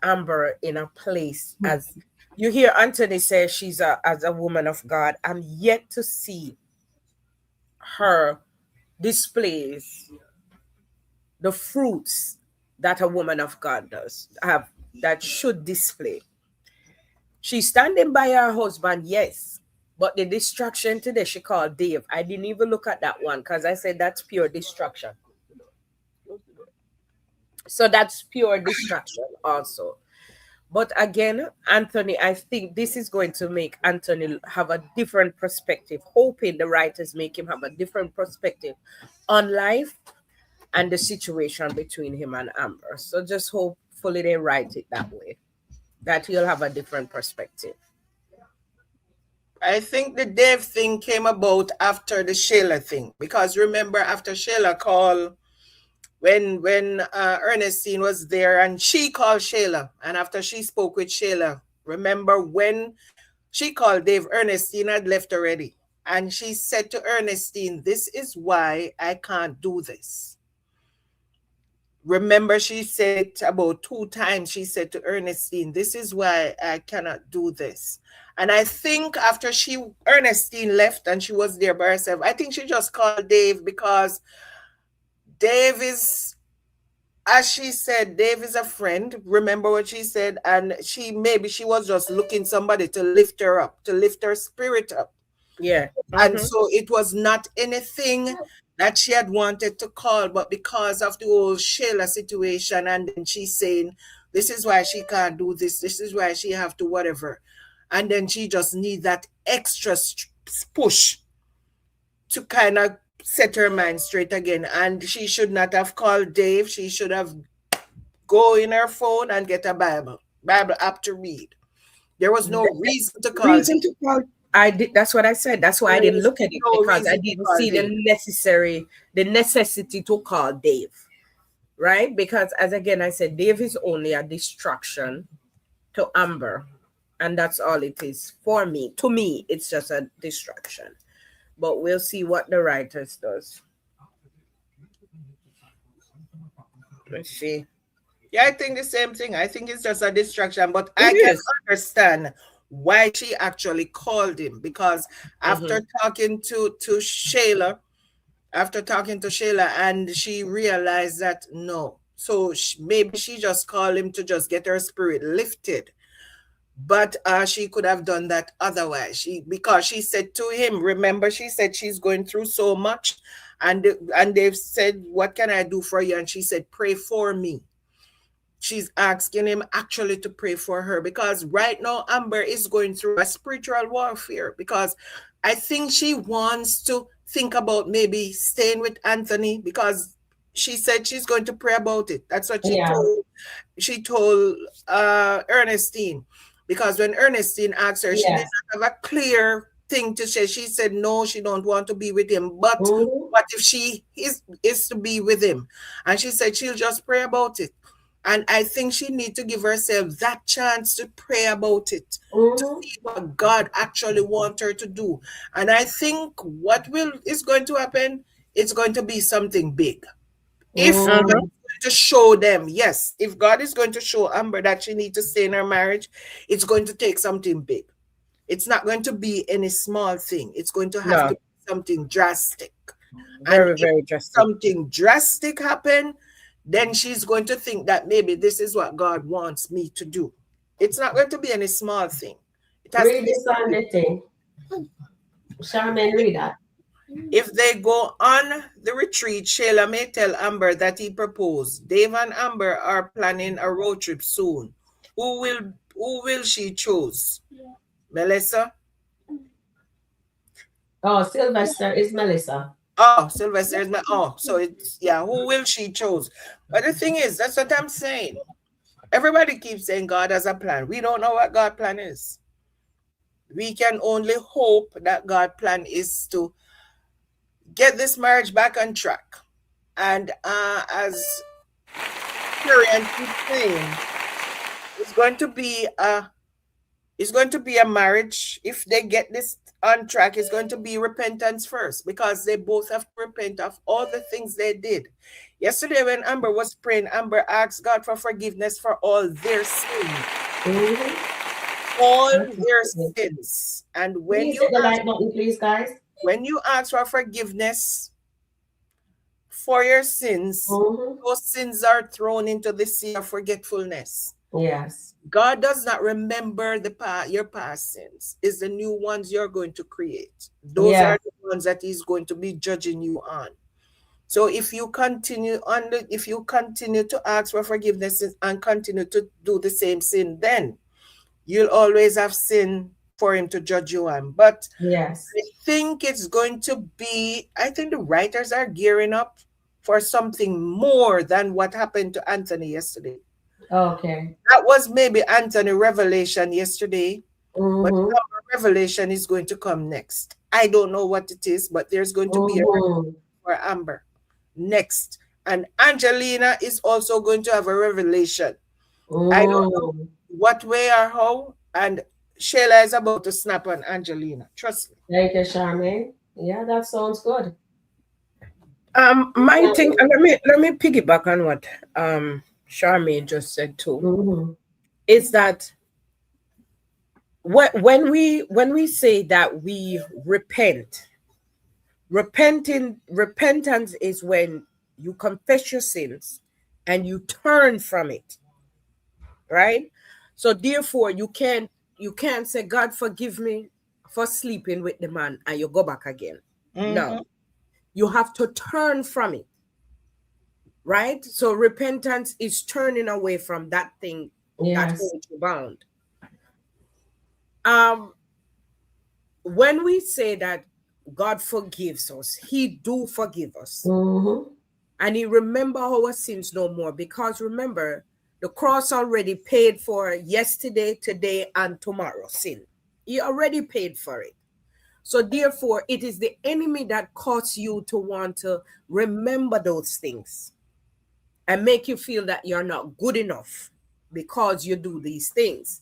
Amber in a place, as you hear Anthony say she's as a woman of God. I'm yet to see her displays the fruits that a woman of God does have, that should display. She's standing by her husband, yes, but the distraction today she called Dave. I didn't even look at that one, because I said that's pure distraction. So that's pure distraction also. But again, Anthony, I think this is going to make Anthony have a different perspective, hoping the writers make him have a different perspective on life and the situation between him and Amber. So just hopefully they write it that way, that he'll have a different perspective. I think the Dave thing came about after the Shayla thing, because remember, after Shayla called, when Ernestine was there and she called Shayla, and after she spoke with Shayla, remember when she called Dave, Ernestine had left already, and she said to Ernestine, "This is why I can't do this." Remember, she said it about 2 times. She said to Ernestine, "This is why I cannot do this." And I think after Ernestine left and she was there by herself, I think she just called Dave, because Dave is, as she said, Dave is a friend. Remember what she said? And maybe she was just looking somebody to lift her up, to lift her spirit up. Yeah. And so it was not anything that she had wanted to call, but because of the whole Shayla situation, and then she's saying, this is why she can't do this is why she have to whatever. And then she just need that extra push to kind of set her mind straight again. And she should not have called Dave. She should have go in her phone and get a Bible app to read. There was no reason to call. I did. That's what I said. That's why I didn't look at it, because I didn't see the necessity to call Dave, right? Because as again I said, Dave is only a distraction to Amber, and that's all it is for me. To me, it's just a distraction. But we'll see what the writers does. Let's see. Yeah, I think the same thing. I think it's just a distraction, but I can understand why she actually called him, because after talking to Shayla, and she realized that no, so maybe she just called him to just get her spirit lifted, but she could have done that otherwise. Because she said to him, remember, she said she's going through so much, and they've said, what can I do for you? And she said, pray for me. She's asking him actually to pray for her, because right now Amber is going through a spiritual warfare, because I think she wants to think about maybe staying with Anthony, because she said she's going to pray about it. That's what Yeah. she told Ernestine. Because when Ernestine asked her, she did Yes. not have a clear thing to say. She said no, she don't want to be with him. But Mhm. what if she is to be with him? And she said she'll just pray about it. And I think she needs to give herself that chance to pray about it, to Mhm. see what God actually wants her to do. And I think what is going to happen, it's going to be something big. If Mhm. God is going to show them, yes, if God is going to show Amber that she needs to stay in her marriage, it's going to take something big. It's not going to be any small thing. It's going to have No. to be something drastic. Very, And very if drastic. something drastic happen, then she's going to think that maybe this is what God wants me to do. It's not going to be any small thing. It has to Read be this on the thing. Charmaine, read that. If they go on the retreat, Shayla may tell Amber that he proposed. Dave and Amber are planning a road trip soon. Who will she choose? Melissa? Oh, Sylvester is Melissa. Oh, Sylvester is so it's who will she choose? But the thing is, that's what I'm saying. Everybody keeps saying God has a plan. We don't know what God's plan is. We can only hope that God's plan is to get this marriage back on track. And as Sharon keeps saying, it's going to be a marriage. If they get this on track, it's going to be repentance first, because they both have to repent of all the things they did. Yesterday when Amber was praying, Amber asked God for forgiveness for all their sins. Mhm. All That's their it. sins. And when Please you hit the ask, like button, please, guys. when you ask for forgiveness for your sins, Mhm. those sins are thrown into the sea of forgetfulness. Yes. God does not remember your past sins. It's the new ones you're going to create. Those Yes. are the ones that He's going to be judging you on. So if you continue to ask for forgiveness and continue to do the same sin, then you'll always have sin for Him to judge you on. But Yes. I think the writers are gearing up for something more than what happened to Anthony yesterday. Okay. That was maybe Anthony revelation yesterday, but Mhm. our revelation is going to come next. I don't know what it is, but there's going to be a Mhm. for Amber next. And Angelina is also going to have a revelation. I don't know Mm. what way or how. And Shayla is about to snap on Angelina. Trust me. Thank you, Charmaine. Yeah, that sounds good. My thing, let me piggyback on what Charmaine just said too. Mhm. Is that when we say that we repentance is when you confess your sins and you turn from it, right? So therefore you can't say, God forgive me for sleeping with the man, and you go back again. No, you have to turn from it, right? So repentance is turning away from that thing that Yes. holds you bound. When we say that God forgives us, He do forgive us. Mhm. And He remember our sins no more, because remember, the cross already paid for yesterday, today, and tomorrow sin. He already paid for it. So therefore, it is the enemy that causes you to want to remember those things and make you feel that you're not good enough because you do these things.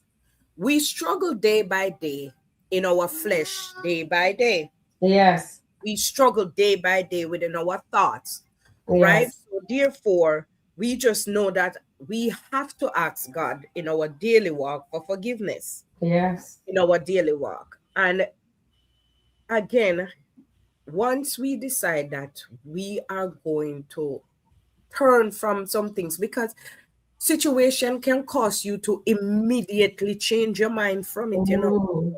We struggle day by day in our flesh, day by day. Yes. We struggle day by day within our thoughts, right? Yes. So therefore, we just know that we have to ask God in our daily walk for forgiveness, Yes. in our daily walk. And again, once we decide that we are going to turn from some things, because situation can cause you to immediately change your mind from it, Mhm.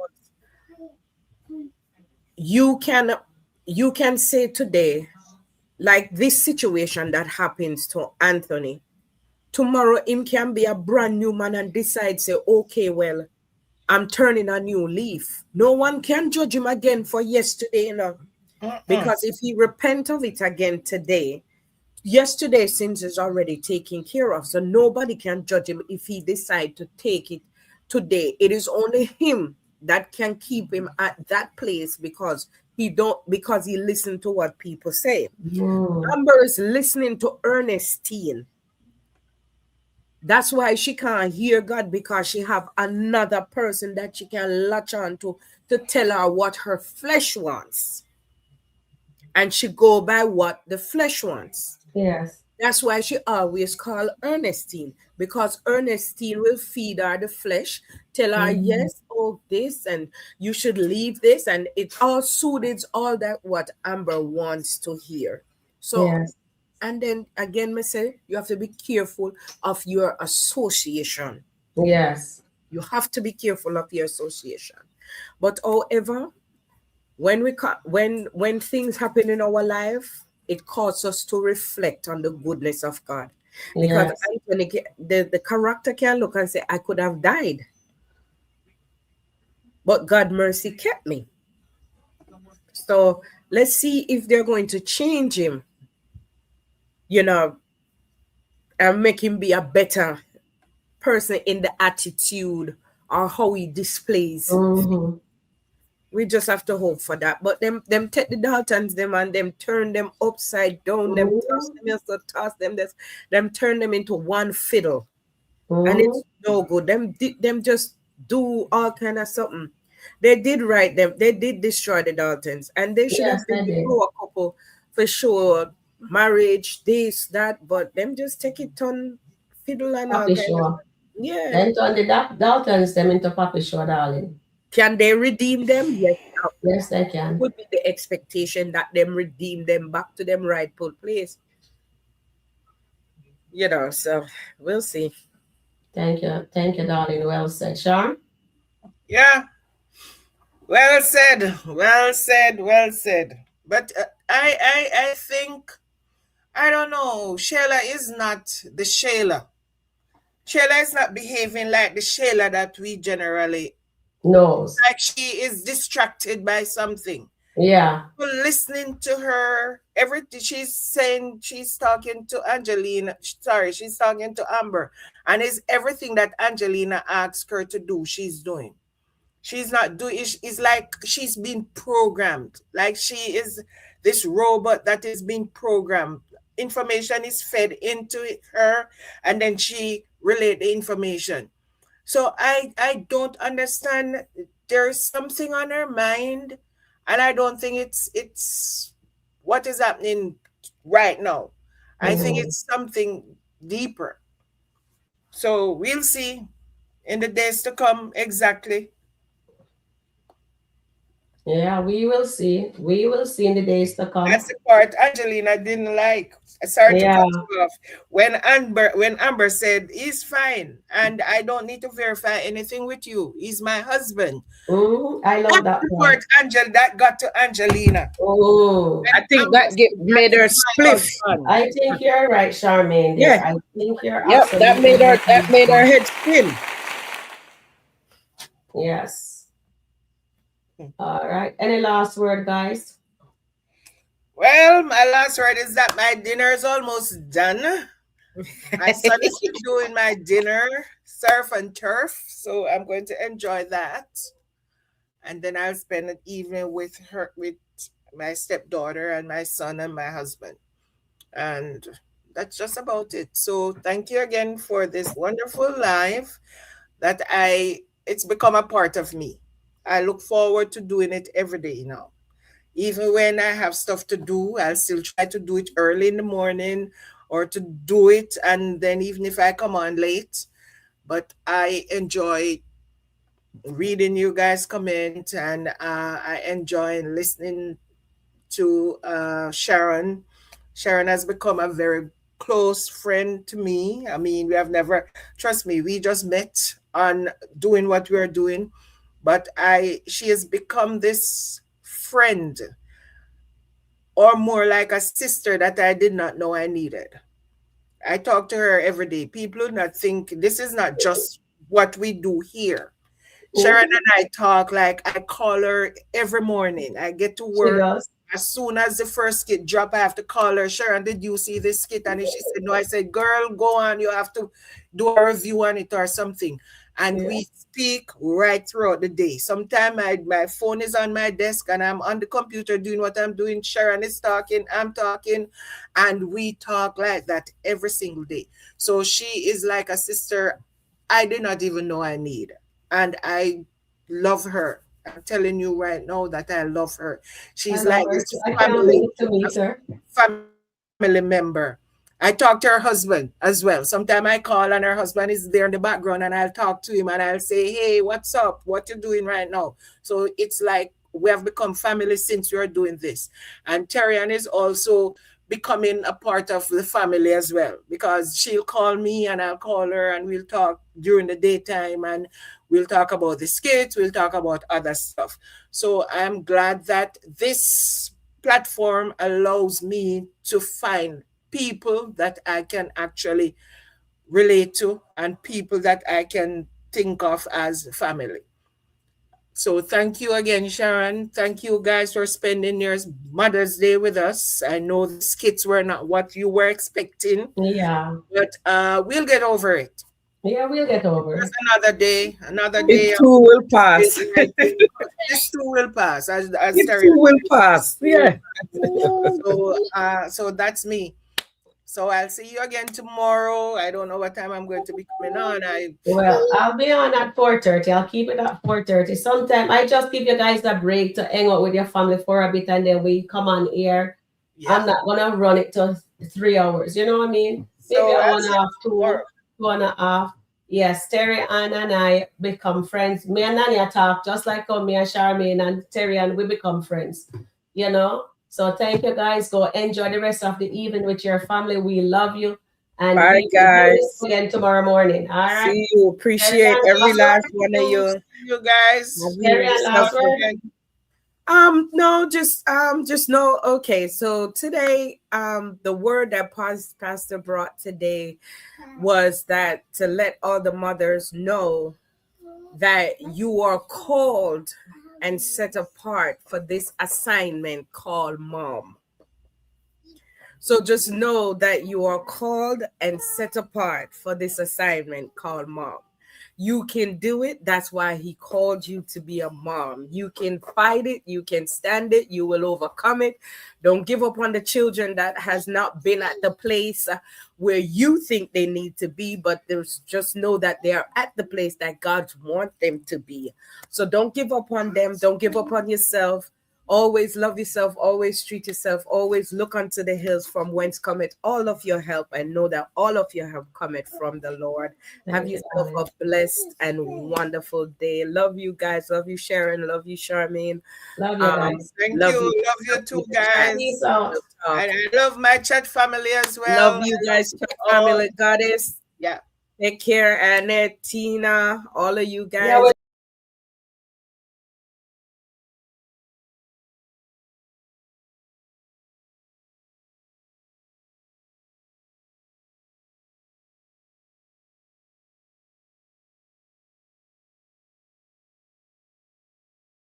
You can say today, like this situation that happens to Anthony, tomorrow him can be a brand new man and decide, say, okay, well, I'm turning a new leaf. No one can judge him again for yesterday, because if he repent of it again today, yesterday's sins is already taken care of, so nobody can judge him if he decide to take it today. It is only him that can keep him at that place because he listened to what people say. Amber is listening to Ernestine. That's why she can't hear God, because she have another person that she can latch on to tell her what her flesh wants, and she go by what the flesh wants. Yes. That's why she always call Ernestine, because Ernestine will feed her the flesh, tell her, yes, oh, this, and you should leave this, and it all suits all that what Amber wants to hear. So, Yes. and then again, me say, you have to be careful of your association. Yes. You have to be careful of your association. But however, when things happen in our life, it causes us to reflect on the goodness of God. Because Yes. Anthony, the character can look and say, I could have died, but God mercy kept me. So let's see if they're going to change him, you know, and make him be a better person in the attitude or how he displays. We just have to hope for that. But them take the Daltons them and them turn them upside down, them toss them, also toss them, them turn them into one fiddle. And it's no good. Them just do all kind of something. They did right them. They did destroy the Daltons, and they should Yes, have been they the did. power couple for sure. Marriage, this, that, but them just take it on fiddle and all Papi kind of Shaw. stuff. Yeah. Then turn the Daltons them into Papi Shaw, darling. Can they redeem them? Yes. Yes, they can. Would be the expectation that them redeem them back to them rightful place. So we'll see. Thank you, darling. Well said, Sharon. Yeah. Well said. Well said. Well said. But I think, I don't know. Shayla is not the Shayla. Shayla is not behaving like the Shayla that we generally, knows. like she is distracted by something. Yeah. Listening to her, everything she's saying, she's talking to Angelina. Sorry, she's talking to Amber, and it's everything that Angelina asks her to do, she's doing. She's not doing. It's like she's been programmed. Like she is this robot that is being programmed. Information is fed into her, and then she relate the information. So I don't understand. There's something on her mind, and I don't think it's what is happening right now. I think it's something deeper. So we'll see in the days to come exactly. Yeah, we will see. We will see in the days to come. That's the part Angelina didn't like. Sorry to cut you off. When Amber said he's fine and I don't need to verify anything with you, he's my husband. I love that part. That got to Angelina. I think that made her split. I think you're right, Charmaine. Yeah, I think you're. Yep, that made her head spin. Yes. All right. Any last word, guys? Well, my last word is that my dinner is almost done. My son is doing my dinner, surf and turf, so I'm going to enjoy that. And then I'll spend an evening with my stepdaughter and my son and my husband. And that's just about it. So thank you again for this wonderful live that it's become a part of me. I look forward to doing it every day now. Even when I have stuff to do, I'll still try to do it early in the morning or to do it. And then even if I come on late, but I enjoy reading you guys' comment, and I enjoy listening to Sharon. Sharon has become a very close friend to me. I mean, we have never, trust me, we just met on doing what we're doing. But she has become this friend, or more like a sister that I did not know I needed. I talk to her every day. People do not think this is not just what we do here. Sharon and I talk, like I call her every morning. I get to work. as soon as the first skit dropped, I have to call her. Sharon, did you see this skit? And she said, no. I said, girl, go on. You have to do a review on it or something. And we speak right throughout the day. Sometimes my phone is on my desk and I'm on the computer doing what I'm doing. Sharon is talking, I'm talking, and we talk like that every single day. So she is like a sister I did not even know I need. And I love her. I'm telling you right now that I love her. She's like this I can't wait to meet her. Family member. I talk to her husband as well. Sometimes I call and her husband is there in the background and I'll talk to him and I'll say, hey, what's up? What you doing right now? So it's like we have become family since we are doing this. And Terrian is also becoming a part of the family as well, because she'll call me and I'll call her and we'll talk during the daytime and we'll talk about the skits, we'll talk about other stuff. So I'm glad that this platform allows me to find people that I can actually relate to and people that I can think of as family. So thank you again, Sharon. Thank you guys for spending your Mother's Day with us. I know the skits were not what you were expecting. Yeah. But we'll get over it. Yeah, we'll get over it. Just another day. It too will pass. This too will pass. As it too will pass. Yeah. So that's me. So I'll see you again tomorrow. I don't know what time I'm going to be coming on. Well, I'll be on at 4:30. I'll keep it at 4:30. Sometime I just give you guys a break to hang out with your family for a bit and then we come on here. Yeah. I'm not gonna run it to 3 hours. You know what I mean? Maybe So 1.5, 2.5. Yes, Terry Ann and I become friends. Me and Nanya talk just like how me and Charmaine and Terry and we become friends. You know? So thank you guys. Go enjoy the rest of the evening with your family. We love you. And bye, guys. Again tomorrow morning. All right. See you. Appreciate every last one of you. See you guys. No, just know. Okay, so today, the word that Pastor brought today was that to let all the mothers know that you are called and set apart for this assignment called mom. So just know that you are called and set apart for this assignment called mom. You can do it. That's why he called you to be a mom. You can fight it. You can stand it. You will overcome it. Don't give up on the children that has not been at the place where you think they need to be, but there's just know that they are at the place that God wants them to be. So don't give up on them. Don't give up on yourself. Always love yourself, always treat yourself, always look unto the hills from whence cometh all of your help, and know that all of your help cometh from the Lord. Have yourself a blessed and wonderful day. Love you guys. Love you, Sharon. Love you, Charmaine. Love you guys. Thank you. Love you too, guys. And I love my chat family as well. Love you guys, chat family, Goddess. Yeah. Take care, Annette, Tina, all of you guys. Yeah,